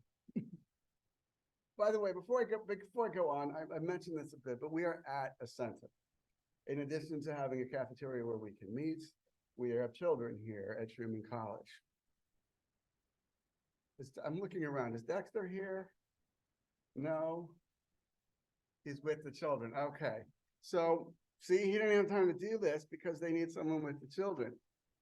By the way, before I go on, I mentioned this a bit, but we are at a center. In addition to having a cafeteria where we can meet, we have children here at Truman College. I'm looking around. Is Dexter here? No. He's with the children. Okay. So see, he didn't have time to do this because they need someone with the children.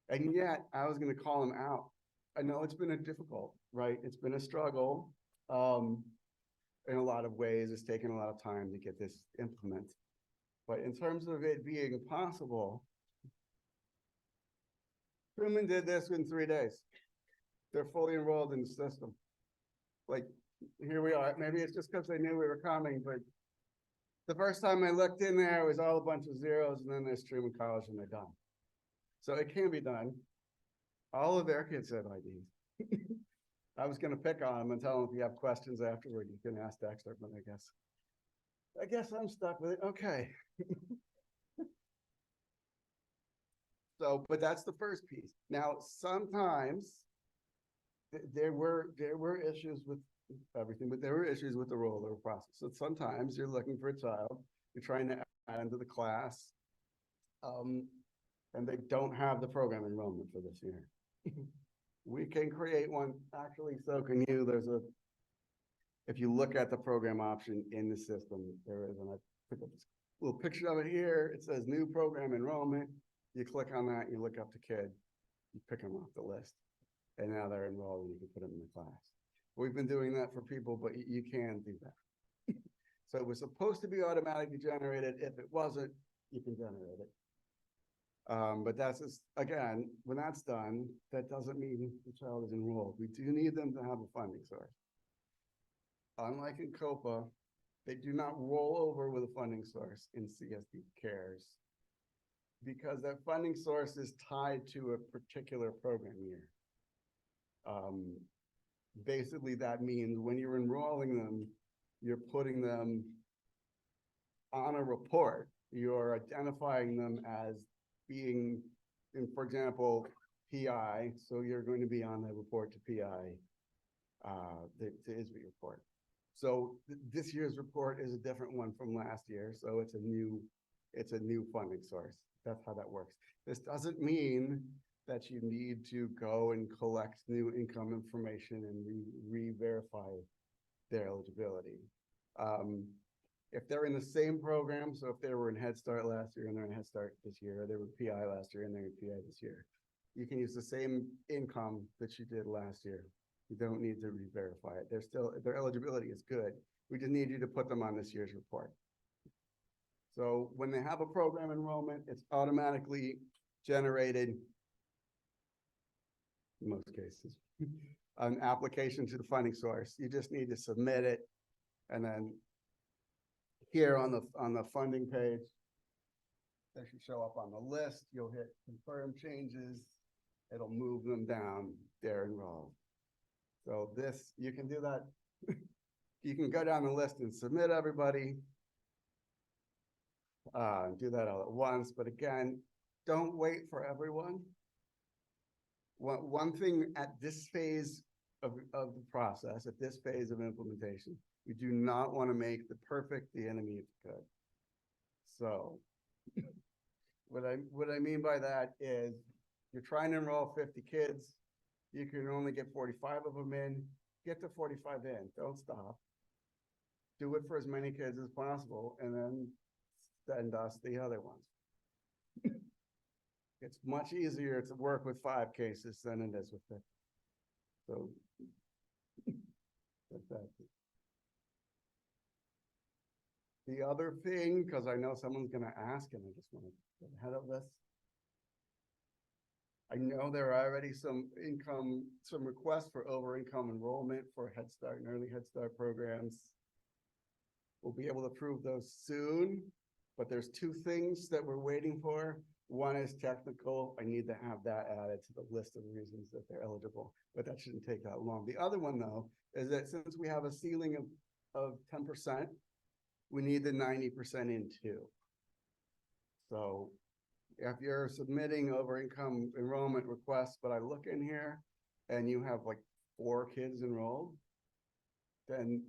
And yet I was going to call him out. I know it's been a difficult, right? It's been a struggle. In a lot of ways, it's taken a lot of time to get this implemented. But in terms of it being possible, Truman did this in 3 days. They're fully enrolled in the system. Like, here we are. Maybe it's just because they knew we were coming, but the first time I looked in there, it was all a bunch of zeros, and then there's Truman College, and they're done. So it can be done. All of their kids have IDs. I was going to pick on them and tell them if you have questions afterward, you can ask Dexter, but I guess I'm stuck with it. Okay. So, but that's the first piece. Now, sometimes there were issues with everything, but there were issues with the rollover process. So sometimes you're looking for a child, you're trying to add into the class, and they don't have the program enrollment for this year. We can create one. Actually, so can you. If you look at the program option in the system, there is, and I put up this little picture of it here. It says new program enrollment. You click on that, you look up the kid, you pick them off the list, and now they're enrolled and you can put them in the class. We've been doing that for people, but you can do that. So it was supposed to be automatically generated. If it wasn't, you can generate it. But that's just, again, when that's done, that doesn't mean the child is enrolled. We do need them to have a funding source. Unlike in COPA, they do not roll over with a funding source in CSD CARES. because that funding source is tied to a particular program year. Basically, that means when you're enrolling them, you're putting them on a report. You're identifying them as being, for example, PI, so you're going to be on the report to PI, the ISB report. So this year's report is a different one from last year, so it's a new funding source. That's how that works. This doesn't mean that you need to go and collect new income information and re-verify their eligibility. If they're in the same program, so if they were in Head Start last year and they're in Head Start this year, or they were PI last year and they're in PI this year, you can use the same income that you did last year. You don't need to re-verify it. Their eligibility is good. We just need you to put them on this year's report. So when they have a program enrollment, it's automatically generated, in most cases, an application to the funding source. You just need to submit it, and then here on the funding page, they should show up on the list. You'll hit confirm changes. It'll move them down. They're enrolled. So this, you can do that. You can go down the list and submit everybody. Do that all at once, but again, don't wait for everyone. One thing at this phase of the process, at this phase of implementation, we do not want to make the perfect the enemy of the good. So what I mean by that is you're trying to enroll 50 kids, you can only get 45 of them in, get to 45 in, don't stop. Do it for as many kids as possible, and then send us the other ones. It's much easier to work with 5 cases than it is with 50. So that's that. The other thing, because I know someone's going to ask, and I just want to get ahead of this. I know there are already some requests for over income enrollment for Head Start and early Head Start programs. We'll be able to approve those soon, but there's 2 things that we're waiting for. One is technical. I need to have that added to the list of reasons that they're eligible, but that shouldn't take that long. The other one, though, is that since we have a ceiling of 10%, we need the 90% in too. So if you're submitting over income enrollment requests, but I look in here and you have like 4 kids enrolled, then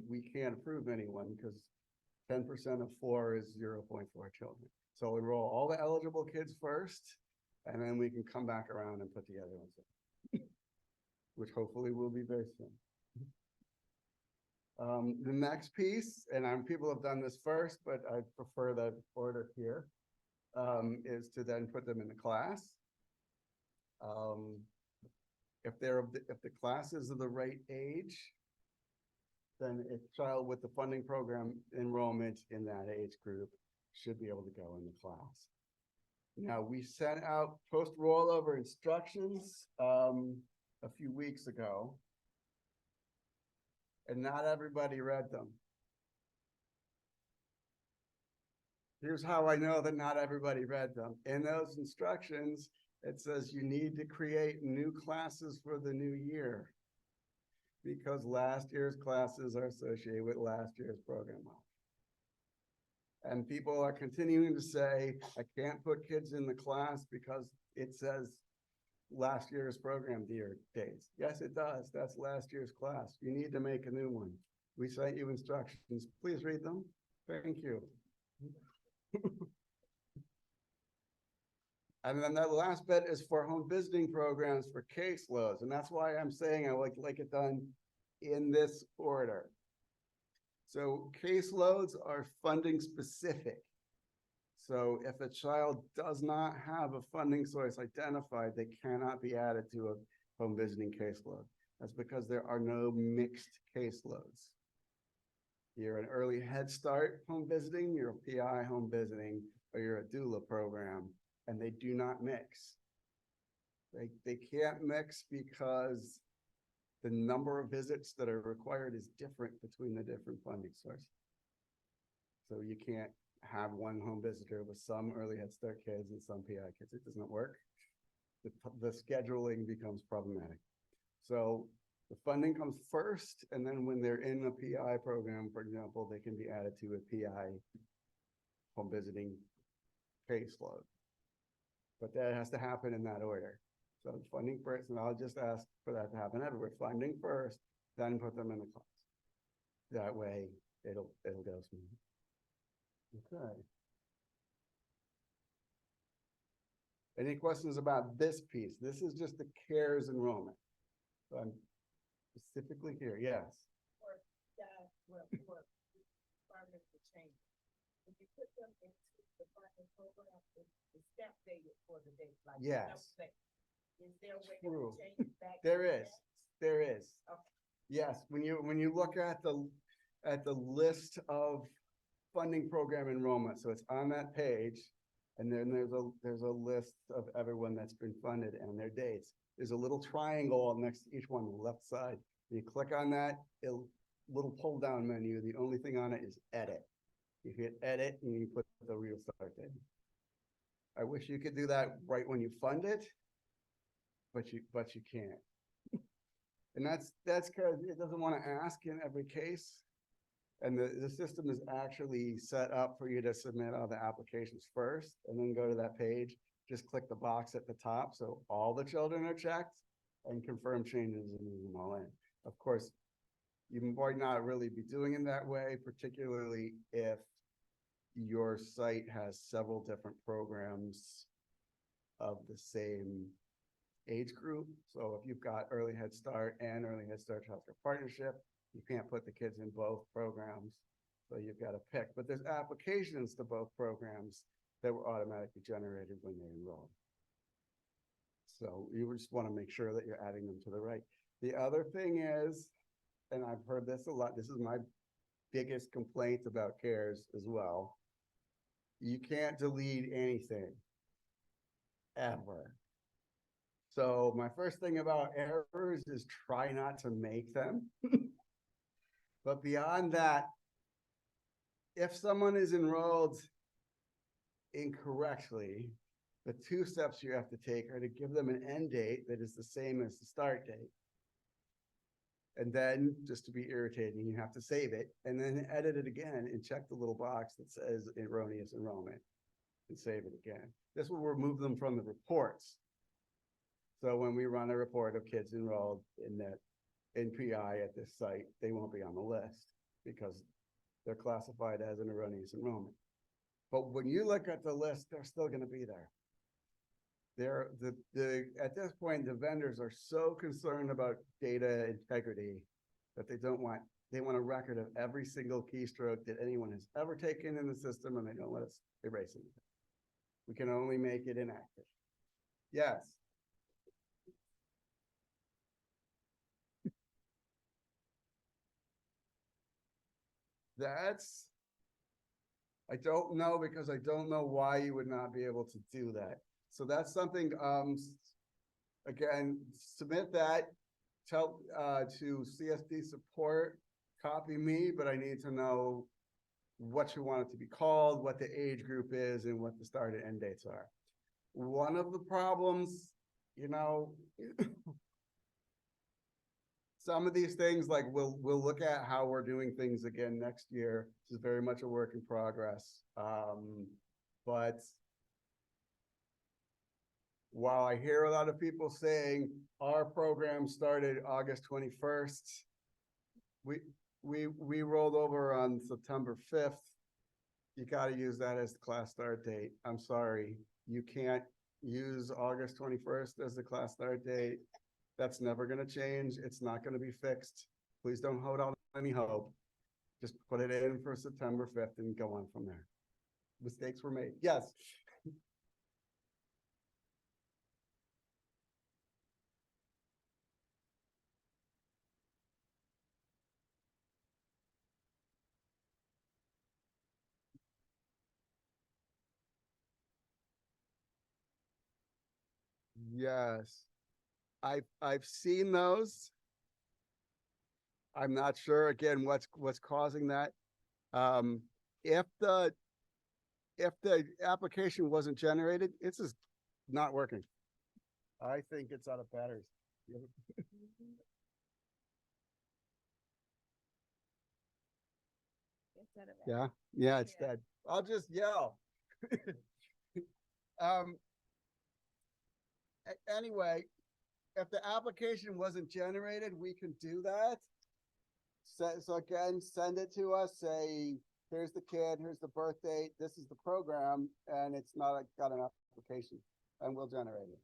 we can't approve anyone because 10% of 4 is 0.4 children. So enroll all the eligible kids first, and then we can come back around and put the other ones in, which hopefully will be very soon. The next piece, and people have done this first, but I prefer the order here, is to then put them in the class. If the classes are the right age, then a child with the funding program enrollment in that age group should be able to go in the class. Now, we sent out post rollover instructions a few weeks ago, and not everybody read them. Here's how I know that not everybody read them. In those instructions, it says you need to create new classes for the new year because last year's classes are associated with last year's program. And people are continuing to say, I can't put kids in the class because it says last year's program dates. Yes, it does. That's last year's class. You need to make a new one. We sent you instructions. Please read them. Thank you. And then that last bit is for home visiting programs for caseloads. And that's why I'm saying I like it done in this order. So caseloads are funding specific. So if a child does not have a funding source identified, they cannot be added to a home visiting caseload. That's because there are no mixed caseloads. You're an early Head Start home visiting, you're a PI home visiting, or you're a doula program, and they do not mix. They can't mix because the number of visits that are required is different between the different funding sources. So you can't have one home visitor with some early Head Start kids and some PI kids. It doesn't work. The scheduling becomes problematic. So the funding comes first, and then when they're in a PI program, for example, they can be added to a PI home visiting caseload. But that has to happen in that order. So funding first, and I'll just ask for that to happen everywhere. Funding first, then put them in the class. That way, it'll go smooth. Okay. Any questions about this piece? This is just the CARES enrollment. So I'm specifically here, yes. Department to change. When you put them into the partner program, it's step dated for the date, like. Yes. Is there a way True. to change it back? There is, there is. Okay. Yes, when you look at the list of funding program enrollment, so it's on that page. And then there's a list of everyone that's been funded and their dates. There's a little triangle next to each one on the left side. You click on that, little pull down menu. The only thing on it is edit. You hit edit and you put the real start date. I wish you could do that right when you fund it, but you can't. And that's because it doesn't want to ask in every case. And the system is actually set up for you to submit all the applications first and then go to that page. Just click the box at the top so all the children are checked and confirm changes and move them all in. Of course, you might not really be doing it that way, particularly if your site has several different programs of the same age group. So if you've got Early Head Start and Early Head Start Child Care Partnership, you can't put the kids in both programs. So you've got to pick, but there's applications to both programs that were automatically generated when they enrolled. So you just want to make sure that you're adding them to the right. The other thing is, and I've heard this a lot, this is my biggest complaint about CARES as well. You can't delete anything, ever. So my first thing about errors is try not to make them. But beyond that, if someone is enrolled incorrectly, the two steps you have to take are to give them an end date that is the same as the start date. And then, just to be irritating, you have to save it and then edit it again and check the little box that says erroneous enrollment and save it again. This will remove them from the reports. So when we run a report of kids enrolled in PI at this site, they won't be on the list because they're classified as an erroneous enrollment. But when you look at the list, they're still going to be there. At this point, the vendors are so concerned about data integrity that they want a record of every single keystroke that anyone has ever taken in the system, and they don't let us erase it. We can only make it inactive. Yes. I don't know, because I don't know why you would not be able to do that. So that's something, again, submit that, tell to CSD support, copy me, but I need to know what you want it to be called, what the age group is, and what the start and end dates are. One of the problems, some of these things, like we'll look at how we're doing things again next year. This is very much a work in progress. But while I hear a lot of people saying our program started August 21st, we rolled over on September 5th. You got to use that as the class start date. I'm sorry, you can't use August 21st as the class start date. That's never going to change. It's not going to be fixed. Please don't hold out any hope. Just put it in for September 5th and go on from there. Mistakes were made. Yes. Yes. I've seen those. I'm not sure again what's causing that. If the if the application wasn't generated, it's just not working. I think it's out of batteries. Yeah, yeah, it's Yeah. dead. I'll just yell. Um. Anyway, if the application wasn't generated, we can do that. So again, send it to us, say, here's the kid, here's the birth date, this is the program, and it's not got an application, and we'll generate it.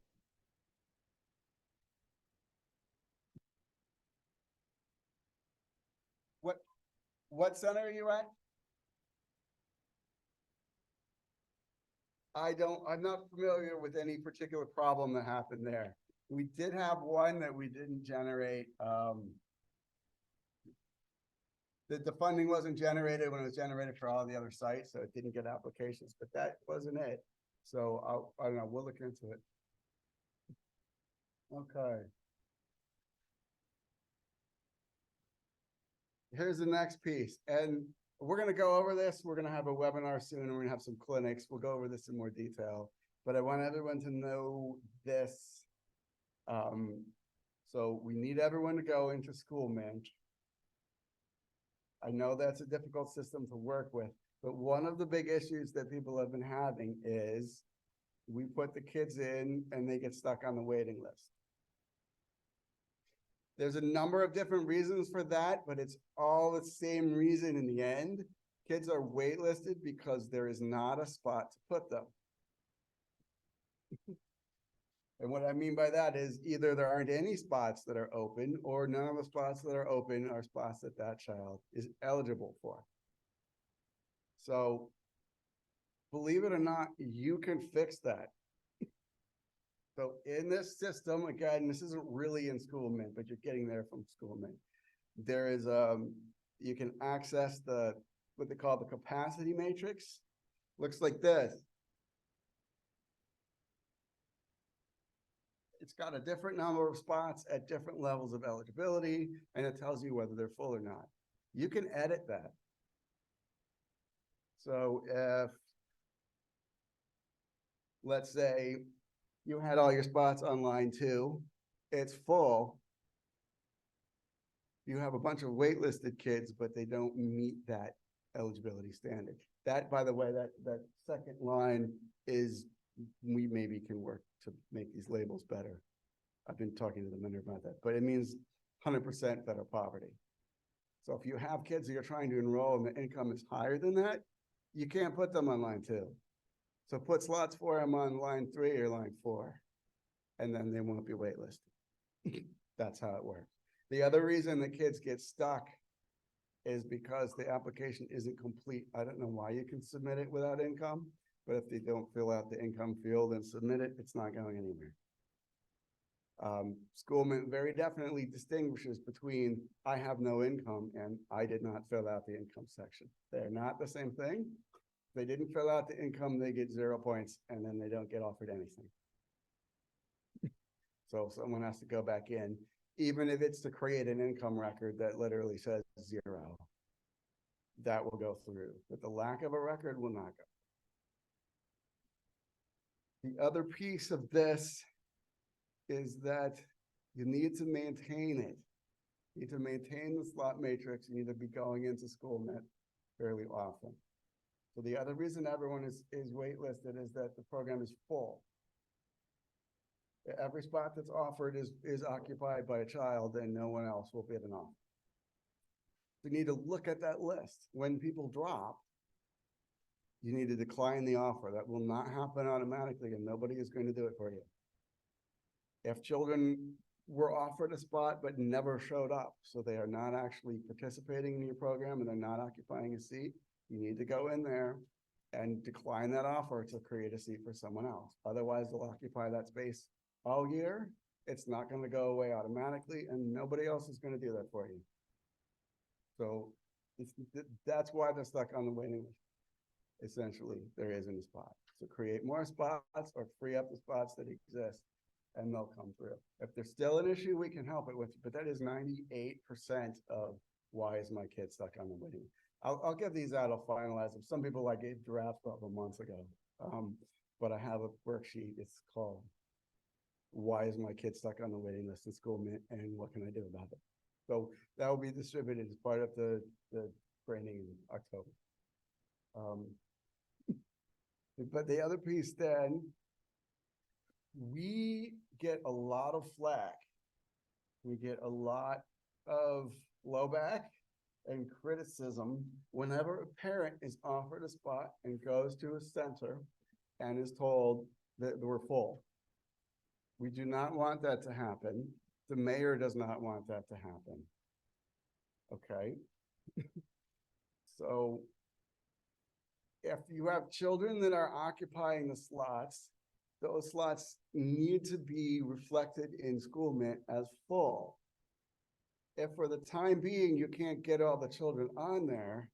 What center are you at? I'm not familiar with any particular problem that happened there. We did have one that we didn't generate, the funding wasn't generated when it was generated for all the other sites, so it didn't get applications, but that wasn't it. So I don't know, we'll look into it. Okay. Here's the next piece, and we're gonna go over this. We're gonna have a webinar soon, and we're gonna have some clinics. We'll go over this in more detail, but I want everyone to know this. So we need everyone to go into Schoolmint. I know that's a difficult system to work with, but one of the big issues that people have been having is we put the kids in and they get stuck on the waiting list. There's a number of different reasons for that, but it's all the same reason in the end. Kids are waitlisted because there is not a spot to put them. And what I mean by that is either there aren't any spots that are open, or none of the spots that are open are spots that that child is eligible for. So believe it or not, you can fix that. So in this system, again, this isn't really in Schoolmint, but you're getting there from Schoolmint. There is, you can access what they call the capacity matrix. Looks like this. It's got a different number of spots at different levels of eligibility, and it tells you whether they're full or not. You can edit that. So if, let's say, you had all your spots on line 2, it's full. You have a bunch of waitlisted kids, but they don't meet that eligibility standard. That, by the way, that second line is, we maybe can work to make these labels better. I've been talking to the vendor about that, but it means 100% better poverty. So if you have kids that you're trying to enroll and the income is higher than that, you can't put them on line 2. So put slots for them on line 3 or line 4, and then they won't be waitlisted. That's how it works. The other reason the kids get stuck is because the application isn't complete. I don't know why you can submit it without income, but if they don't fill out the income field and submit it, it's not going anywhere. Schoolmint very definitely distinguishes between I have no income and I did not fill out the income section. They're not the same thing. If they didn't fill out the income, they get 0 points, and then they don't get offered anything. So someone has to go back in, even if it's to create an income record that literally says 0. That will go through, but the lack of a record will not go. The other piece of this is that you need to maintain it. You need to maintain the slot matrix. You need to be going into Schoolmint fairly often. So the other reason everyone is waitlisted is that the program is full. Every spot that's offered is occupied by a child, and no one else will bid an offer. You need to look at that list. When people drop, you need to decline the offer. That will not happen automatically, and nobody is going to do it for you. If children were offered a spot but never showed up, so they are not actually participating in your program and they're not occupying a seat, you need to go in there and decline that offer to create a seat for someone else. Otherwise, they'll occupy that space all year. It's not going to go away automatically, and nobody else is going to do that for you. So that's why they're stuck on the waiting list. Essentially, there isn't a spot. So create more spots or free up the spots that exist, and they'll come through. If there's still an issue, we can help it with, but that is 98% of why is my kid stuck on the waiting list. I'll get these out, I'll finalize them. Some people like gave drafts a couple months ago. But I have a worksheet, it's called Why is my kid stuck on the waiting list in school and what can I do about it? So that will be distributed as part of the training in October. But the other piece then, we get a lot of flack. We get a lot of blowback and criticism whenever a parent is offered a spot and goes to a center and is told that we're full. We do not want that to happen. The mayor does not want that to happen. Okay? So if you have children that are occupying the slots, those slots need to be reflected in SchoolMint as full. If for the time being, you can't get all the children on there,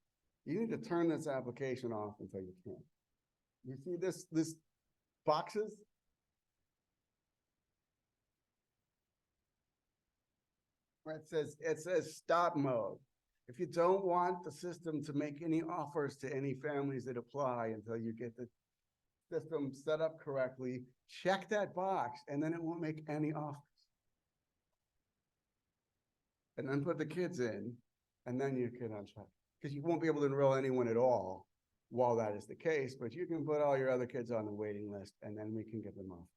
you need to turn this application off until you can. You see this boxes? Where it says stop mode. If you don't want the system to make any offers to any families that apply until you get the system set up correctly, check that box and then it won't make any offers. And then put the kids in and then you can uncheck. Because you won't be able to enroll anyone at all while that is the case, but you can put all your other kids on the waiting list and then we can give them offers.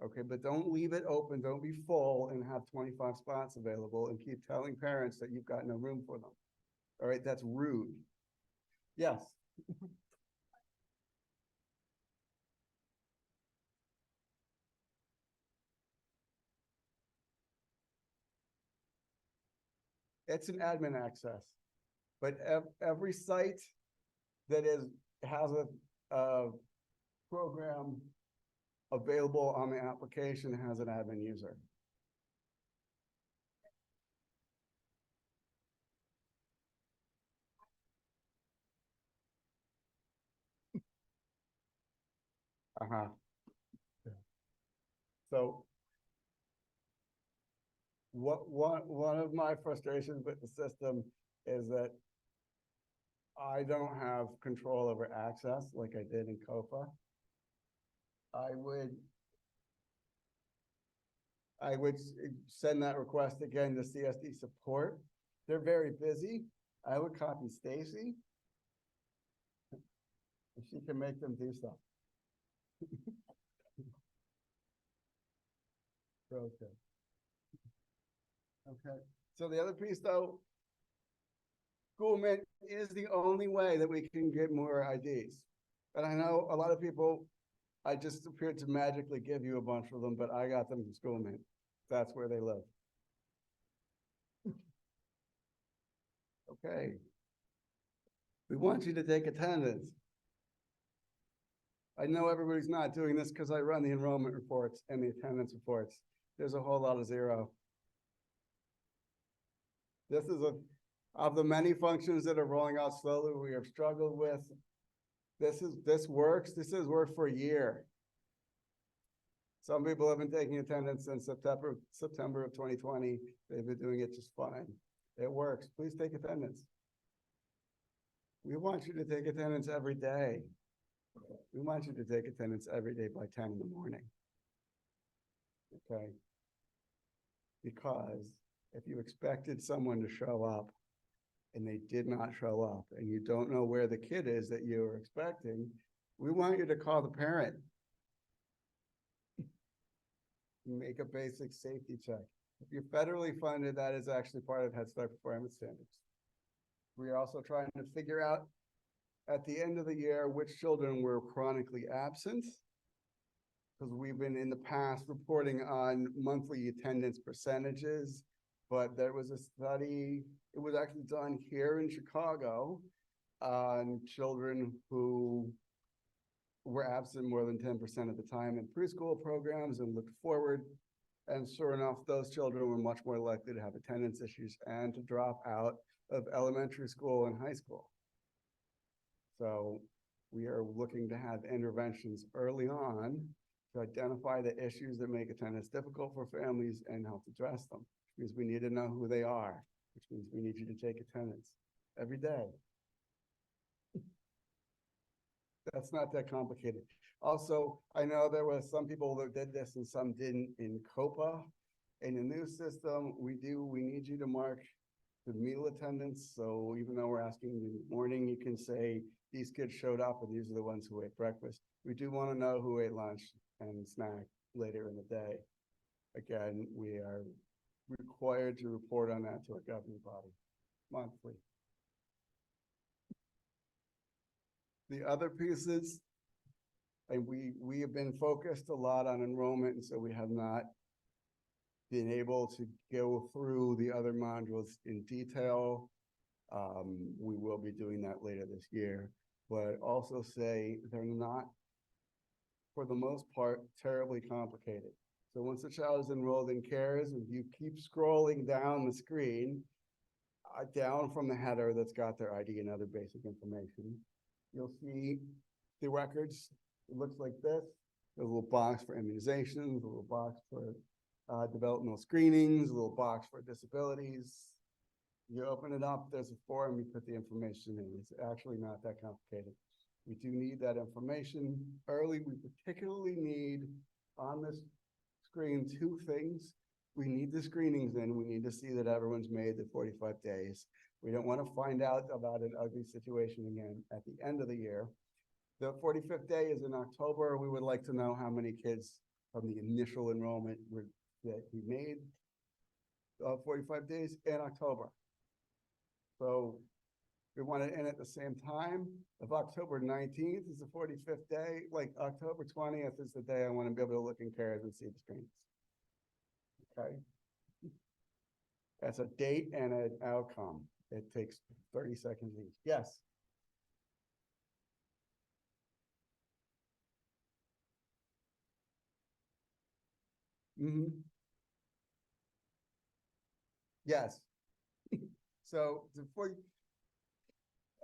Okay, but don't leave it open, don't be full and have 25 spots available and keep telling parents that you've got no room for them. All right, that's rude. Yes. It's an admin access, but every site that has a program available on the application has an admin user. So one of my frustrations with the system is that I don't have control over access like I did in COFA. I would send that request again to CSD support. They're very busy. I would copy Stacy. If she can make them do stuff. Okay. Okay. So the other piece though, SchoolMint is the only way that we can get more IDs. And I know a lot of people, I just appeared to magically give you a bunch of them, but I got them from SchoolMint. That's where they live. Okay. We want you to take attendance. I know everybody's not doing this because I run the enrollment reports and the attendance reports. There's a whole lot of zero. This is of the many functions that are rolling out slowly, we have struggled with. This works. This has worked for a year. Some people have been taking attendance since September of 2020. They've been doing it just fine. It works. Please take attendance. We want you to take attendance every day. We want you to take attendance every day by 10 in the morning. Okay? Because if you expected someone to show up and they did not show up and you don't know where the kid is that you were expecting, we want you to call the parent. Make a basic safety check. If you're federally funded, that is actually part of Head Start performance standards. We are also trying to figure out at the end of the year which children were chronically absent, because we've been in the past reporting on monthly attendance percentages, but there was a study, it was actually done here in Chicago on children who were absent more than 10% of the time in preschool programs and looked forward. And sure enough, those children were much more likely to have attendance issues and to drop out of elementary school and high school. So we are looking to have interventions early on to identify the issues that make attendance difficult for families and help address them, which means we need to know who they are, which means we need you to take attendance. every day. That's not that complicated. Also, I know there was some people that did this and some didn't in COPA. In the new system, we need you to mark the meal attendance. So even though we're asking in the morning, you can say, these kids showed up and these are the ones who ate breakfast. We do want to know who ate lunch and snack later in the day. Again, we are required to report on that to our governing body monthly. The other pieces, and we have been focused a lot on enrollment, and so we have not been able to go through the other modules in detail. We will be doing that later this year, but also say they're not, for the most part, terribly complicated. So once the child is enrolled in CARES, if you keep scrolling down the screen, down from the header that's got their ID and other basic information, you'll see the records. It looks like this. There's a little box for immunizations, a little box for developmental screenings, a little box for disabilities. You open it up, there's a form, you put the information in. It's actually not that complicated. We do need that information early. We particularly need on this screen two things. We need the screenings in. We need to see that everyone's made the 45 days. We don't want to find out about an ugly situation again at the end of the year. The 45th day is in October. We would like to know how many kids from the initial enrollment that we made 45 days in October. So we want it in at the same time. If October 19th is the 45th day, like October 20th is the day I want to be able to look in CARES and see the screens. Okay. That's a date and an outcome. It takes 30 seconds each. Yes. Mm-hmm. Yes. So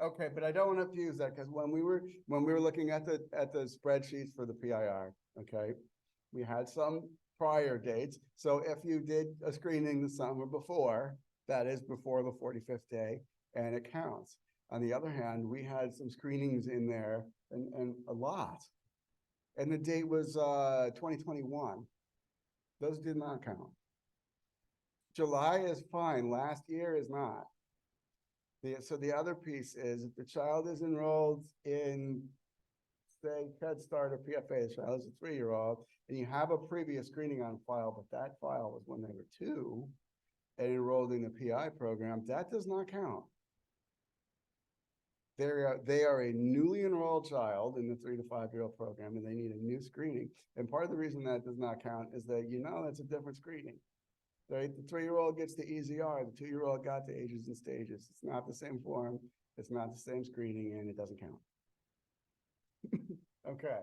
okay, but I don't want to abuse that because when we were looking at the spreadsheets for the PIR, okay, we had some prior dates. So if you did a screening the summer before, that is before the 45th day, and it counts. On the other hand, we had some screenings in there and a lot. And the date was 2021. Those did not count. July is fine, last year is not. So the other piece is if the child is enrolled in, say, Head Start or PFA, the child is a 3-year-old, and you have a previous screening on file, but that file was when they were 2 and enrolled in the PI program, that does not count. They are a newly enrolled child in the 3 to 5-year-old program, and they need a new screening. And part of the reason that does not count is that that's a different screening. Right? The 3-year-old gets the EZR, the 2-year-old got the ages and stages. It's not the same form, it's not the same screening, and it doesn't count. Okay.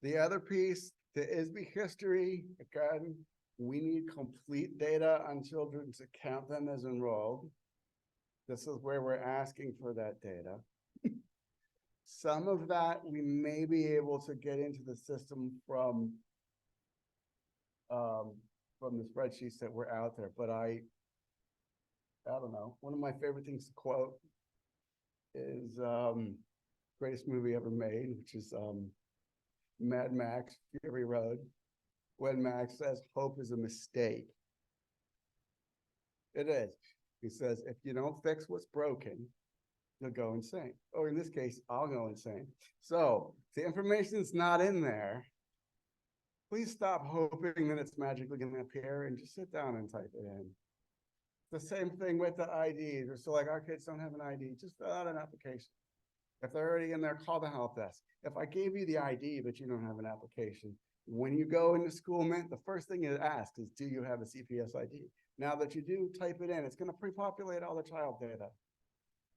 The other piece, the ISB history, again, we need complete data on children to count them as enrolled. This is where we're asking for that data. Some of that we may be able to get into the system from the spreadsheets that were out there, but I don't know. One of my favorite things to quote is greatest movie ever made, which is Mad Max Fury Road, when Max says hope is a mistake. It is. He says, if you don't fix what's broken, you'll go insane. Or in this case, I'll go insane. So the information is not in there. Please stop hoping that it's magically going to appear and just sit down and type it in. The same thing with the IDs. So like our kids don't have an ID, just fill out an application. If they're already in there, call the help desk. If I gave you the ID, but you don't have an application, when you go into Schoolmint, the first thing it asks is, do you have a CPS ID? Now that you do, type it in. It's going to pre-populate all the child data.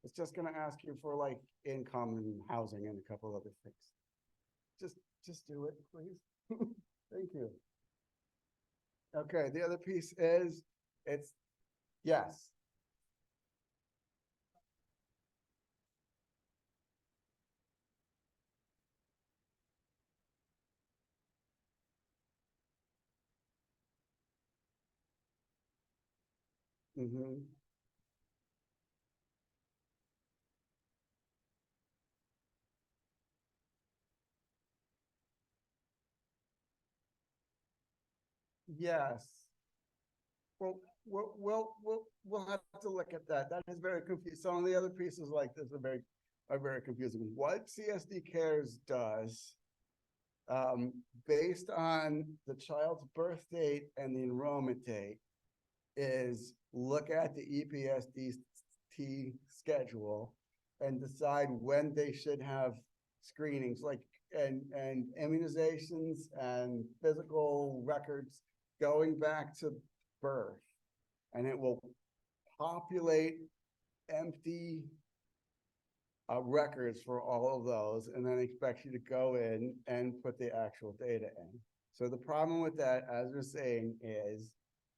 It's just going to ask you for like income and housing and a couple other things. Just do it, please. Thank you. Okay, the other piece is, yes. Yes. Well, we'll have to look at that. That is very confusing. Some of the other pieces like this are very confusing. What CSD Cares does, based on the child's birth date and the enrollment date, is look at the EPSDT schedule and decide when they should have screenings, like, and immunizations and physical records going back to birth. And it will populate empty records for all of those, and then expect you to go in and put the actual data in. So the problem with that, as we're saying, is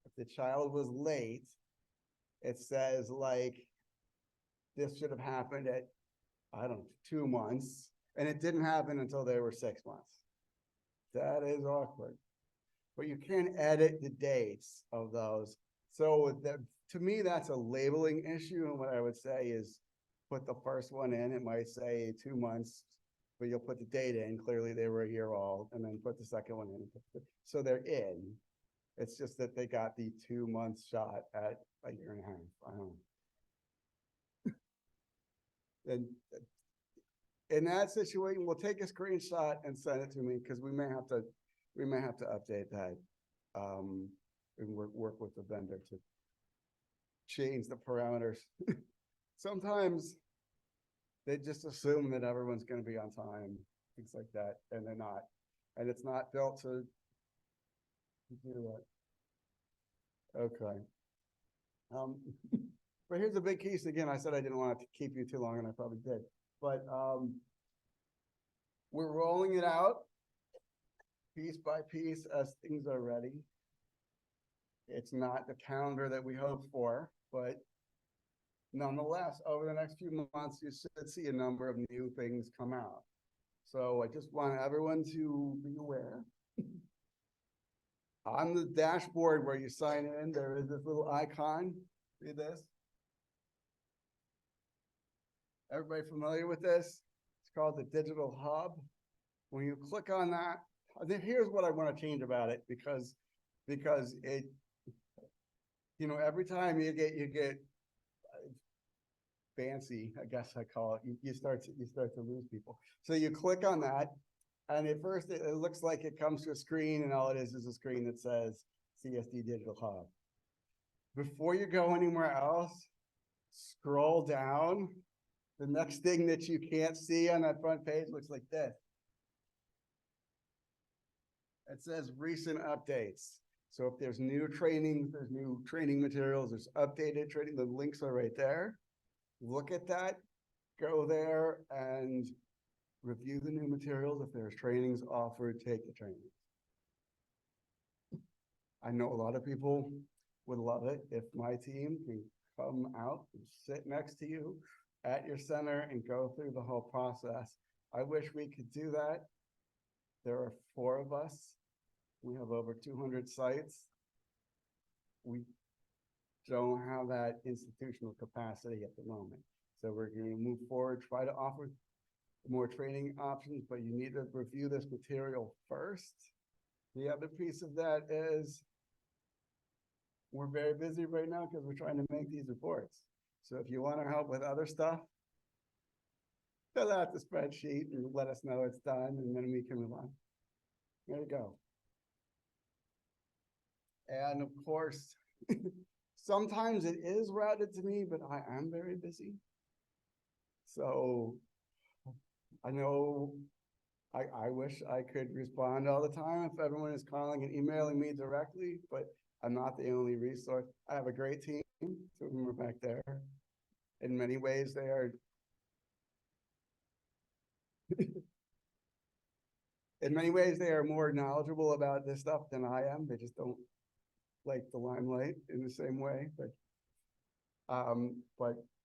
if the child was late, it says like, this should have happened at, I don't know, 2 months, and it didn't happen until they were 6 months. That is awkward. But you can edit the dates of those. So that, to me, that's a labeling issue, and what I would say is put the first one in, it might say 2 months, but you'll put the date in, clearly they were a year old, and then put the second one in. So they're in. It's just that they got the 2 month shot at a year and a half. I don't know. And in that situation, we'll take a screenshot and send it to me, because we may have to update that. And work with the vendor to change the parameters. Sometimes they just assume that everyone's gonna be on time, things like that, and they're not. And it's not built to do that. Okay. But here's a big case. Again, I said I didn't want to keep you too long, and I probably did. But we're rolling it out piece by piece as things are ready. It's not the calendar that we hoped for, but nonetheless, over the next few months, you should see a number of new things come out. So I just want everyone to be aware. On the dashboard where you sign in, there is this little icon. See this? Everybody familiar with this? It's called the Digital Hub. When you click on that, here's what I want to change about it, because it, you know, every time you get fancy, I guess I call it, you start to lose people. So you click on that, and at first it looks like it comes to a screen, and all it is a screen that says CSD Digital Hub. Before you go anywhere else, scroll down. The next thing that you can't see on that front page looks like this. It says recent updates. So if there's new training, there's new training materials, there's updated training, the links are right there. Look at that, go there and review the new materials. If there's trainings offered, take the training. I know a lot of people would love it if my team can come out and sit next to you at your center and go through the whole process. I wish we could do that. There are 4 of us. We have over 200 sites. We don't have that institutional capacity at the moment. So we're going to move forward, try to offer more training options, but you need to review this material first. The other piece of that is we're very busy right now because we're trying to make these reports. So if you want to help with other stuff, fill out the spreadsheet and let us know it's done, and then we can move on. There you go. And of course, sometimes it is routed to me, but I am very busy. So I know I wish I could respond all the time if everyone is calling and emailing me directly, but I'm not the only resource. I have a great team, 2 of them are back there. In many ways, they are in many ways, they are more knowledgeable about this stuff than I am. They just don't like the limelight in the same way. But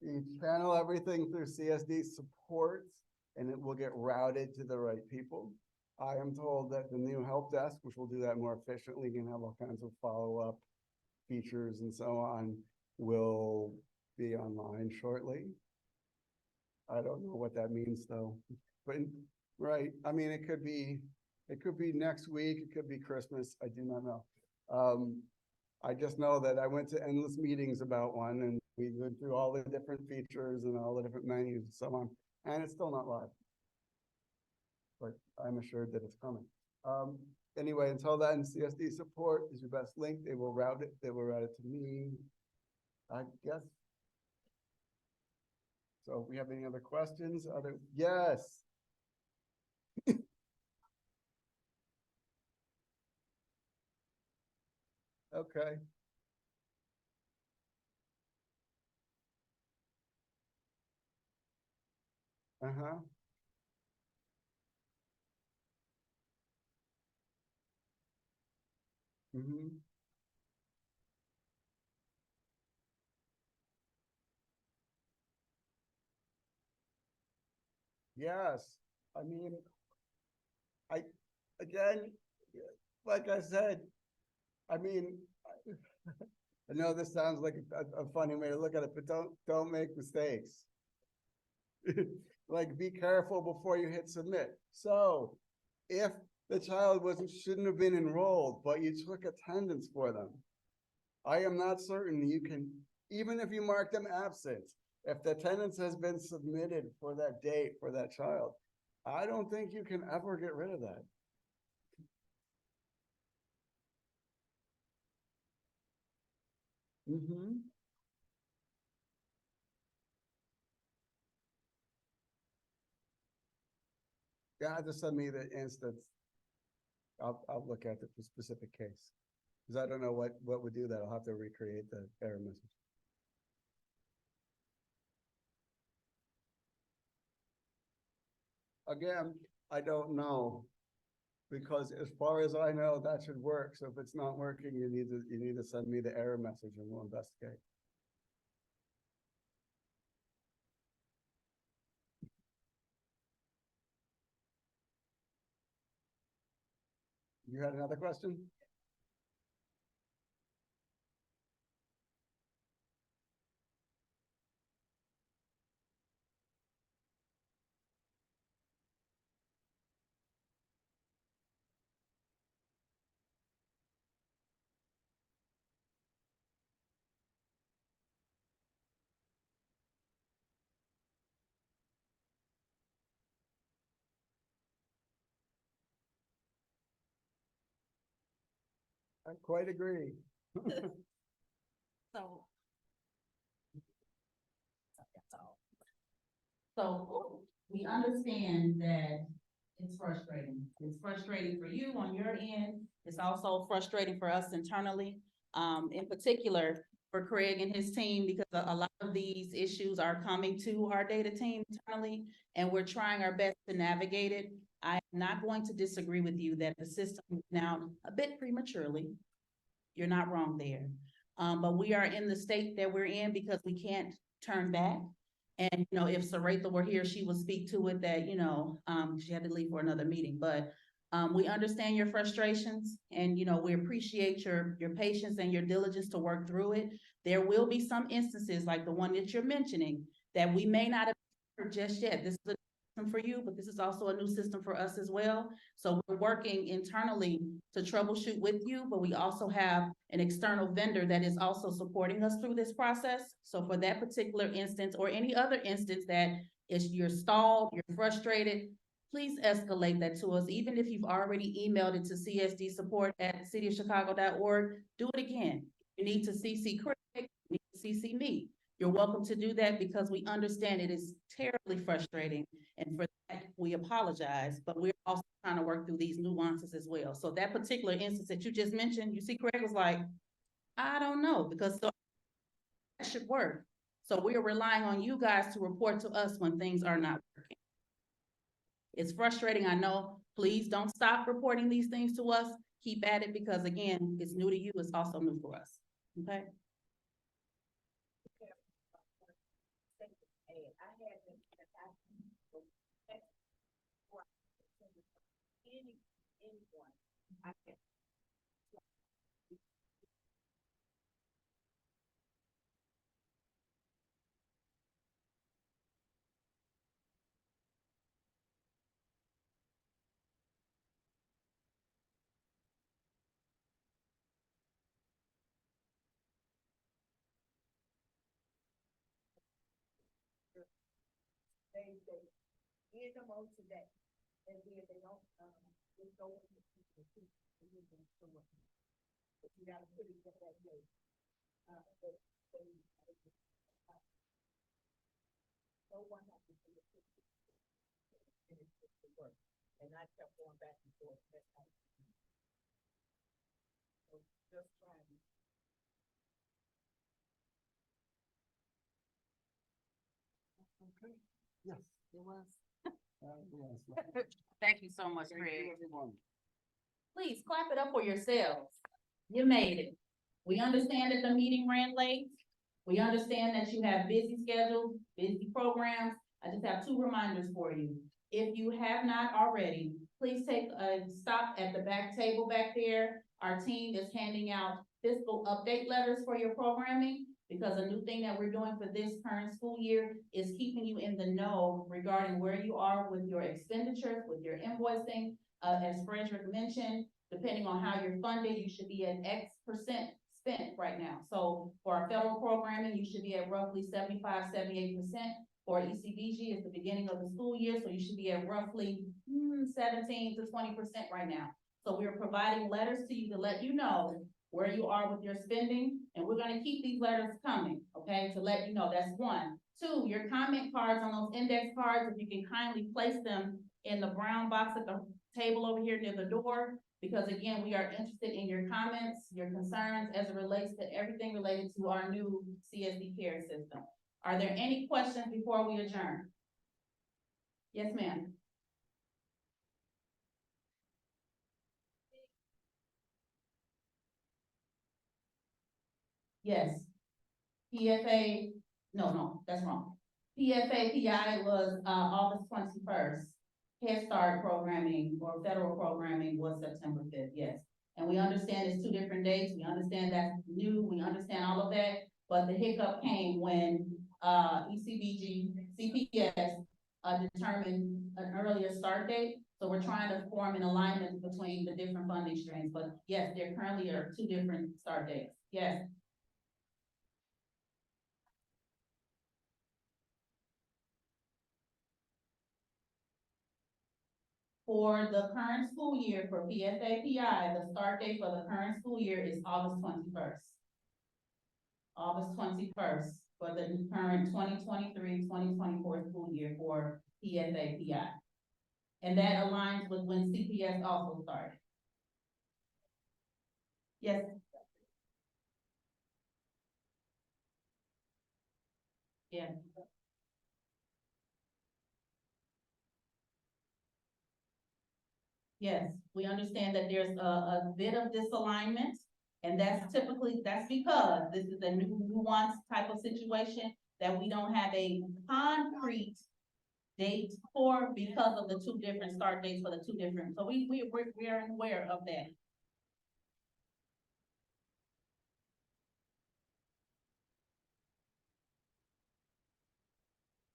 you channel everything through CSD supports, and it will get routed to the right people. I am told that the new help desk, which will do that more efficiently, can have all kinds of follow-up features and so on, will be online shortly. I don't know what that means though, but right. I mean, it could be next week. It could be Christmas. I do not know. I just know that I went to endless meetings about one and we went through all the different features and all the different menus and so on, and it's still not live. But I'm assured that it's coming. Anyway, until then, CSD support is your best link. They will route it to me, I guess. So if we have any other questions, yes. Okay. Uh-huh. Mm-hmm. Yes. I mean, I, again, like I said, I mean, I know this sounds like a funny way to look at it, but don't make mistakes. Like, be careful before you hit submit. So if the child shouldn't have been enrolled, but you took attendance for them, I am not certain you can, even if you mark them absent, if the attendance has been submitted for that date for that child, I don't think you can ever get rid of that. Mm-hmm. Yeah, just send me the instance. I'll look at the specific case. Because I don't know what would do that. I'll have to recreate the error message. Again, I don't know. Because as far as I know, that should work. So if it's not working, you need to send me the error message and we'll investigate. You had another question? I quite agree. So. That's all. So we understand that it's frustrating. It's frustrating for you on your end. It's also frustrating for us internally. In particular for Craig and his team, because a lot of these issues are coming to our data team internally, and we're trying our best to navigate it. I'm not going to disagree with you that the system went out a bit prematurely. You're not wrong there. But we are in the state that we're in because we can't turn back. And, you know, if Saratha were here, she would speak to it that, you know, she had to leave for another meeting, but we understand your frustrations and, you know, we appreciate your patience and your diligence to work through it. There will be some instances like the one that you're mentioning that we may not have heard just yet. This is a system for you, but this is also a new system for us as well. So we're working internally to troubleshoot with you, but we also have an external vendor that is also supporting us through this process. So for that particular instance or any other instance that is you're stalled, you're frustrated, please escalate that to us. Even if you've already emailed it to csdsupport@cityofchicago.org, do it again. You need to CC Craig, you need to CC me. You're welcome to do that because we understand it is terribly frustrating. And for that, we apologize, but we're also trying to work through these nuances as well. So that particular instance that you just mentioned, you see Craig was like, I don't know, because so that should work. So we are relying on you guys to report to us when things are not working. It's frustrating, I know. Please don't stop reporting these things to us. Keep at it because again, it's new to you, it's also new for us, okay? they in the mode today, and then they don't, just go with the people, and then they show up. But you gotta put it in that way. But no one has to do it. And it's just the work, and I kept going back and forth, that's how. So just trying. Okay, yes. It was. Yes. Thank you so much, Thank Craig. you, everyone. Please clap it up for yourselves. You made it. We understand that the meeting ran late. We understand that you have busy schedules, busy programs. I just have two reminders for you. If you have not already, please take a stop at the back table back there. Our team is handing out fiscal update letters for your programming, because a new thing that we're doing for this current school year is keeping you in the know regarding where you are with your expenditures, with your invoicing. As Frederick mentioned, depending on how you're funded, you should be at X% spent right now. So for our federal programming, you should be at roughly 75, 78%. For ECBG, it's the beginning of the school year, so you should be at roughly 17 to 20% right now. So we're providing letters to you to let you know where you are with your spending, and we're gonna keep these letters coming, okay, to let you know. That's one. Two, your comment cards on those index cards, if you can kindly place them in the brown box at the table over here near the door, because again, we are interested in your comments, your concerns as it relates to everything related to our new CSD care system. Are there any questions before we adjourn? Yes, ma'am. Yes. PFA, no, that's wrong. PFA PI was, August 21st. Head Start programming or federal programming was September 5th, yes. And we understand it's two different dates. We understand that's new. We understand all of that. But the hiccup came when, ECBG, CPS, determined an earlier start date. So we're trying to form an alignment between the different funding streams. But yes, there currently are two different start dates. Yes. For the current school year for PFA PI, the start date for the current school year is August 21st. August 21st for the current 2023-2024 school year for PFA PI. And that aligns with when CPS also started. Yes. Yeah. Yes, we understand that there's a bit of disalignment, and that's because this is a new nuanced type of situation that we don't have a concrete date for because of the two different start dates for the two different, so we are aware of that.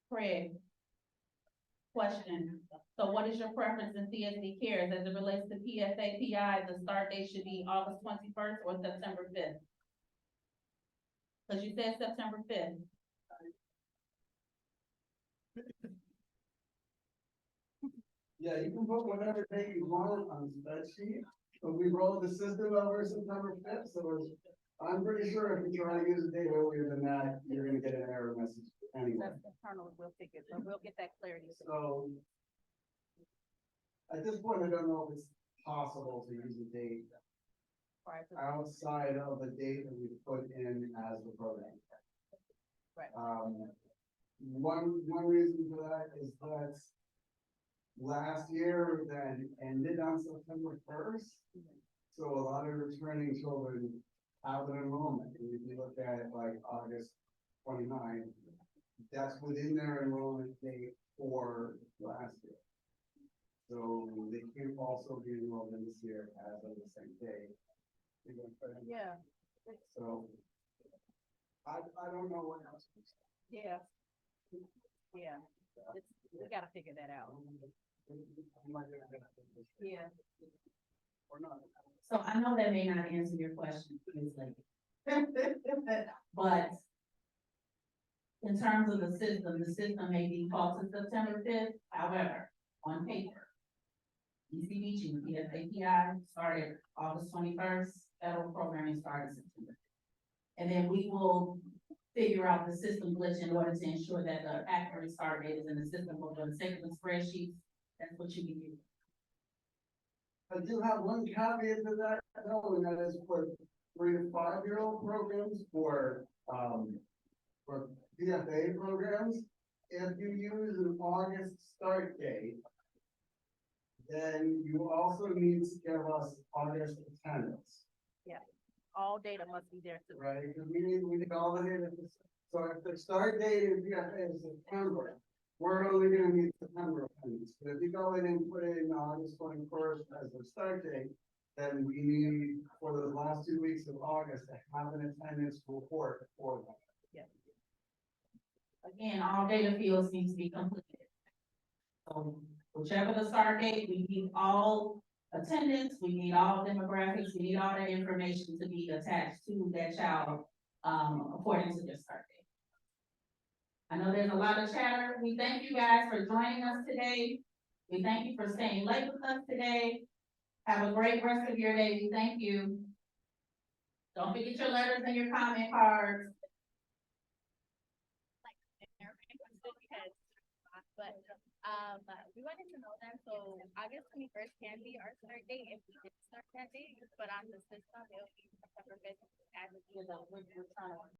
Craig. Question. So what is your preference in CSD cares as it relates to PFA PI? The start date should be August 21st or September 5th? Cause you said September 5th. Yeah, you can put whatever date you want on the spreadsheet, but we rolled the system over September 5th, so I'm pretty sure if you try to use a date earlier than that, you're gonna get an error message anyway. That's internal, we'll figure, but we'll get that clarity. So at this point, I don't know if it's possible to use a date outside of the date that we put in as the program. Right. One reason for that is that last year that ended on September 1st. So a lot of returning children have an enrollment. And if you look at like August 29th, that's within their enrollment date for last year. So they can also be enrolled in this year as of the same day. Yeah. So I don't know what else. Yeah. Yeah. We gotta figure that out. Yeah. Or not. So I know that may not answer your question, Ms. Lake. But In terms of the system may default to September fifth, however, on paper. ECBG, PSAPI started August 21st, federal programming started September. And then we will figure out the system glitch in order to ensure that the accurate start date is in the system, but for the sake of the spreadsheets, that's what you can do. I do have one caveat to that, though, and that is for 3 to 5-year-old programs for PFA programs. If you use an August start date, then you also need to give us August attendance, All data must be there too. right? Because we need all the data. So if the start date in PFA is September, we're only gonna need September attendance. But if you go in and put in August 21st as the start date, then we need for the last 2 weeks of August to have an attendance report for that. Again, all data fields need to be completed. So whichever the start date, we need all attendance, we need all demographics, we need all that information to be attached to that child, according to their start date. I know there's a lot of chatter. We thank you guys for joining us today. We thank you for staying late with us today. Have a great rest of your day. We thank you. Don't forget your letters and your comment cards. But we wanted to know that, so August 21st can be our start date if we did start that date, but on the system, it'll be September 5th as it is. We're trying to